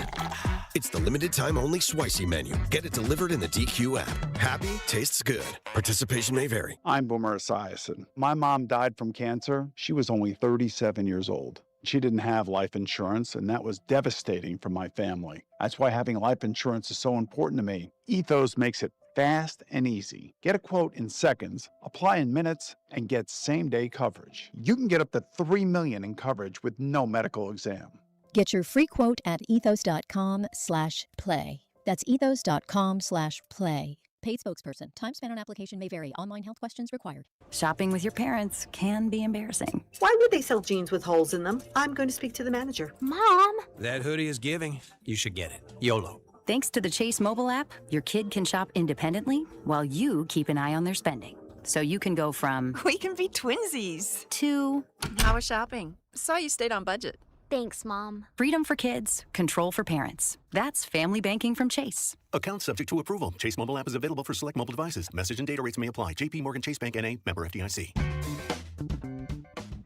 It's the limited time only Spicy Menu. Get it delivered in the DQ app. Happy, tastes good. Participation may vary. I'm Boomer Esiason. My mom died from cancer. She was only 37 years old. She didn't have life insurance, and that was devastating for my family. That's why having life insurance is so important to me. Ethos makes it fast and easy. Get a quote in seconds, apply in minutes, and get same-day coverage. You can get up to $3 million in coverage with no medical exam. Get your free quote at ethos.com/play. That's ethos.com/play. Paid spokesperson. Time spent on application may vary. Online health questions required. Shopping with your parents can be embarrassing. Why would they sell jeans with holes in them? I'm going to speak to the manager. Mom! That hoodie is giving. You should get it. YOLO. Thanks to the Chase mobile app, your kid can shop independently while you keep an eye on their spending. So you can go from... We can be twinsies. ...to... How was shopping? Saw you stayed on budget. Thanks, Mom. Freedom for kids, control for parents. That's family banking from Chase. Account subject to approval. Chase mobile app is available for select mobile devices. Message and data rates may apply. JP Morgan Chase Bank N.A. Member FDIC.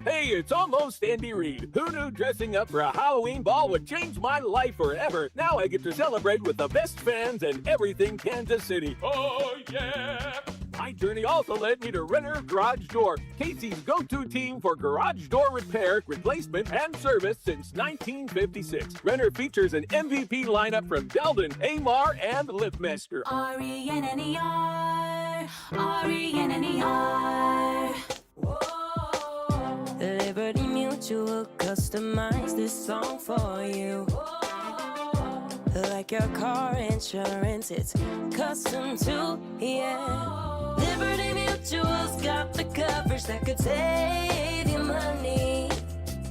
Hey, it's almost Andy Reid. Who knew dressing up for a Halloween ball would change my life forever? Now I get to celebrate with the best fans and everything Kansas City. Oh, yeah! My journey also led me to Renner Garage Door, Casey's go-to team for garage door repair, replacement, and service since 1956. Renner features an MVP lineup from Belden, Amar, and Liftmaster. R-E-N-N-E-R, R-E-N-N-E-R. Liberty Mutual customized this song for you. Like your car insurance, it's custom too, yeah. Liberty Mutual's got the coverage that could save you money.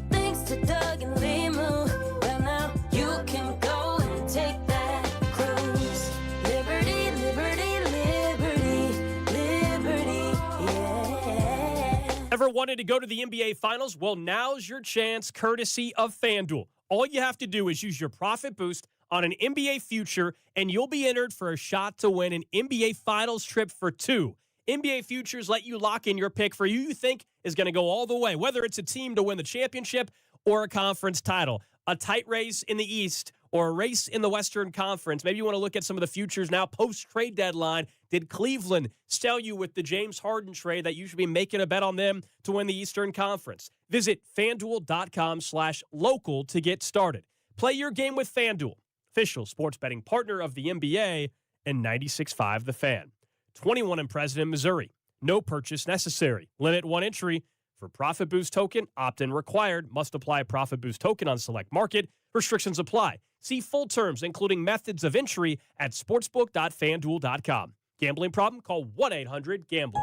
Thanks to Doug and Limu, well now you can go and take that cruise. Liberty, liberty, liberty, liberty, yeah. Ever wanted to go to the NBA Finals? Well, now's your chance, courtesy of FanDuel. All you have to do is use your profit boost on an NBA future, and you'll be entered for a shot to win an NBA Finals trip for two. NBA futures let you lock in your pick for who you think is going to go all the way, whether it's a team to win the championship or a conference title, a tight race in the East or a race in the Western Conference. Maybe you want to look at some of the futures now post-trade deadline. Did Cleveland sell you with the James Harden trade that you should be making a bet on them to win the Eastern Conference? Visit FanDuel.com/local to get started. Play your game with FanDuel, official sports betting partner of the NBA and 96.5 The Fan. 21 and present in Missouri. No purchase necessary. Limit one entry for Profit Boost token. Opt-in required. Must apply Profit Boost token on select market. Restrictions apply. See full terms, including methods of entry, at sportsbook.fanduel.com. Gambling problem? Call 1-800-GAMBLER.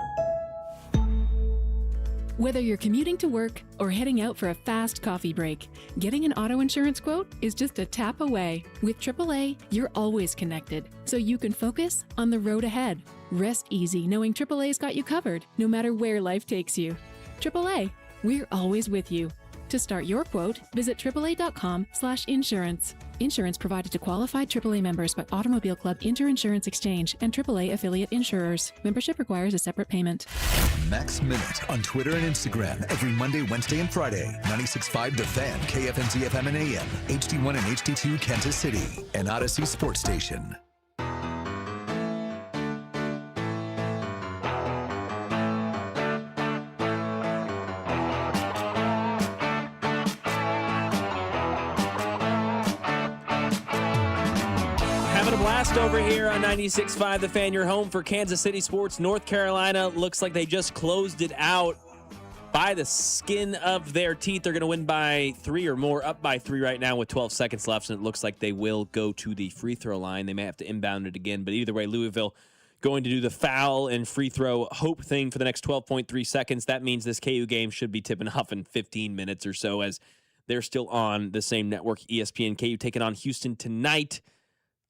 Whether you're commuting to work or heading out for a fast coffee break, getting an auto insurance quote is just a tap away. With AAA, you're always connected, so you can focus on the road ahead. Rest easy knowing AAA's got you covered, no matter where life takes you. AAA, we're always with you. To start your quote, visit AAA.com/insurance. Insurance provided to qualified AAA members by Automobile Club Inter-Insurance Exchange and AAA affiliate insurers. Membership requires a separate payment. Max Minute on Twitter and Instagram every Monday, Wednesday, and Friday. 96.5 The Fan, KFNZ FM and AM, HD1 and HD2 Kansas City, and Odyssey Sports Station. Over here on 96.5 The Fan, your home for Kansas City sports. North Carolina looks like they just closed it out by the skin of their teeth. They're going to win by 3 or more, up by 3 right now with 12 seconds left, and it looks like they will go to the free throw line. They may have to inbound it again, but either way, Louisville going to do the foul and free throw hope thing for the next 12.3 seconds. That means this KU game should be tipping off in 15 minutes or so, as they're still on the same network, ESPN. KU taking on Houston tonight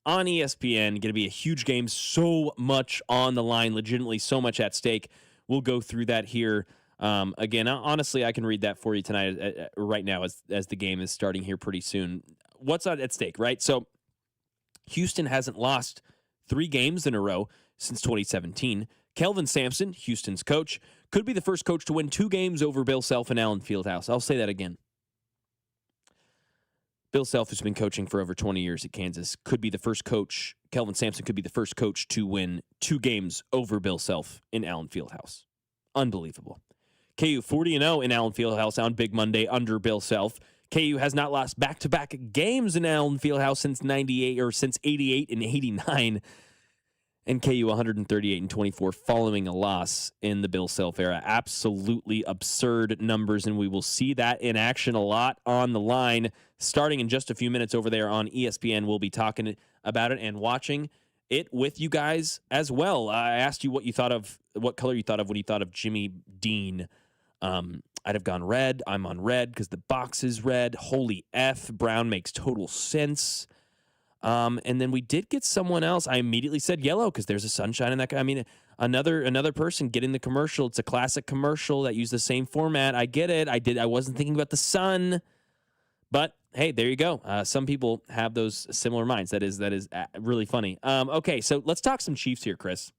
on ESPN. Going to be a huge game. So much on the line, legitimately so much at stake. We'll go through that here. Again, honestly, I can read that for you tonight, right now, as the game is starting here pretty soon. What's at stake, right? So Houston hasn't lost 3 games in a row since 2017. Kelvin Sampson, Houston's coach, could be the first coach to win 2 games over Bill Self and Allen Fieldhouse. I'll say that again. Bill Self has been coaching for over 20 years at Kansas. Could be the first coach. Kelvin Sampson could be the first coach to win 2 games over Bill Self in Allen Fieldhouse. Unbelievable. KU 40-0 in Allen Fieldhouse on Big Monday under Bill Self. KU has not lost back-to-back games in Allen Fieldhouse since 88 and 89. And KU 138-24 following a loss in the Bill Self era. Absolutely absurd numbers, and we will see that in action a lot on the line starting in just a few minutes over there on ESPN. We'll be talking about it and watching it with you guys as well. I asked you what color you thought of when you thought of Jimmy Dean. I'd have gone red. I'm on red because the box is red. Holy F. Brown makes total sense. And then we did get someone else. I immediately said yellow because there's a sunshine in that guy. I mean, another person getting the commercial. It's a classic commercial that used the same format. I get it. I wasn't thinking about the sun, but hey, there you go. Some people have those similar minds. That is really funny. Okay, so let's talk some Chiefs here, Chris.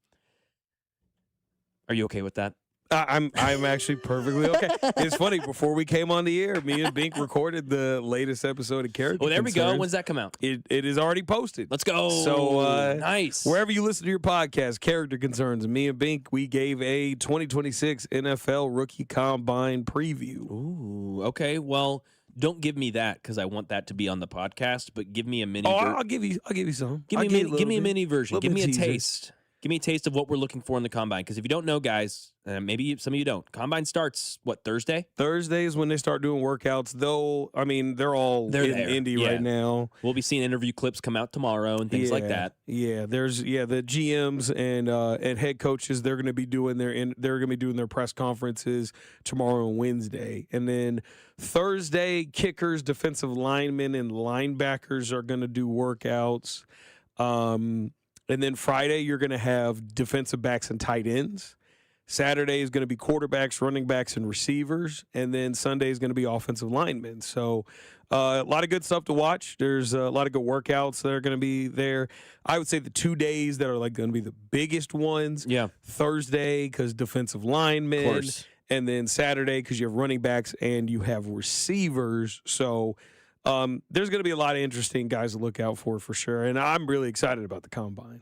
Are you okay with that? I'm actually perfectly okay. It's funny. Before we came on the air, me and Bink recorded the latest episode of Character Well, there Concerns. we go. When's that come out? It is already posted. Let's go. So nice. Wherever you listen to your podcast, Character Concerns, me and Bink, we gave a 2026 NFL Rookie Combine preview. Ooh, okay. Well, don't give me that because I want that to be on the podcast. But give me a mini. I'll give you some. Give me a mini version. Give me a teaser. taste. Give me a taste of what we're looking for in the Combine. Because if you don't know, guys, maybe some of you don't. Combine starts, Thursday? Thursday is when they start doing workouts. Though, I mean, they're in Indy right now. We'll be seeing interview clips come out tomorrow and things like that. Yeah, there's the GMs and head coaches. They're going to be doing their press conferences tomorrow and Wednesday, and then Thursday, kickers, defensive linemen, and linebackers are going to do workouts. And then Friday, you're going to have defensive backs and tight ends. Saturday is going to be quarterbacks, running backs, and receivers. And then Sunday is going to be offensive linemen. So a lot of good stuff to watch. There's a lot of good workouts that are going to be there. I would say the 2 days that are going to be the biggest ones. Yeah. Thursday because defensive linemen. Of course. And then Saturday because you have running backs and you have receivers. So there's going to be a lot of interesting guys to look out for sure. And I'm really excited about the Combine.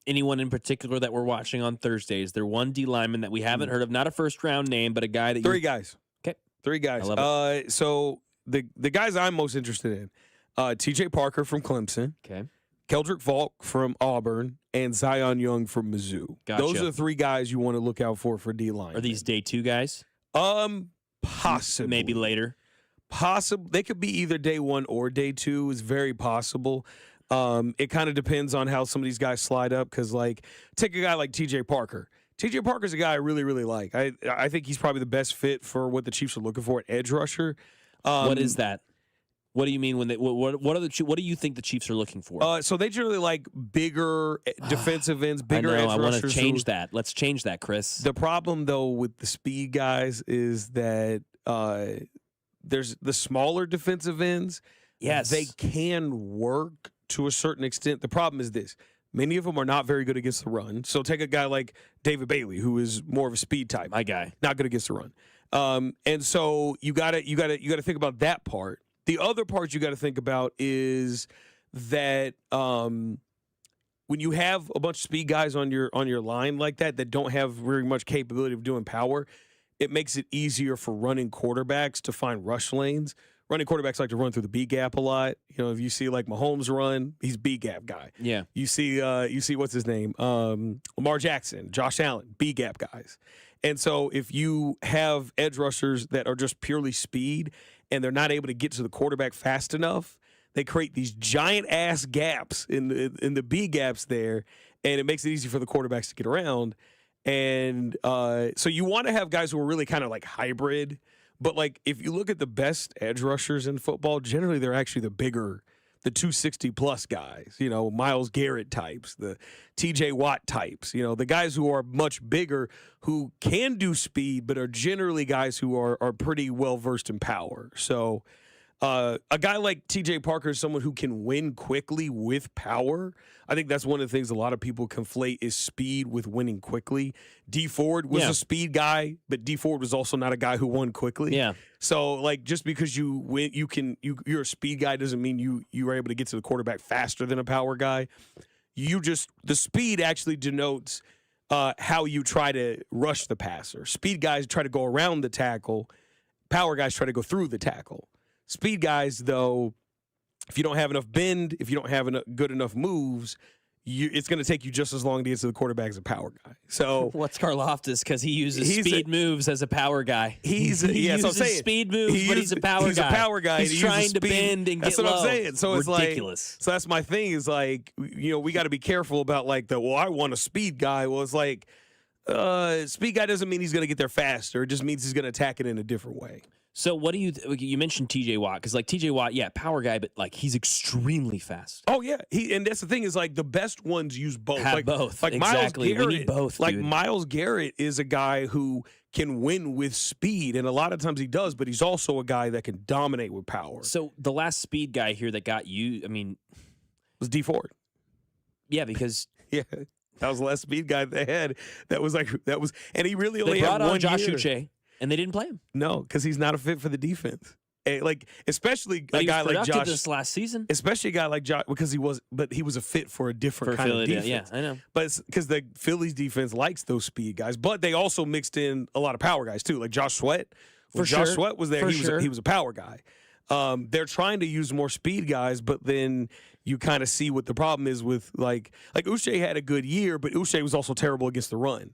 Anyone in particular that we're watching on Thursday? Is there one D lineman that we haven't heard of? Not a first-round name, but a guy that 3 guys. Okay. 3 guys. I love it. So the guys I'm most interested in, T.J. Parker from Clemson. Okay. Keldrick Falk from Auburn, and Zion Young from Mizzou. Gotcha. Those are the 3 guys you want to look out for D-line. Are these day 2 guys? Possibly. Maybe later. Possible. They could be either day 1 or day 2. Is very possible. It kind of depends on how some of these guys slide up. Because, take a guy like T.J. Parker. T.J. Parker's a guy I really, really like. I think he's probably the best fit for what the Chiefs are looking for at edge rusher. What is that? What do you mean when they? What do you think the Chiefs are looking for? So they generally like bigger defensive ends, bigger edge rushers. I want to change that. Let's change that, Chris. The problem though with the speed guys is that there's the smaller defensive ends. Yes. They can work to a certain extent. The problem is this. Many of them are not very good against the run. So take a guy like David Bailey, who is more of a speed type. My guy. Not good against the run. And so you gotta think about that part. The other part you gotta think about is that when you have a bunch of speed guys on your line like that don't have very much capability of doing power, it makes it easier for running quarterbacks to find rush lanes. Running quarterbacks like to run through the B gap a lot. You know, if you see like Mahomes run, he's B gap guy. Yeah. You see what's his name? Lamar Jackson, Josh Allen, B gap guys. And so if you have edge rushers that are just purely speed and they're not able to get to the quarterback fast enough, they create these giant ass gaps in the B gaps there, and it makes it easy for the quarterbacks to get around. And so you want to have guys who are really kind of like hybrid. But, like, if you look at the best edge rushers in football, generally they're actually the 260-plus guys, you know, Myles Garrett types, the T.J. Watt types, you know, the guys who are much bigger who can do speed but are generally guys who are pretty well-versed in power. So a guy like T.J. Parker is someone who can win quickly with power. I think that's one of the things a lot of people conflate is speed with winning quickly. Dee Ford was a speed guy, but Dee Ford was also not a guy who won quickly. Yeah. So, like, just because you win, you're a speed guy doesn't mean you are able to get to the quarterback faster than a power guy. The speed actually denotes how you try to rush the passer. Speed guys try to go around the tackle. Power guys try to go through the tackle. Speed guys, though, if you don't have enough bend, if you don't have good enough moves, it's going to take you just as long to get to the quarterback as a power guy. So what's Karlaftis? Because he uses speed moves as a power guy. He uses speed moves, but he's a power guy. He's a power guy. He's trying to bend and that's get low. That's what I'm saying. So ridiculous. It's like, so that's my thing is like, you know, we got to be careful about like I want a speed guy. Well, it's like speed guy doesn't mean he's going to get there faster. It just means he's going to attack it in a different way. So what do you mentioned T.J. Watt, because like T.J. Watt, power guy, but like he's extremely fast. Oh yeah, and that's the thing is like the best ones use both. Have both. Like exactly. Myles Garrett, we need both. Like dude. Myles Garrett is a guy who can win with speed, and a lot of times he does, but he's also a guy that can dominate with power. So the last speed guy here that got you, I mean, was Dee Ford. Yeah, because that was the last speed guy they had. And he really only brought had one on Josh year. Uche. And they didn't play him. No, because he's not a fit for the defense. Like especially but a guy like Josh. This last season, especially a guy like Josh, because he was a fit for a different kind of defense. Yeah, I know. But it's because the Phillies defense likes those speed guys, but they also mixed in a lot of power guys too, like Josh Sweat. When Josh Sweat was there, he was a power guy. They're trying to use more speed guys, but then you kind of see what the problem is with like Uche had a good year, but Uche was also terrible against the run.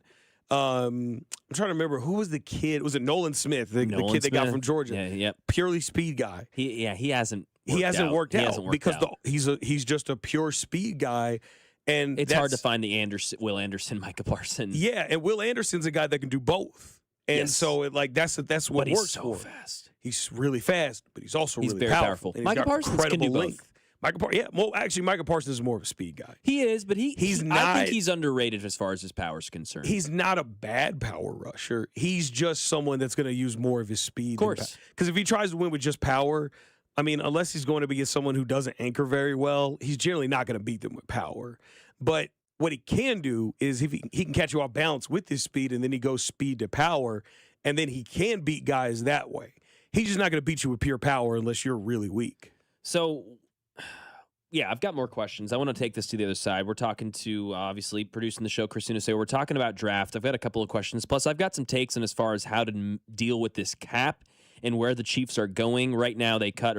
I'm trying to remember who was the kid. Was it Nolan Smith, the kid they got from Georgia? Yeah, purely speed guy. He hasn't worked out because out. He's just a pure speed guy, and it's hard to find the Will Anderson, Micah Parsons. Yeah, and Will Anderson's a guy that can do both, and so that's what but works so for. Fast. He's really fast, but he's also really very powerful. Micah Parsons can do both. Micah Parsons is more of a speed guy. He is, but he's not. I think he's underrated as far as his power is concerned. He's not a bad power rusher. He's just someone that's going to use more of his speed. Of course. Because if he tries to win with just power, I mean, unless he's going to be against someone who doesn't anchor very well, he's generally not going to beat them with power. But what he can do is if he can catch you off balance with his speed, and then he goes speed to power, and then he can beat guys that way. He's just not going to beat you with pure power unless you're really weak. So, yeah, I've got more questions. I want to take this to the other side. We're talking to, obviously, producing the show, Christina Say. We're talking about draft. I've got a couple of questions. Plus, I've got some takes on as far as how to deal with this cap and where the Chiefs are going. Right now, they cut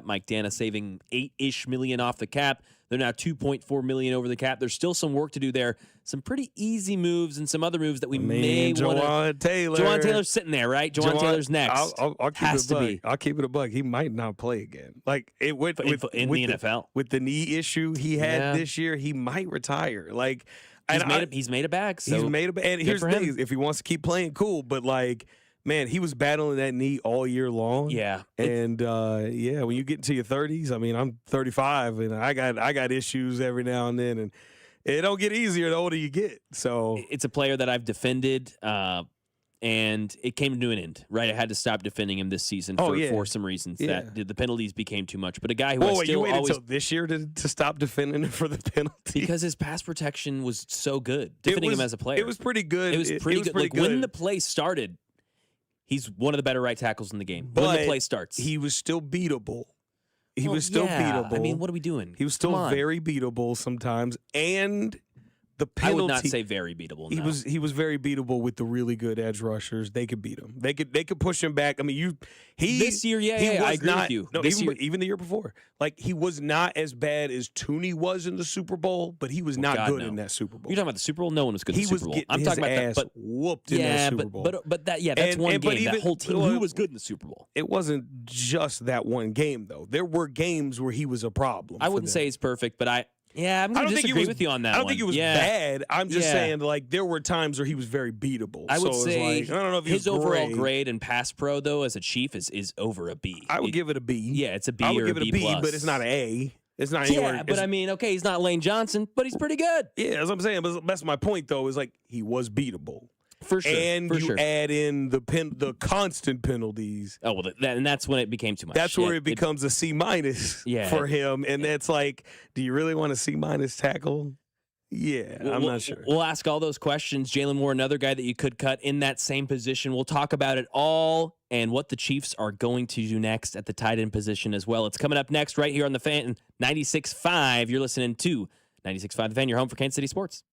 Mike Dana, saving $8-ish million off the cap. They're now $2.4 million over the cap. There's still some work to do there. Some pretty easy moves and some other moves that we may want to. Juwan Taylor. Juwan Taylor's sitting there, right? Juwan Taylor's next. I'll keep it a bug. I'll keep it a bug. He might not play again. Like it with in the NFL with the knee issue he had this year, he might retire. Like he's made a bag. So he's made a bag. And here's the thing: if he wants to keep playing, cool. But like, man, he was battling that knee all year long. Yeah. And when you get into your 30s, I mean, I'm 35 and I got issues every now and then, and it don't get easier the older you get. So it's a player that I've defended and it came to an end, right? I had to stop defending him this season for some reasons that the penalties became too much. But a guy who you waited until this year to stop defending him for the penalty? Because his pass protection was so good, defending him as a player. It was pretty good. It was pretty good. Like, when the play started, he's one of the better right tackles in the game. But when the play starts. He was still beatable. He was still beatable. I mean, what are we doing? He was still very beatable sometimes. And the penalty, I would not say very beatable. No. He was very beatable with the really good edge rushers. They could beat him. They could push him back. I mean, this year, I agree with you. No, even the year before, like, he was not as bad as Tooney was in the Super Bowl, but he was not good in that Super Bowl. You're talking about the Super Bowl? No one was good in the Super Bowl. I'm talking about ass whooped in that Super Bowl. But that's one game. That whole team, who was good in the Super Bowl? It wasn't just that one game, though. There were games where he was a problem. I wouldn't say he's perfect, but I'm going to disagree with you on that. I don't think it was bad. I'm just saying, like, there were times where he was very beatable. I would say, I don't know if his overall grade in pass pro, though, as a Chief is over a B. I would give it a B. Yeah, it's a B. I would or give it a B, plus. but it's not an A. It's not anywhere. Yeah, but I mean, okay, he's not Lane Johnson, but he's pretty good. Yeah, that's what I'm saying. But that's my point, though, is like he was beatable. For sure. And you add in the constant penalties. Oh, well, and that's when it became too much. That's where it becomes a C- for him. And that's like, do you really want a C- tackle? Yeah, I'm not sure. We'll ask all those questions. Jalen Moore, another guy that you could cut in that same position. We'll talk about it all and what the Chiefs are going to do next at the tight end position as well. It's coming up next right here on the Fan 96.5. You're listening to 96.5 The Fan, your home for Kansas City sports.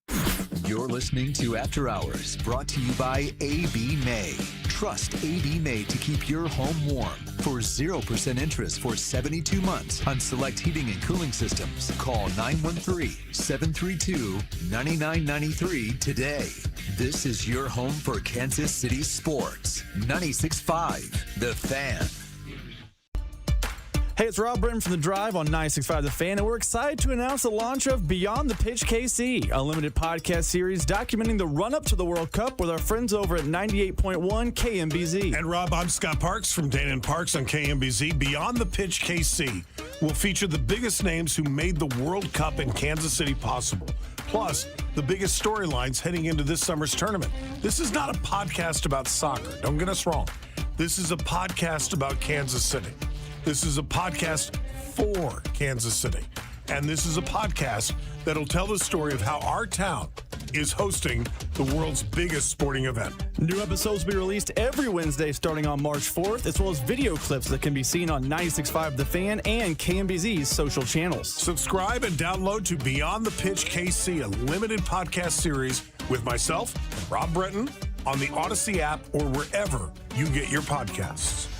You're listening to After Hours, brought to you by AB May. Trust AB May to keep your home warm. For 0% interest for 72 months on select heating and cooling systems, call 913-732-9993 today. This is your home for Kansas City sports. 96.5 The Fan. Hey, it's Rob Britton from The Drive on 96.5 The Fan, and we're excited to announce the launch of Beyond the Pitch KC, a limited podcast series documenting the run-up to the World Cup with our friends over at 98.1 KMBZ. And Rob, I'm Scott Parks from Dana & Parks on KMBZ. Beyond the Pitch KC will feature the biggest names who made the World Cup in Kansas City possible, plus the biggest storylines heading into this summer's tournament. This is not a podcast about soccer. Don't get us wrong. This is a podcast about Kansas City. This is a podcast for Kansas City. And this is a podcast that'll tell the story of how our town is hosting the world's biggest sporting event. New episodes will be released every Wednesday starting on March 4th, as well as video clips that can be seen on 96.5 The Fan and KMBZ's social channels. Subscribe and download to Beyond the Pitch KC, a limited podcast series with myself, Rob Britton, on the Odyssey app or wherever you get your podcasts.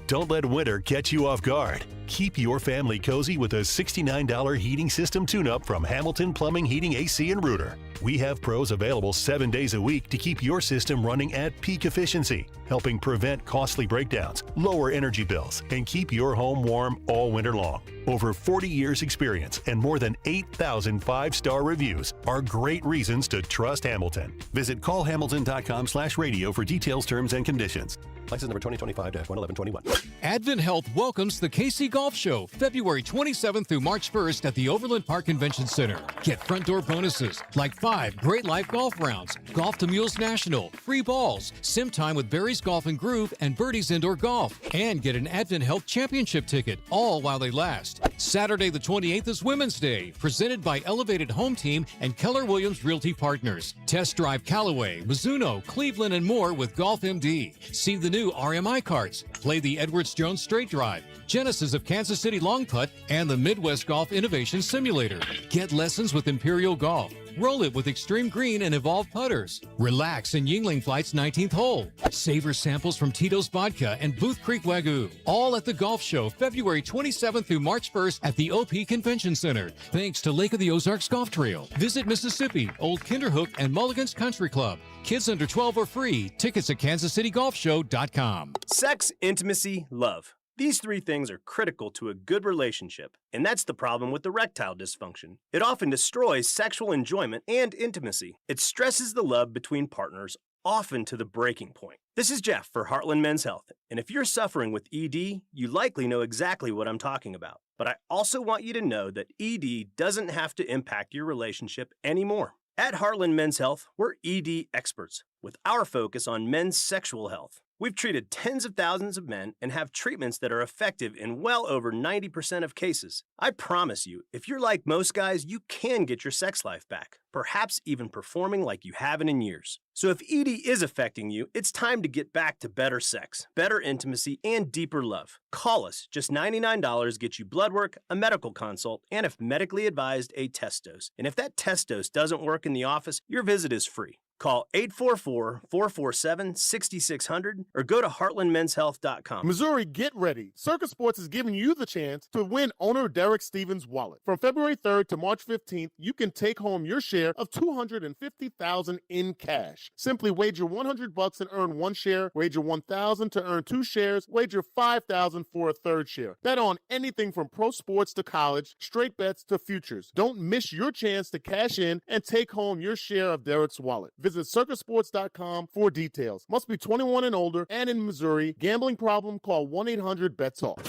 Don't let winter catch you off guard. Keep your family cozy with a $69 heating system tune-up from Hamilton Plumbing, Heating, AC, and Rooter. We have pros available 7 days a week to keep your system running at peak efficiency, helping prevent costly breakdowns, lower energy bills, and keep your home warm all winter long. Over 40 years experience and more than 8,000 5-star reviews are great reasons to trust Hamilton. Visit callhamilton.com/radio for details, terms, and conditions. License number 2025-11121. Advent Health welcomes the KC Golf Show, February 27th through March 1st at the Overland Park Convention Center. Get front door bonuses like 5 Great Life golf rounds, Golf to Mules National, free balls, sim time with Barry's Golf and Groove, and Birdie's Indoor Golf. And get an Advent Health Championship ticket, all while they last. Saturday the 28th is Women's Day, presented by Elevated Home Team and Keller Williams Realty Partners. Test drive Callaway, Mizuno, Cleveland, and more with Golf MD. See the new RMI carts. Play the Edwards Jones Straight Drive, Genesis of Kansas City Long Putt, and the Midwest Golf Innovation Simulator. Get lessons with Imperial Golf. Roll it with Extreme Green and Evolved putters. Relax in Yingling Flight's 19th hole. Savor samples from Tito's Vodka and Booth Creek Wagyu. All at the Golf Show, February 27th through March 1st at the OP Convention Center. Thanks to Lake of the Ozarks Golf Trail. Visit Mississippi, Old Kinderhook, and Mulligan's Country Club. Kids under 12 are free. Tickets at kansascitygolfshow.com. Sex, intimacy, love. These 3 things are critical to a good relationship, and that's the problem with erectile dysfunction. It often destroys sexual enjoyment and intimacy. It stresses the love between partners, often to the breaking point. This is Jeff for Heartland Men's Health, and if you're suffering with ED, you likely know exactly what I'm talking about. But I also want you to know that ED doesn't have to impact your relationship anymore. At Heartland Men's Health, we're ED experts with our focus on men's sexual health. We've treated tens of thousands of men and have treatments that are effective in well over 90% of cases. I promise you, if you're like most guys, you can get your sex life back, perhaps even performing like you haven't in years. So if ED is affecting you, it's time to get back to better sex, better intimacy, and deeper love. Call us. Just $99 gets you blood work, a medical consult, and if medically advised, a test dose. And if that test dose doesn't work in the office, your visit is free. Call 844-447-6600 or go to heartlandmenshealth.com. Missouri, get ready. Circus Sports is giving you the chance to win owner Derek Stevens' wallet. From February 3rd to March 15th, you can take home your share of $250,000 in cash. Simply wager $100 and earn one share, wager $1,000 to earn two shares, wager $5,000 for a third share. Bet on anything from pro sports to college, straight bets to futures. Don't miss your chance to cash in and take home your share of Derek's wallet. Visit circusports.com for details. Must be 21 and older and in Missouri. Gambling problem? Call 1-800-BET-TALK.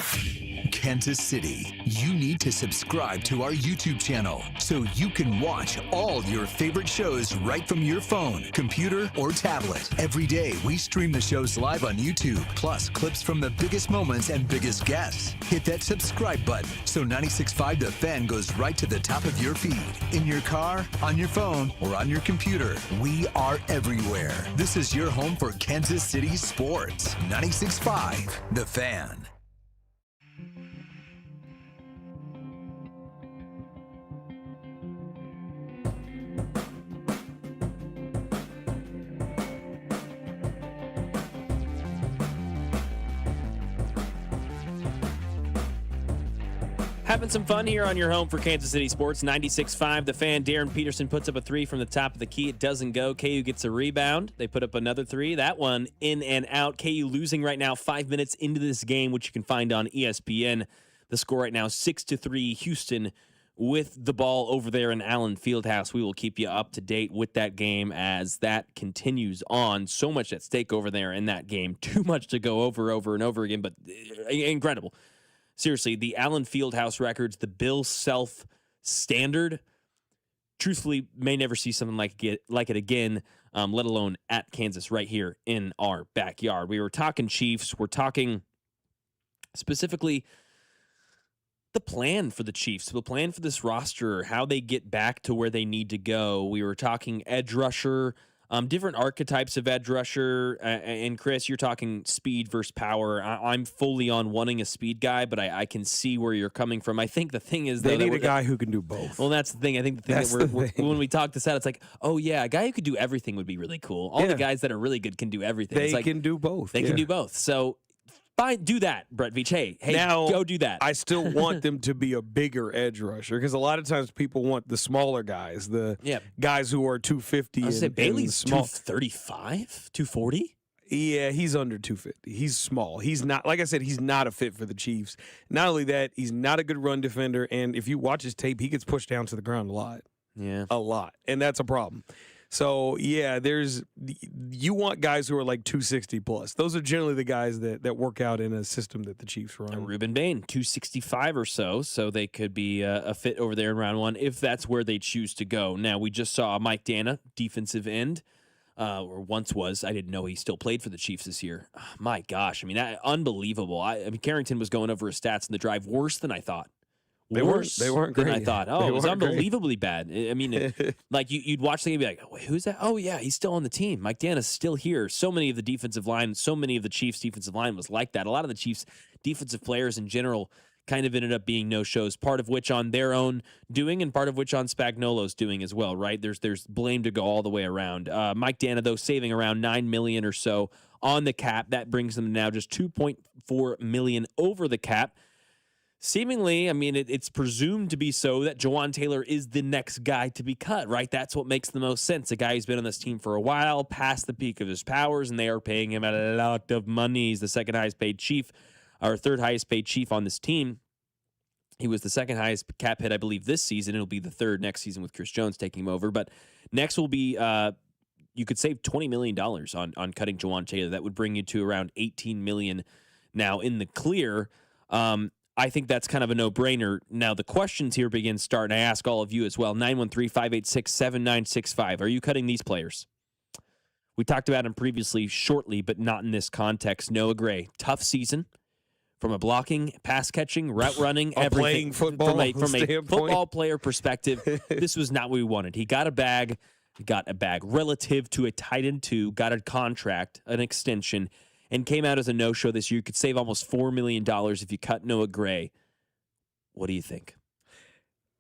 Kansas City, you need to subscribe to our YouTube channel so you can watch all your favorite shows right from your phone, computer, or tablet. Every day, we stream the shows live on YouTube, plus clips from the biggest moments and biggest guests. Hit that subscribe button so 96.5 The Fan goes right to the top of your feed. In your car, on your phone, or on your computer, we are everywhere. This is your home for Kansas City sports. 96.5 The Fan. Having some fun here on your home for Kansas City Sports, 96.5 The Fan. Darren Peterson puts up a three from the top of the key. It doesn't go. KU gets a rebound. They put up another three. That one in and out. KU losing right now 5 minutes into this game, which you can find on ESPN. The score right now, 6-3, Houston with the ball over there in Allen Fieldhouse. We will keep you up to date with that game as that continues on. So much at stake over there in that game. Too much to go over and over again, but incredible. Seriously, the Allen Fieldhouse records, the Bill Self standard, truthfully, may never see something like it again, let alone at Kansas right here in our backyard. We were talking Chiefs. We're talking specifically the plan for the Chiefs, the plan for this roster, how they get back to where they need to go. We were talking edge rusher, different archetypes of edge rusher. And Chris, you're talking speed versus power. I'm fully on wanting a speed guy, but I can see where you're coming from. I think the thing is, they need a guy who can do both. Well, that's the thing. I think the thing when we talk this out, it's like, oh yeah, a guy who could do everything would be really cool. All the guys that are really good can do everything. They can do both. They can do both. So fine, do that, Brett Veach. Hey, now, go do that. I still want them to be a bigger edge rusher because a lot of times people want the smaller guys, the guys who are 250. I said Bailey's 235, 240. Yeah, he's under 250. He's small. He's not, like I said, he's not a fit for the Chiefs. Not only that, he's not a good run defender, and if you watch his tape, he gets pushed down to the ground a lot. Yeah, a lot, and that's a problem. So, yeah, you want guys who are like 260 plus. Those are generally the guys that work out in a system that the Chiefs run. Reuben Bain, 265 or so they could be a fit over there in round one if that's where they choose to go. Now, we just saw Mike Dana, defensive end, or once was. I didn't know he still played for the Chiefs this year. Oh, my gosh, I mean, unbelievable. I mean, Carrington was going over his stats in the drive worse than I thought. They weren't great. Than I thought. Oh, it was unbelievably bad. I mean, like you'd watch the game and be like, wait, who's that? Oh, yeah, he's still on the team. Mike Dana's still here. So many of the defensive line, so many of the Chiefs' defensive line was like that. A lot of the Chiefs' defensive players in general kind of ended up being no-shows, part of which on their own doing and part of which on Spagnuolo's doing as well, right? There's blame to go all the way around. Mike Dana, though, saving around $9 million or so on the cap. That brings them now just $2.4 million over the cap. Seemingly, I mean, it's presumed to be so that Jawan Taylor is the next guy to be cut, right? That's what makes the most sense. A guy who's been on this team for a while, past the peak of his powers, and they are paying him a lot of money. He's the second highest paid Chief, or third highest paid Chief on this team. He was the second highest cap hit, I believe, this season. It'll be the third next season with Chris Jones taking him over. But next will be, you could save $20 million on cutting Jawan Taylor. That would bring you to around $18 million now in the clear. I think that's kind of a no-brainer. Now, the questions here begin to start, and I ask all of you as well. 913-586-7965. Are you cutting these players? We talked about him previously shortly, but not in this context. Noah Gray, tough season from a blocking, pass-catching, route running, everything. Playing football from a football player perspective, this was not what we wanted. He got a bag relative to a tight end 2, got a contract, an extension, and came out as a no-show this year. You could save almost $4 million if you cut Noah Gray. What do you think?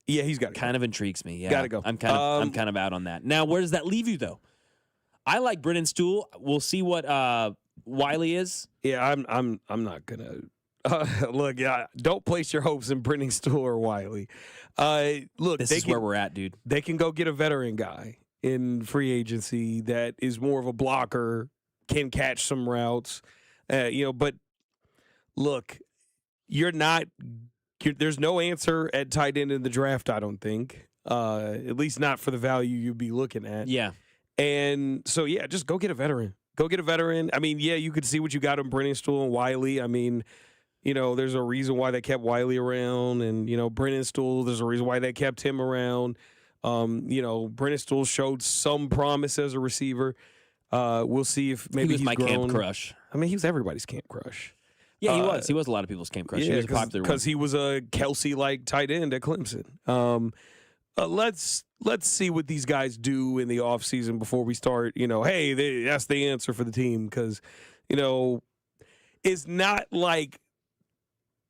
Yeah, he's got to kind of intrigues me. Yeah, got to go. I'm kind of out on that. Now, where does that leave you, though? I like Brennan Stool. We'll see what Wiley is. Yeah, I'm not gonna look. Yeah, don't place your hopes in Brennan Stool or Wiley. Look, this is where we're at, dude. They can go get a veteran guy in free agency that is more of a blocker, can catch some routes, But look, there's no answer at tight end in the draft. I don't think, at least not for the value you'd be looking at. Yeah. And so, yeah, just go get a veteran. Go get a veteran. I mean, yeah, you could see what you got in Brennan Stool and Wiley. I mean, there's a reason why they kept Wiley around. And, Brennan Stool, there's a reason why they kept him around. Brennan Stool showed some promise as a receiver. We'll see if maybe he's my grown. camp crush. I mean, he was everybody's camp crush. Yeah, he was. He was a lot of people's camp crush. Yeah, he was a popular one. Because he was a Kelsey-like tight end at Clemson. Let's see what these guys do in the offseason before we start, hey, that's the answer for the team. Because, it's not like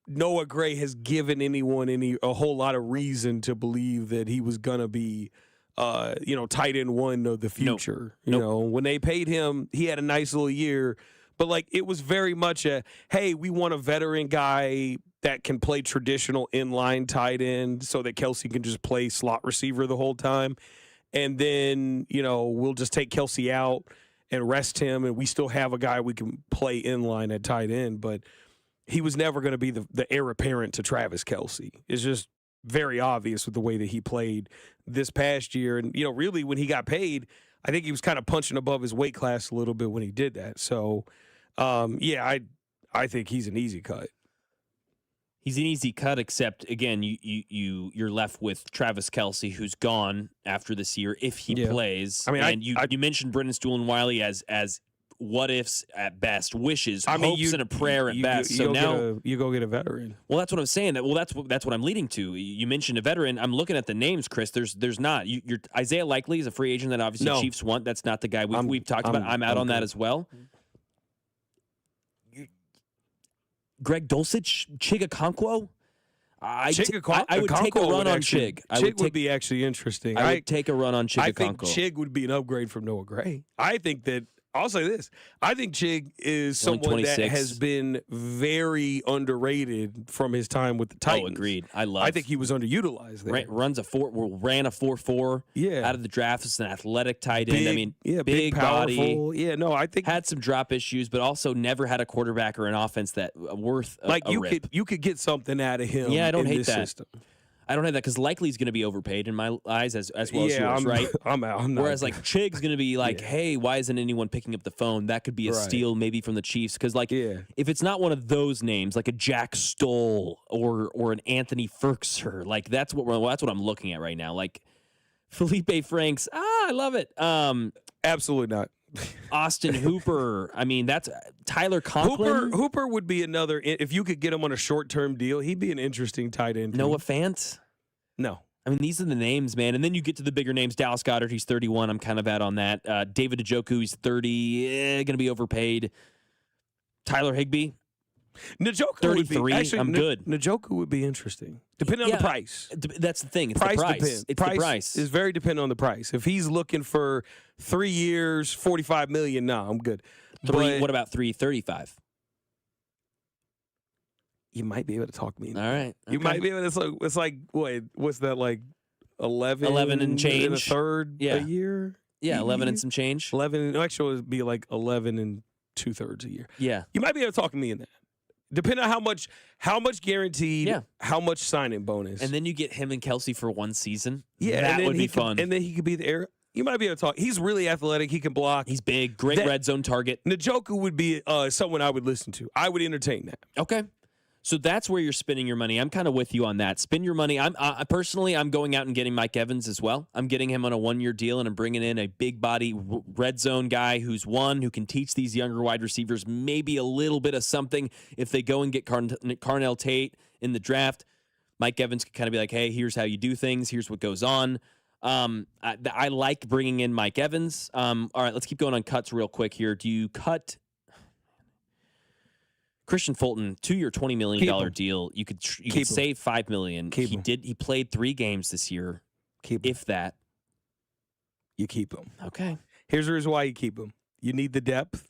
Noah Gray has given anyone a whole lot of reason to believe that he was going to be, tight end 1 of the future. Nope. When they paid him, he had a nice little year. But, it was very much hey, we want a veteran guy that can play traditional inline tight end so that Kelsey can just play slot receiver the whole time. And then, we'll just take Kelsey out and rest him, and we still have a guy we can play inline at tight end. But he was never going to be the heir apparent to Travis Kelsey. It's just very obvious with the way that he played this past year. And, really when he got paid, I think he was kind of punching above his weight class a little bit when he did that. So, I think he's an easy cut. He's an easy cut, except again, you're left with Travis Kelsey, who's gone after this year if he plays. I mean, and you mentioned Brennan Stool and Wiley as what ifs at best, wishes, hopes, and a prayer at best. So now you go get a veteran. Well, that's what I'm saying. Well, that's what I'm leading to. You mentioned a veteran. I'm looking at the names, Chris. There's not. You're Isaiah Likely is a free agent that obviously Chiefs want. That's not the guy we've talked about. I'm out on that as well. Greg Dulcich, Chigakonkwo? I would take a run on Chig. Chig would be actually interesting. I would take a run on Chigakonkwo. I think Chig would be an upgrade from Noah Gray. I think that I'll say this. I think Chig is someone that has been very underrated from his time with the Titans. Oh, agreed. I think he was underutilized there. Ran a 4.4. Yeah. Out of the draft as an athletic tight end. Big, I mean, big powerful. body. Yeah, no, I think had some drop issues, but also never had a quarterback or an offense that worth a rip. You could get something out of him. Yeah, I don't hate that. System. I don't hate that because Likely's going to be overpaid in my eyes as well as yours, right? I'm out. I'm not. Whereas Chig's going to be hey, why isn't anyone picking up the phone? That could be a steal maybe from the Chiefs because if it's not one of those names like a Jack Stoll or an Anthony Ferkser, that's what I'm looking at right now. Like Felipe Franks, I love it. Absolutely not. Austin Hooper. I mean, that's Tyler Conklin. Hooper would be another. If you could get him on a short-term deal, he'd be an interesting tight end. Noah Fant? No. I mean, these are the names, man. And then you get to the bigger names. Dallas Goedert, he's 31. I'm kind of out on that. David Njoku, he's 30. Going to be overpaid. Tyler Higbee. Njoku 33. Would be, actually, I'm good. Njoku would be interesting, depending on the price. That's the thing. It's the price. Depends. It's the price. Is very dependent on the price. If he's looking for 3 years, $45 million, no, I'm good. What about 335? You might be able to talk me. All right. You might be able to. It's like what's that like? 11 and change. And a third a year. Yeah, 11 and some change. 11. Actually, it would be like 11 and 2/3 a year. Yeah. You might be able to talk me in that. Depending on how much guaranteed, how much signing bonus. And then you get him and Kelsey for one season. Yeah, that would be fun. And then he could be the heir. You might be able to talk. He's really athletic. He can block. He's big. Great red zone target. Njoku would be someone I would listen to. I would entertain that. Okay. So that's where you're spending your money. I'm kind of with you on that. Spend your money. I'm personally, I'm going out and getting Mike Evans as well. I'm getting him on a 1-year deal, and I'm bringing in a big body red zone guy who can teach these younger wide receivers maybe a little bit of something. If they go and get Carnell Tate in the draft, Mike Evans can kind of be like, hey, here's how you do things. Here's what goes on. I like bringing in Mike Evans. All right, let's keep going on cuts real quick here. Do you cut Christian Fulton, 2-year, $20 million deal? You could save $5 million. He played 3 games this year. If that. You keep him. Okay. Here's the reason why you keep him. You need the depth,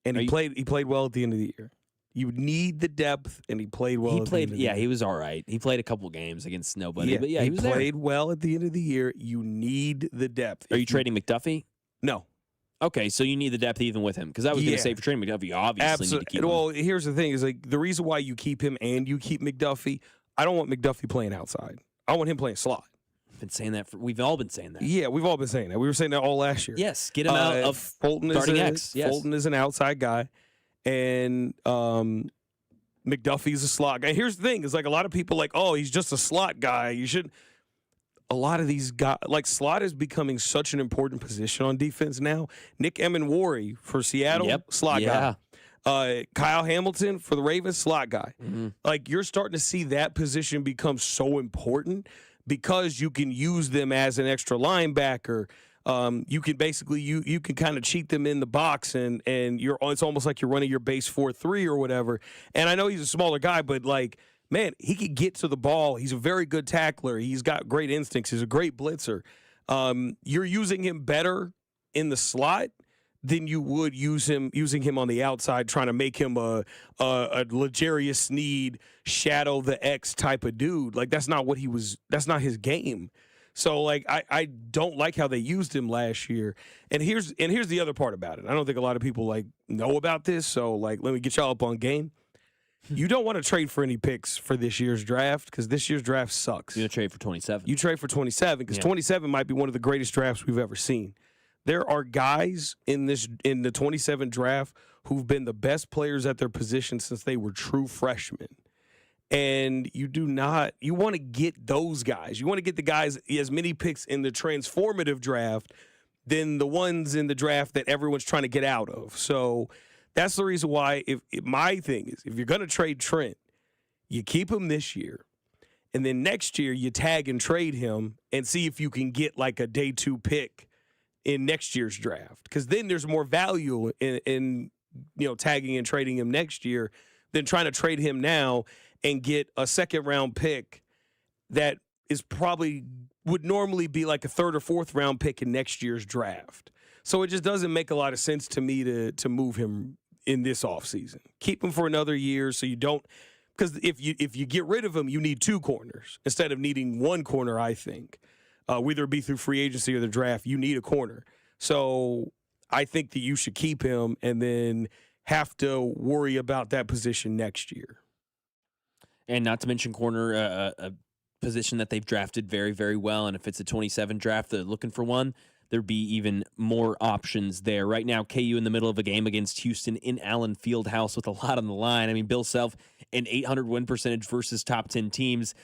and he played well at the end of the year. You need the depth, and he played well. He was all right. He played a couple games against nobody, but he was played well at the end of the year. You need the depth. Are you trading McDuffie? No. Okay, so you need the depth even with him, because I was going to say for trading McDuffie, you obviously need to keep him. Well, here's the thing: is like the reason why you keep him and you keep McDuffie. I don't want McDuffie playing outside. I want him playing slot. Been saying that we've all been saying that. Yeah, we've all been saying that. We were saying that all last year. Yes, get him out of Fulton starting X. Yes. Fulton is an outside guy, and McDuffie's a slot guy. Here's the thing: is like a lot of people like, oh, he's just a slot guy. You should. A lot of these guys, like slot is becoming such an important position on defense now. Nick Emmanwori for Seattle, slot guy. Kyle Hamilton for the Ravens, slot guy. Mm-hmm. Like you're starting to see that position become so important because you can use them as an extra linebacker. You can basically you can kind of cheat them in the box and it's almost like you're running your base 4-3 or whatever. And I know he's a smaller guy, but like, man, he could get to the ball. He's a very good tackler. He's got great instincts. He's a great blitzer. You're using him better in the slot than you would using him on the outside, trying to make him a L'Jarius Sneed, shadow the X type of dude. Like that's not what he was. That's not his game. So like I don't like how they used him last year. And here's the other part about it. I don't think a lot of people like know about this. So like let me get y'all up on game. You don't want to trade for any picks for this year's draft because this year's draft sucks. You're going to trade for 27. You trade for 27 because 27 might be one of the greatest drafts we've ever seen. There are guys in the 27 draft who've been the best players at their position since they were true freshmen. And you want to get those guys. You want to get the guys, as many picks in the transformative draft than the ones in the draft that everyone's trying to get out of. So that's the reason why my thing is if you're going to trade Trent, you keep him this year. And then next year you tag and trade him and see if you can get like a day 2 pick in next year's draft. Because then there's more value in tagging and trading him next year than trying to trade him now and get a second-round pick that is probably would normally be like a 3rd or 4th round pick in next year's draft. So it just doesn't make a lot of sense to me to move him in this offseason. Keep him for another year so you don't – because if you get rid of him, you need 2 corners instead of needing 1 corner, I think. Whether it be through free agency or the draft, you need a corner. So I think that you should keep him and then have to worry about that position next year. And not to mention corner, a position that they've drafted very, very well. And if it's a 27 draft, they're looking for one, there'd be even more options there. Right now, KU in the middle of a game against Houston in Allen Fieldhouse with a lot on the line. I mean, Bill Self, an 800 win percentage versus top 10 teams.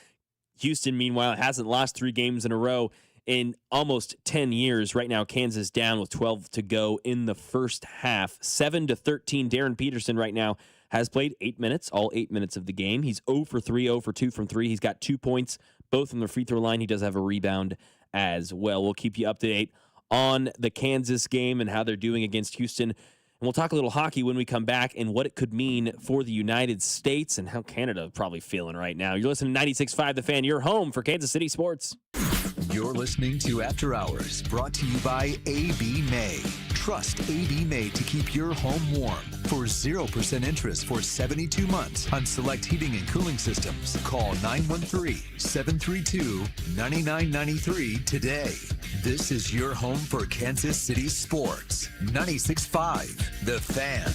Houston, meanwhile, hasn't lost 3 games in a row in almost 10 years. Right now, Kansas down with 12 to go in the first half. 7-13. Darren Peterson right now has played 8 minutes, all 8 minutes of the game. He's 0 for 3, 0 for 2 from 3. He's got 2 points, both from the free throw line. He does have a rebound as well. We'll keep you up to date on the Kansas game and how they're doing against Houston. And we'll talk a little hockey when we come back and what it could mean for the United States and how Canada is probably feeling right now. You're listening to 96.5 The Fan, your home for Kansas City sports. You're listening to After Hours, brought to you by A.B. May. Trust A.B. May to keep your home warm. For 0% interest for 72 months on select heating and cooling systems, call 913-732-9993 today. This is your home for Kansas City sports. 96.5 The Fan.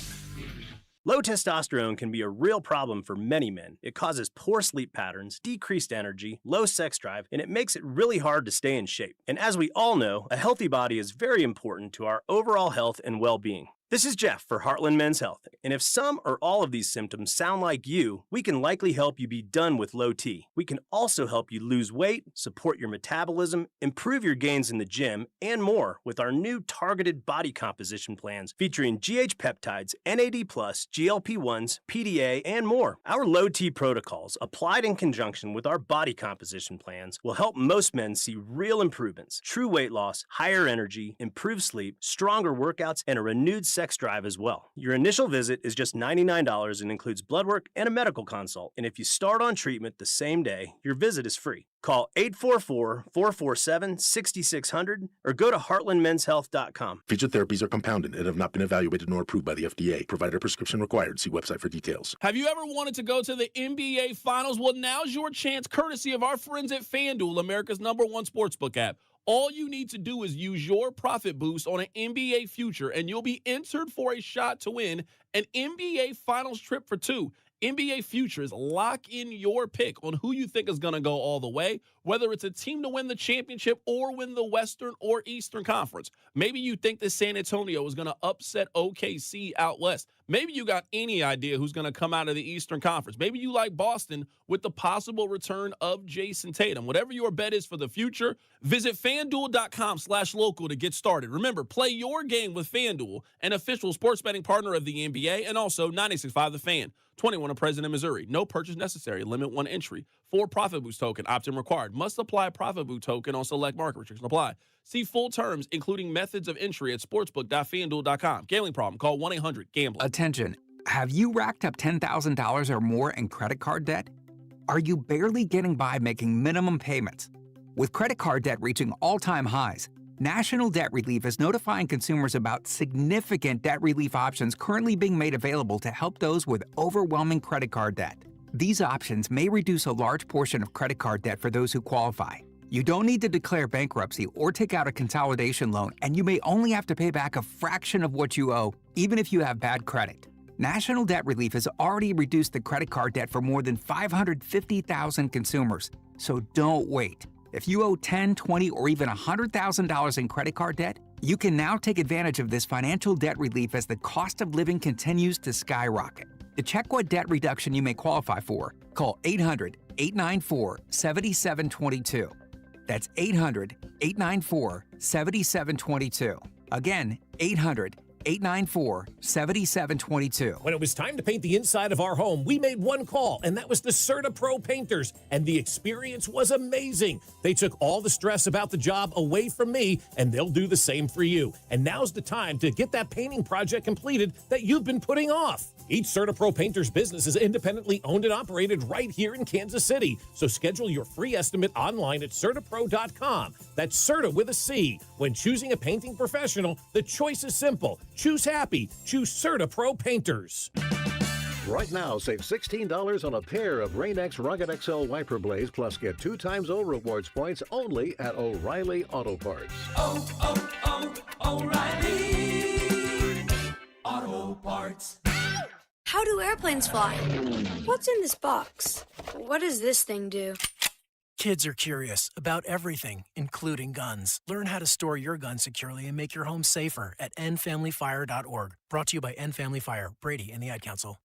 Low testosterone can be a real problem for many men. It causes poor sleep patterns, decreased energy, low sex drive, and it makes it really hard to stay in shape. And as we all know, a healthy body is very important to our overall health and well-being. This is Jeff for Heartland Men's Health, and if some or all of these symptoms sound like you, we can likely help you be done with low T. We can also help you lose weight, support your metabolism, improve your gains in the gym, and more with our new targeted body composition plans featuring GH peptides, NAD+, GLP-1s, PDA, and more. Our low T protocols, applied in conjunction with our body composition plans, will help most men see real improvements, true weight loss, higher energy, improved sleep, stronger workouts, and a renewed sex drive as well. Your initial visit is just $99 and includes blood work and a medical consult. And if you start on treatment the same day, your visit is free. Call 844-447-6600 or go to heartlandmenshealth.com. Featured therapies are compounded and have not been evaluated nor approved by the FDA. Provider prescription required. See website for details. Have you ever wanted to go to the NBA Finals? Well, now's your chance, courtesy of our friends at FanDuel, America's #1 sportsbook app. All you need to do is use your profit boost on an NBA future, and you'll be entered for a shot to win an NBA Finals trip for two. NBA Futures, lock in your pick on who you think is going to go all the way, whether it's a team to win the championship or win the Western or Eastern Conference. Maybe you think that San Antonio is going to upset OKC out west. Maybe you got any idea who's going to come out of the Eastern Conference. Maybe you like Boston with the possible return of Jason Tatum. Whatever your bet is for the future, visit FanDuel.com/local to get started. Remember, play your game with FanDuel, an official sports betting partner of the NBA, and also 96.5 The Fan. 21 of President, Missouri. No purchase necessary. Limit 1 entry. 4 Profit Boost token. Opt-in required. Must apply Profit Boost token on select market. Restrictions apply. See full terms, including methods of entry at sportsbook.fanduel.com. Gambling problem? Call 1-800-GAMBLER. Attention. Have you racked up $10,000 or more in credit card debt? Are you barely getting by making minimum payments? With credit card debt reaching all-time highs, National Debt Relief is notifying consumers about significant debt relief options currently being made available to help those with overwhelming credit card debt. These options may reduce a large portion of credit card debt for those who qualify. You don't need to declare bankruptcy or take out a consolidation loan, and you may only have to pay back a fraction of what you owe, even if you have bad credit. National Debt Relief has already reduced the credit card debt for more than 550,000 consumers, so don't wait. If you owe $10,000, $20,000, or even $100,000 in credit card debt, you can now take advantage of this financial debt relief as the cost of living continues to skyrocket. To check what debt reduction you may qualify for, call 800-894-7722. That's 800-894-7722. Again, 800-894-7722. When it was time to paint the inside of our home, we made one call, and that was the Certa Pro Painters, and the experience was amazing. They took all the stress about the job away from me, and they'll do the same for you. And now's the time to get that painting project completed that you've been putting off. Each Certa Pro Painters business is independently owned and operated right here in Kansas City. So schedule your free estimate online at CertaPro.com. That's Certa with a C. When choosing a painting professional, the choice is simple. Choose happy. Choose Certa Pro Painters. Right now, save $16 on a pair of Rain-X Rugged XL wiper blades, plus get 2 times O rewards points only at O'Reilly Auto Parts. O'Reilly Auto Parts. How do airplanes fly? What's in this box? What does this thing do? Kids are curious about everything, including guns. Learn how to store your gun securely and make your home safer at endfamilyfire.org. Brought to you by End Family Fire, Brady, and the Ad Council.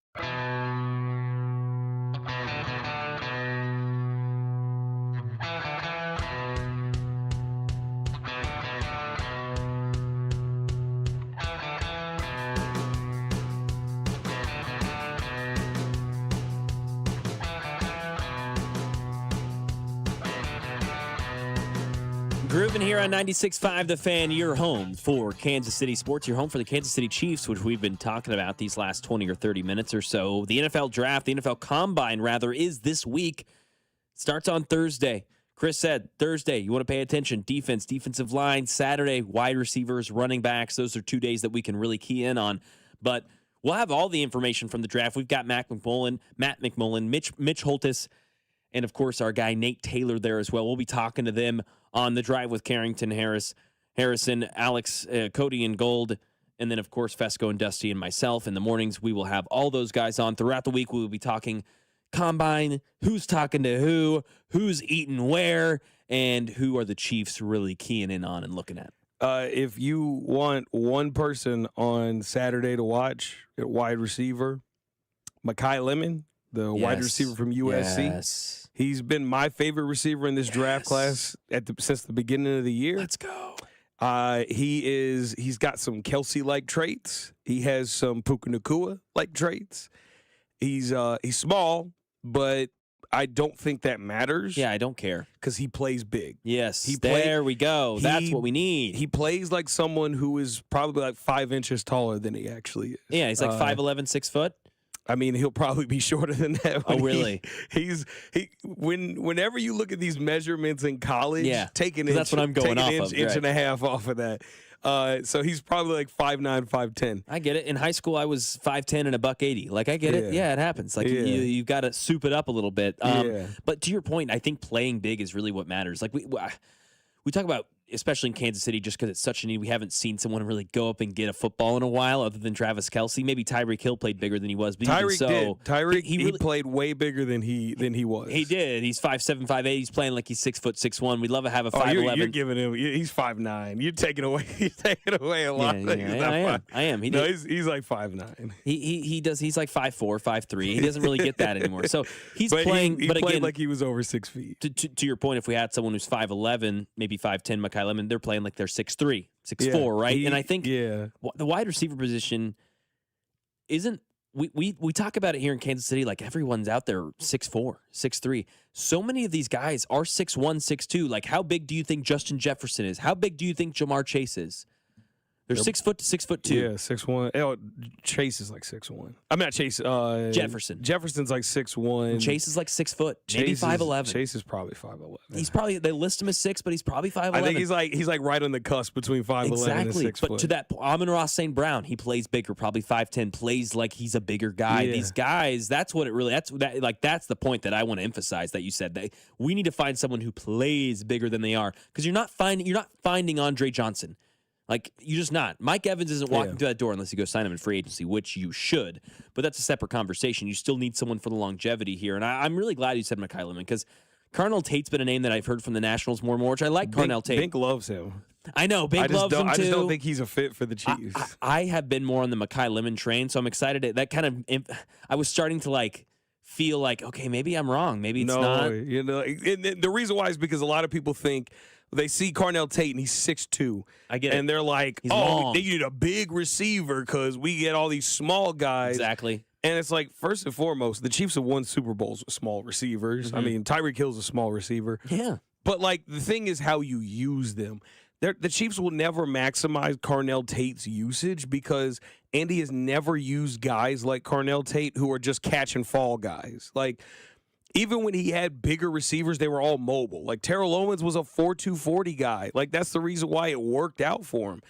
Grooving here on 96.5 The Fan, your home for Kansas City sports, your home for the Kansas City Chiefs, which we've been talking about these last 20 or 30 minutes or so. The NFL draft, the NFL combine, rather, is this week. Starts on Thursday. Chris said Thursday, you want to pay attention. Defense, defensive line. Saturday, wide receivers, running backs. Those are 2 days that we can really key in on. But we'll have all the information from the draft. We've got Matt McMullen, Mitch Holtis, and, of course, our guy Nate Taylor there as well. We'll be talking to them on the drive with Carrington, Harrison, Alex, Cody, and Gold, and then, of course, Fesco and Dusty and myself. In the mornings, we will have all those guys on. Throughout the week, we will be talking combine, who's talking to who's eating where, and who are the Chiefs really keying in on and looking at. If you want one person on Saturday to watch at wide receiver, Makai Lemon, the wide receiver from USC. Yes. He's been my favorite receiver in this draft class since the beginning of the year. Let's go. He's got some Kelsey-like traits. He has some Puka Nacua-like traits. He's small, but I don't think that matters. Yeah, I don't care. Because he plays big. Yes, there we go. That's what we need. He plays like someone who is probably like 5 inches taller than he actually is. Yeah, he's like 5'11", 6 foot. I mean, he'll probably be shorter than that. Oh, really? Whenever you look at these measurements in college, take an inch. That's what I'm going off of. Inch and a half off of that. So he's probably like 5'9", 5'10". I get it. In high school, I was 5'10" and $180. Like, I get it. Yeah, it happens. Like, you've got to soup it up a little bit. But to your point, I think playing big is really what matters. Like, we talk about, especially in Kansas City, just because it's such a need. We haven't seen someone really go up and get a football in a while other than Travis Kelce. Maybe Tyreek Hill played bigger than he was. But Tyreek even so, did. Tyreek, he really played way bigger than he was. He did. He's 5'7", 5'8". He's playing like he's 6 foot 6'1". We'd love to have a 5'11". You're giving him. He's 5'9". You're taking away. He's taking away a lot. I am. He's like 5'9". He does. He's like 5'4", 5'3". He doesn't really get that anymore. So he's playing. He but played again, like he was over 6 feet. To your point, if we had someone who's 5'11", maybe 5'10", Makai Lemon, they're playing like they're 6'3", 6'4", right? And I think the wide receiver position isn't. We talk about it here in Kansas City, like everyone's out there 6'4", 6'3". So many of these guys are 6'1", 6'2". Like, how big do you think Justin Jefferson is? How big do you think Jamar Chase is? They're 6 foot to 6'2". Yeah, 6'1". Oh, Chase is like 6'1". I'm not Chase. Jefferson. Jefferson's like 6'1". Chase is like 6 foot, maybe 5'11". Chase is probably 5'11". He's probably, they list him as 6, but he's probably 5'11". I think he's like right on the cusp between 5'11" and 6 foot. But to that, Amon-Ra St. Brown, he plays bigger, probably 5'10", plays like he's a bigger guy. Yeah. These guys, that's what it really. That's the point that I want to emphasize. That you said that we need to find someone who plays bigger than they are, because you're not finding Andre Johnson. Like, you're just not. Mike Evans isn't walking through that door unless you go sign him in free agency, which you should. But that's a separate conversation. You still need someone for the longevity here. And I'm really glad you said Makai Lemon, because Carnell Tate's been a name that I've heard from the Nationals more and more, which I like. Carnell Tate. Bink loves him. I know. Bink loves him, too. I just don't think he's a fit for the Chiefs. I have been more on the Makai Lemon train, so I'm excited. I was starting to, like, feel like, okay, maybe I'm wrong. Maybe it's not. You know, and the reason why is because a lot of people think they see Carnell Tate and he's 6'2". I get it. And they're like, long. They need a big receiver because we get all these small guys. Exactly. And it's like, first and foremost, the Chiefs have won Super Bowls with small receivers. Mm-hmm. I mean, Tyreek Hill's a small receiver. Yeah. But, like, the thing is how you use them. The Chiefs will never maximize Carnell Tate's usage because Andy has never used guys like Carnell Tate who are just catch and fall guys. Like, even when he had bigger receivers, they were all mobile. Like, Terrell Owens was a 4.2 40 guy. Like, that's the reason why it worked out for him.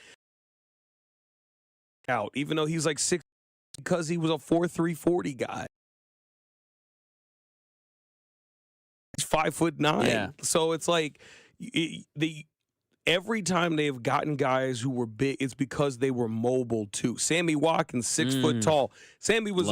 Even though he's like 6, because he was a 4.3 40 guy. He's 5'9". Yeah. So it's like every time they've gotten guys who were big, it's because they were mobile too. Sammy Watkins, 6 foot tall. Sammy was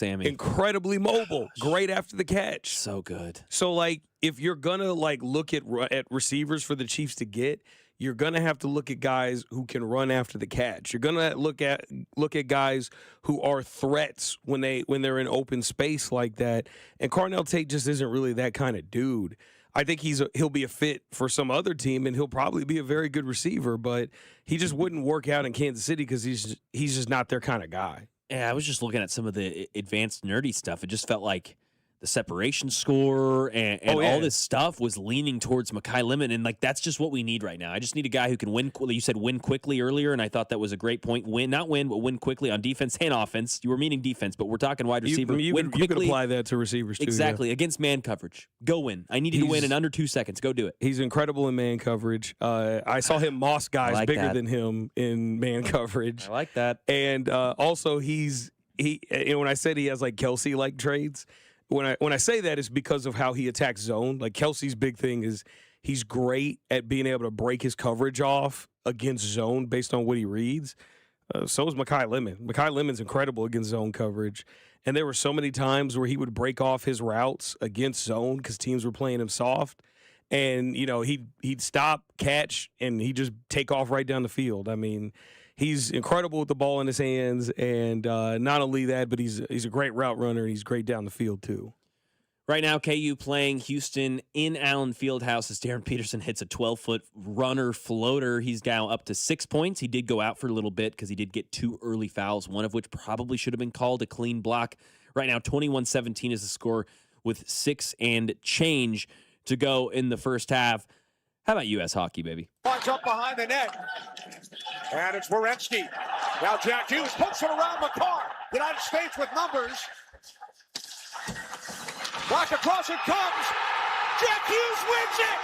incredibly mobile. Great after the catch. So good. So, like, if you're gonna look at receivers for the Chiefs to get, you're gonna have to look at guys who can run after the catch. You're gonna look at guys who are threats when they're in open space like that. And Carnell Tate just isn't really that kind of dude. I think he'll be a fit for some other team, and he'll probably be a very good receiver, but he just wouldn't work out in Kansas City because he's just not their kind of guy. Yeah, I was just looking at some of the advanced nerdy stuff. It just felt like the separation score and all this stuff was leaning towards Makai Lemon, and like that's just what we need right now. I just need a guy who can win. You said win quickly earlier, and I thought that was a great point. Not win, but win quickly on defense and offense. You were meaning defense, but we're talking wide receiver. You could apply that to receivers too. Exactly, against man coverage. Go win. I need you to win in under 2 seconds. Go do it. He's incredible in man coverage. I saw him moss guys bigger than him in man coverage. I like that. And also he when I said he has like Kelsey-like traits, when I say that is because of how he attacks zone. Like, Kelsey's big thing is he's great at being able to break his coverage off against zone based on what he reads. So is Makai Lemon. Makai Lemon's incredible against zone coverage. And there were so many times where he would break off his routes against zone because teams were playing him soft. And, he'd stop, catch, and he'd just take off right down the field. I mean, he's incredible with the ball in his hands. And not only that, but he's a great route runner. And he's great down the field, too. Right now, KU playing Houston in Allen Fieldhouse as Darren Peterson hits a 12-foot runner floater. He's now up to 6 points. He did go out for a little bit because he did get 2 early fouls, one of which probably should have been called a clean block. Right now, 21-17 is the score with 6 and change to go in the first half. How about U.S. hockey, baby? Punch up behind the net. And it's Werenski. Now Jack Hughes puts it around McCarr. United States with numbers. Back across it comes. Jack Hughes wins it.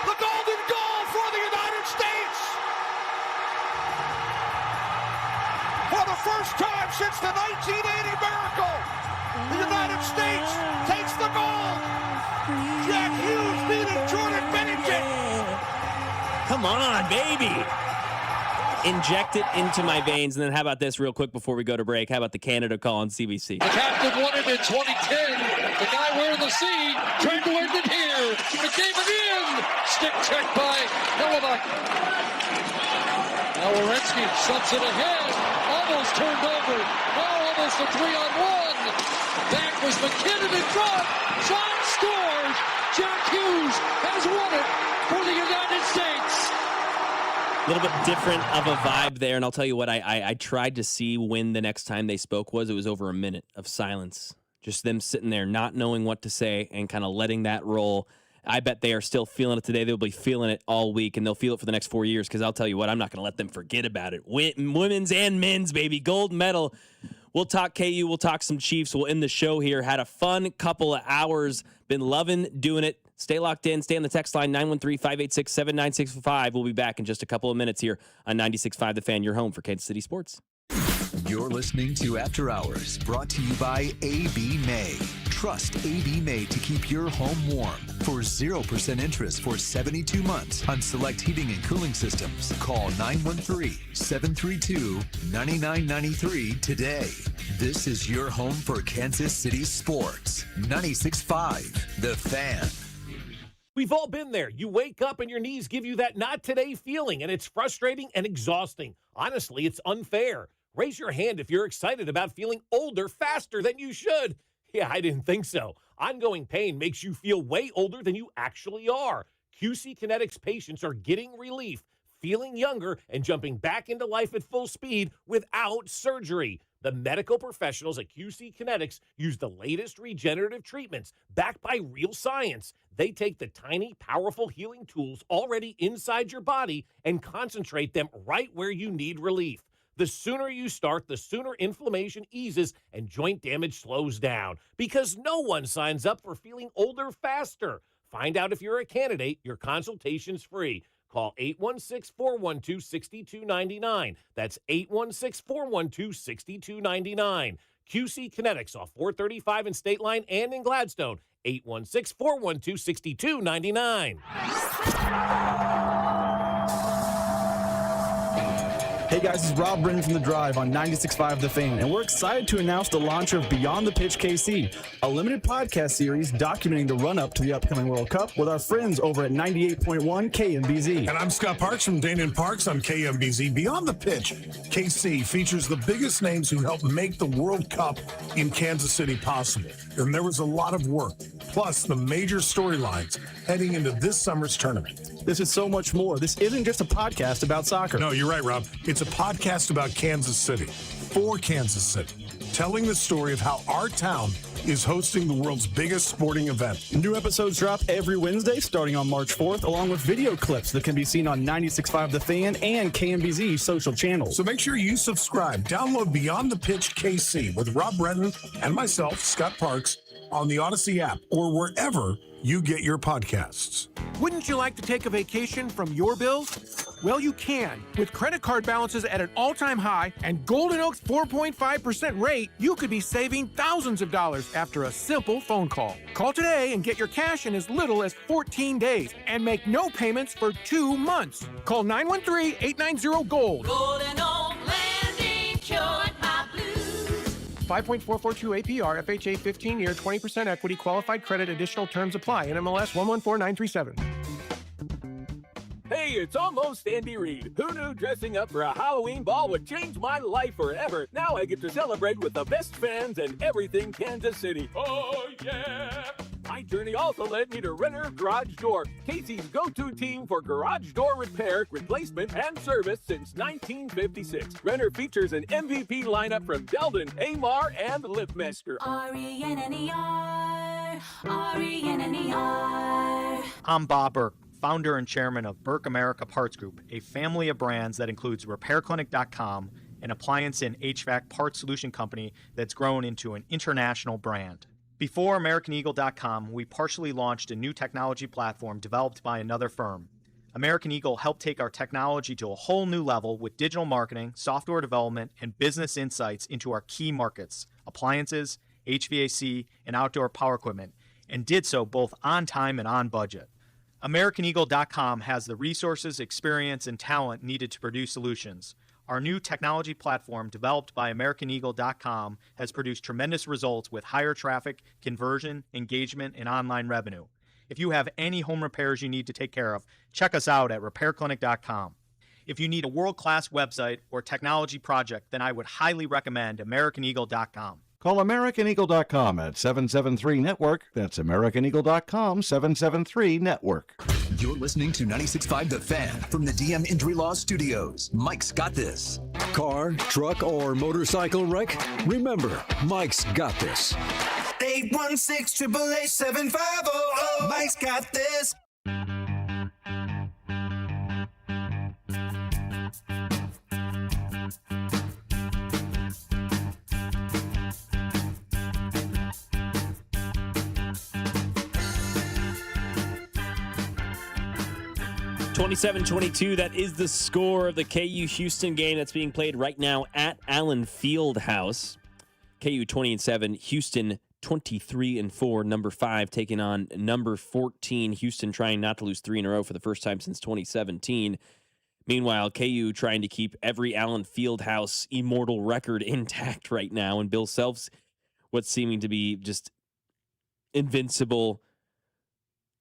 The golden goal for the United States. For the first time since the 1980 miracle, the United States takes the gold. Jack Hughes beating Jordan Bennington. Come on, baby. Inject it into my veins. And then how about this real quick before we go to break? How about the Canada call on CBC? The captain won it in 2010. The guy wearing the C tried to win it here. It gave it in. Stick check by Novak. Now Werenski subs it ahead. Almost turned over. Now almost a 3-on-1. Back was McKinnon in front. John scores. Jack Hughes has won it for the United States. A little bit different of a vibe there, and I'll tell you what, I tried to see when the next time they spoke was. It was over a minute of silence. Just them sitting there not knowing what to say and kind of letting that roll. I bet they are still feeling it today. They'll be feeling it all week, and they'll feel it for the next 4 years because I'll tell you what, I'm not going to let them forget about it. Women's and men's, baby. Gold medal. We'll talk KU. We'll talk some Chiefs. We'll end the show here. Had a fun couple of hours. Been loving doing it. Stay locked in. Stay on the text line, 913-586-7965. We'll be back in just a couple of minutes here on 96.5 The Fan, your home for Kansas City sports. You're listening to After Hours, brought to you by A.B. May. Trust A.B. May to keep your home warm. For 0% interest for 72 months on select heating and cooling systems, call 913-732-9993 today. This is your home for Kansas City sports. 96.5 The Fan. We've all been there. You wake up and your knees give you that not today feeling, and it's frustrating and exhausting. Honestly, it's unfair. Raise your hand if you're excited about feeling older faster than you should. Yeah, I didn't think so. Ongoing pain makes you feel way older than you actually are. QC Kinetics patients are getting relief, feeling younger, and jumping back into life at full speed without surgery. The medical professionals at QC Kinetics use the latest regenerative treatments backed by real science. They take the tiny, powerful healing tools already inside your body and concentrate them right where you need relief. The sooner you start, the sooner inflammation eases and joint damage slows down, because no one signs up for feeling older faster. Find out if you're a candidate. Your consultation's free. Call 816-412-6299. That's 816-412-6299. QC Kinetics off 435 in State Line and in Gladstone. 816-412-6299. Hey guys, this is Rob Brennan from The Drive on 96.5 The Fan, and we're excited to announce the launch of Beyond the Pitch KC, a limited podcast series documenting the run-up to the upcoming World Cup with our friends over at 98.1 KMBZ. And I'm Scott Parks from Dane and Parks on KMBZ. Beyond the Pitch, KC features the biggest names who helped make the World Cup in Kansas City possible. And there was a lot of work, plus the major storylines heading into this summer's tournament. This is so much more. This isn't just a podcast about soccer. No, you're right, Rob. It's a podcast about Kansas City, for Kansas City, telling the story of how our town is hosting the world's biggest sporting event. New episodes drop every Wednesday starting on March 4th, along with video clips that can be seen on 96.5 The Fan and KMBZ social channels. So make sure you subscribe. Download Beyond the Pitch KC with Rob Brennan and myself, Scott Parks, on the Odyssey app or wherever you get your podcasts. Wouldn't you like to take a vacation from your bills? Well, you can. With credit card balances at an all-time high and Golden Oak's 4.5% rate, you could be saving thousands of dollars after a simple phone call. Call today and get your cash in as little as 14 days and make no payments for 2 months. Call 913-890-GOLD. Golden Oak Landing cured my blues. 5.442 APR, FHA 15-year, 20% equity, qualified credit, additional terms apply. NMLS 114937. Hey, it's almost Andy Reid. Who knew dressing up for a Halloween ball would change my life forever? Now I get to celebrate with the best fans and everything Kansas City. Oh, yeah! My journey also led me to Renner Garage Door, Casey's go-to team for garage door repair, replacement, and service since 1956. Renner features an MVP lineup from Delden, Amar, and Liftmaster. R-E-N-N-E-R, R-E-N-N-E-R. I'm Bob Burke, founder and chairman of Burke America Parts Group, a family of brands that includes RepairClinic.com, an appliance and HVAC parts solution company that's grown into an international brand. Before AmericanEagle.com, we partially launched a new technology platform developed by another firm. American Eagle helped take our technology to a whole new level with digital marketing, software development, and business insights into our key markets, appliances, HVAC, and outdoor power equipment, and did so both on time and on budget. AmericanEagle.com has the resources, experience, and talent needed to produce solutions. Our new technology platform, developed by AmericanEagle.com, has produced tremendous results with higher traffic, conversion, engagement, and online revenue. If you have any home repairs you need to take care of, check us out at RepairClinic.com. If you need a world-class website or technology project, then I would highly recommend AmericanEagle.com. Call AmericanEagle.com at 773-NETWORK. That's AmericanEagle.com, 773-NETWORK. You're listening to 96.5 The Fan from the DM Injury Law Studios. Mike's got this. Car, truck, or motorcycle wreck? Remember, Mike's got this. 816-888-7500. Mike's got this. (27-22). That is the score of the KU Houston game that's being played right now at Allen Fieldhouse. KU 20-7, Houston 23-4. Number 5 taking on number 14. Houston trying not to lose 3 in a row for the first time since 2017. Meanwhile, KU trying to keep every Allen Fieldhouse immortal record intact right now, and Bill Self's what's seeming to be just invincible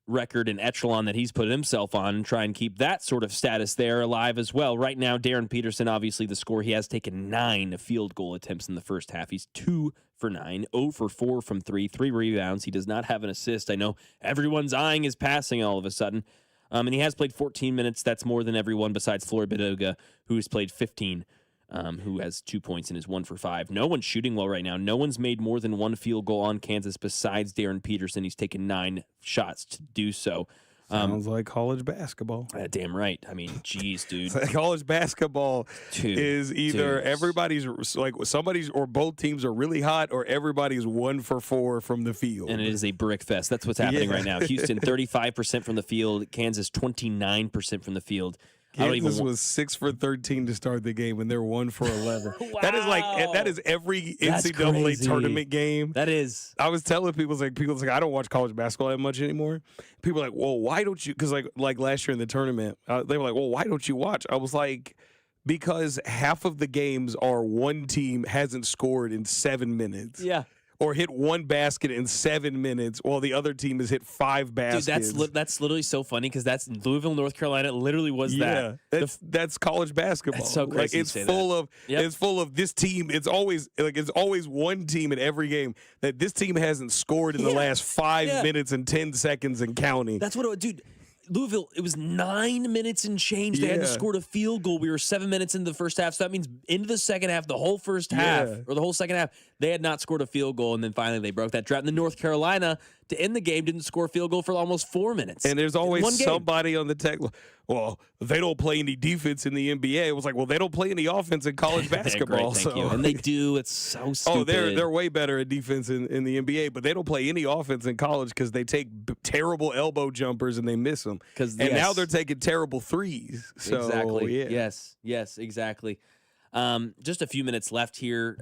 record and echelon that he's put himself on, and try and keep that sort of status there alive as well. Right now, Darren Peterson, obviously the score, he has taken 9 field goal attempts in the first half. He's 2 for 9, 0 for 4 from 3, 3 rebounds. He does not have an assist. I know everyone's eyeing his passing all of a sudden. And he has played 14 minutes. That's more than everyone besides Floyd Bidoga, who has played 15, who has 2 points and is 1 for 5. No one's shooting well right now. No one's made more than 1 field goal on Kansas besides Darren Peterson. He's taken 9 shots to do so. Sounds like college basketball. Damn right. I mean, geez, dude. College basketball is either everybody's like somebody's or both teams are really hot, or everybody's 1 for 4 from the field. And it is a brick fest. That's what's happening right now. Houston 35% from the field. Kansas 29% from the field. Kansas was 6 for 13 to start the game, and they're 1 for 11. Wow. That is every NCAA tournament game. That is. I was telling people I don't watch college basketball that much anymore. People are like, well, why don't you? Because like last year in the tournament, they were like, well, why don't you watch? I was like, because half of the games are one team hasn't scored in 7 minutes. Yeah. Or hit 1 basket in 7 minutes, while the other team has hit 5 baskets. Dude, that's literally so funny because that's Louisville, North Carolina. It literally was that. That's college basketball. That's so crazy. Like, it's full of this team. It's always one team in every game that this team hasn't scored in the last 5 minutes and 10 seconds and counting. That's what dude. Louisville, it was 9 minutes and change. They had to score a field goal. We were 7 minutes into the first half, so that means into the second half, the whole first half, or the whole second half, they had not scored a field goal, and then finally they broke that drought. And then North Carolina, to end the game, didn't score a field goal for almost 4 minutes. And there's always somebody on the tech, well, they don't play any defense in the NBA. It was like, well, they don't play any offense in college basketball. Great, thank you. And they do. It's so stupid. Oh, they're way better at defense in the NBA, but they don't play any offense in college because they take terrible elbow jumpers and they miss them. Now they're taking terrible threes. So, exactly. Yeah. Yes, exactly. Just a few minutes left here.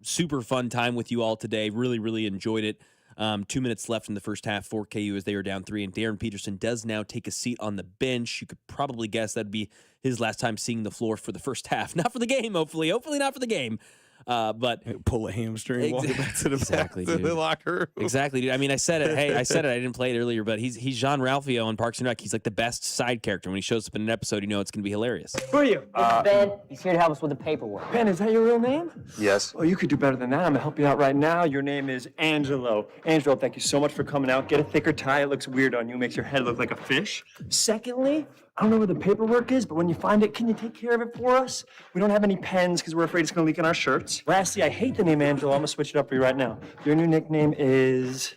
Super fun time with you all today. Really, really enjoyed it. 2 minutes left in the first half for KU as they are down 3, and Darren Peterson does now take a seat on the bench. You could probably guess that'd be his last time seeing the floor for the first half. Not for the game, hopefully. Hopefully not for the game. But pull a hamstring, walk back to the exactly, back to the dude. locker room. Exactly, dude. I mean, I said it. Hey, I said it. I didn't play it earlier, but he's Jean Ralphio on Parks and Rec. He's like the best side character. When he shows up in an episode, you know it's going to be hilarious. Who are you? Ben. He's here to help us with the paperwork. Ben, is that your real name? Yes. Oh, you could do better than that. I'm gonna help you out right now. Your name is Angelo. Angelo, thank you so much for coming out. Get a thicker tie. It looks weird on you. Makes your head look like a fish. Secondly, I don't know where the paperwork is, but when you find it, can you take care of it for us? We don't have any pens because we're afraid it's gonna leak in our shirts. Lastly, I hate the name Angelo. I'm gonna switch it up for you right now. Your new nickname is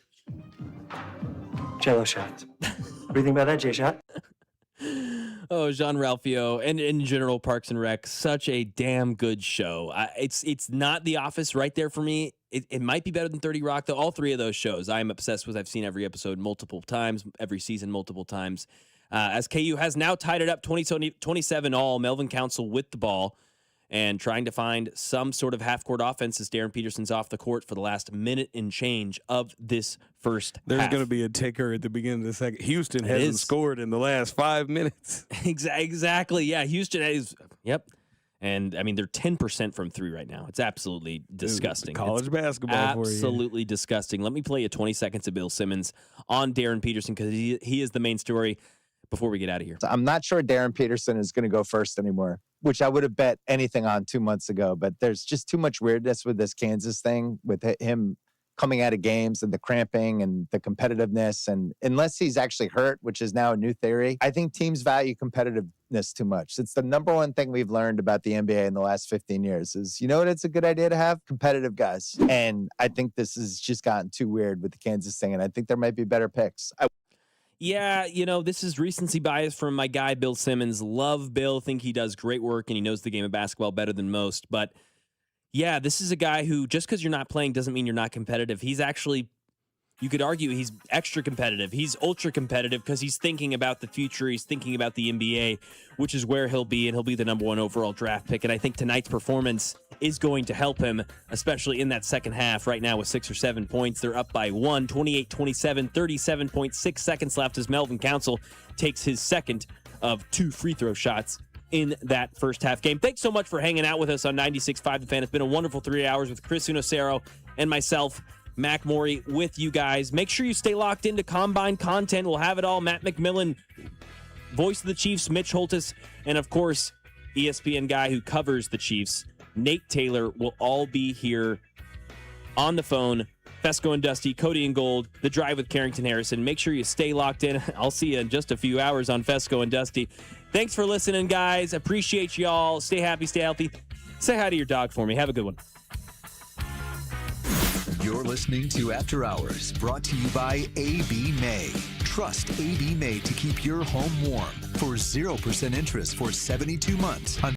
Jello Shot. What do you think about that, J Shot? Oh, Jean Ralphio, and in general, Parks and Rec, such a damn good show. It's not The Office right there for me. It might be better than 30 Rock, though. All three of those shows I'm obsessed with. I've seen every episode multiple times, every season multiple times. As KU has now tied it up 27 all, Melvin Council with the ball and trying to find some sort of half-court offense as Darren Peterson's off the court for the last minute and change of this first There's half. going to be a ticker at the beginning of the second. Houston hasn't scored in the last 5 minutes. Exactly. Yeah, Houston is. Yep. And, I mean, they're 10% from three right now. It's absolutely disgusting. College basketball for you. Absolutely disgusting. Let me play you 20 seconds of Bill Simmons on Darren Peterson because he is the main story before we get out of here. I'm not sure Darren Peterson is going to go first anymore, which I would have bet anything on 2 months ago. But there's just too much weirdness with this Kansas thing, with him coming out of games and the cramping and the competitiveness. And unless he's actually hurt, which is now a new theory, I think teams value competitiveness too much. It's the number one thing we've learned about the NBA in the last 15 years is, you know what, it's a good idea to have competitive guys. And I think this has just gotten too weird with the Kansas thing. And I think there might be better picks. Yeah, you know, this is recency bias from my guy, Bill Simmons. Love Bill, think he does great work and he knows the game of basketball better than most. But yeah, this is a guy who, just because you're not playing doesn't mean you're not competitive. He's actually, you could argue he's extra competitive. He's ultra competitive because he's thinking about the future. He's thinking about the NBA, which is where he'll be, and he'll be the number 1 overall draft pick. And I think tonight's performance is going to help him, especially in that second half. Right now with 6 or 7 points, they're up by 1, 28-27, 37.6 seconds left as Melvin Council takes his second of 2 free throw shots in that first half game. Thanks so much for hanging out with us on 96.5 The Fan. It's been a wonderful 3 hours with Chris Unocero and myself, Mac Morey, with you guys. Make sure you stay locked into Combine content. We'll have it all. Matt McMillan, voice of the Chiefs, Mitch Holtis, and of course, ESPN guy who covers the Chiefs, Nate Taylor, will all be here on the phone. Fesco and Dusty, Cody and Gold, The Drive with Carrington Harrison. Make sure you stay locked in. I'll see you in just a few hours on Fesco and Dusty. Thanks for listening, guys. Appreciate y'all. Stay happy, stay healthy. Say hi to your dog for me. Have a good one. You're listening to After Hours, brought to you by AB May. Trust AB May to keep your home warm for 0% interest for 72 months on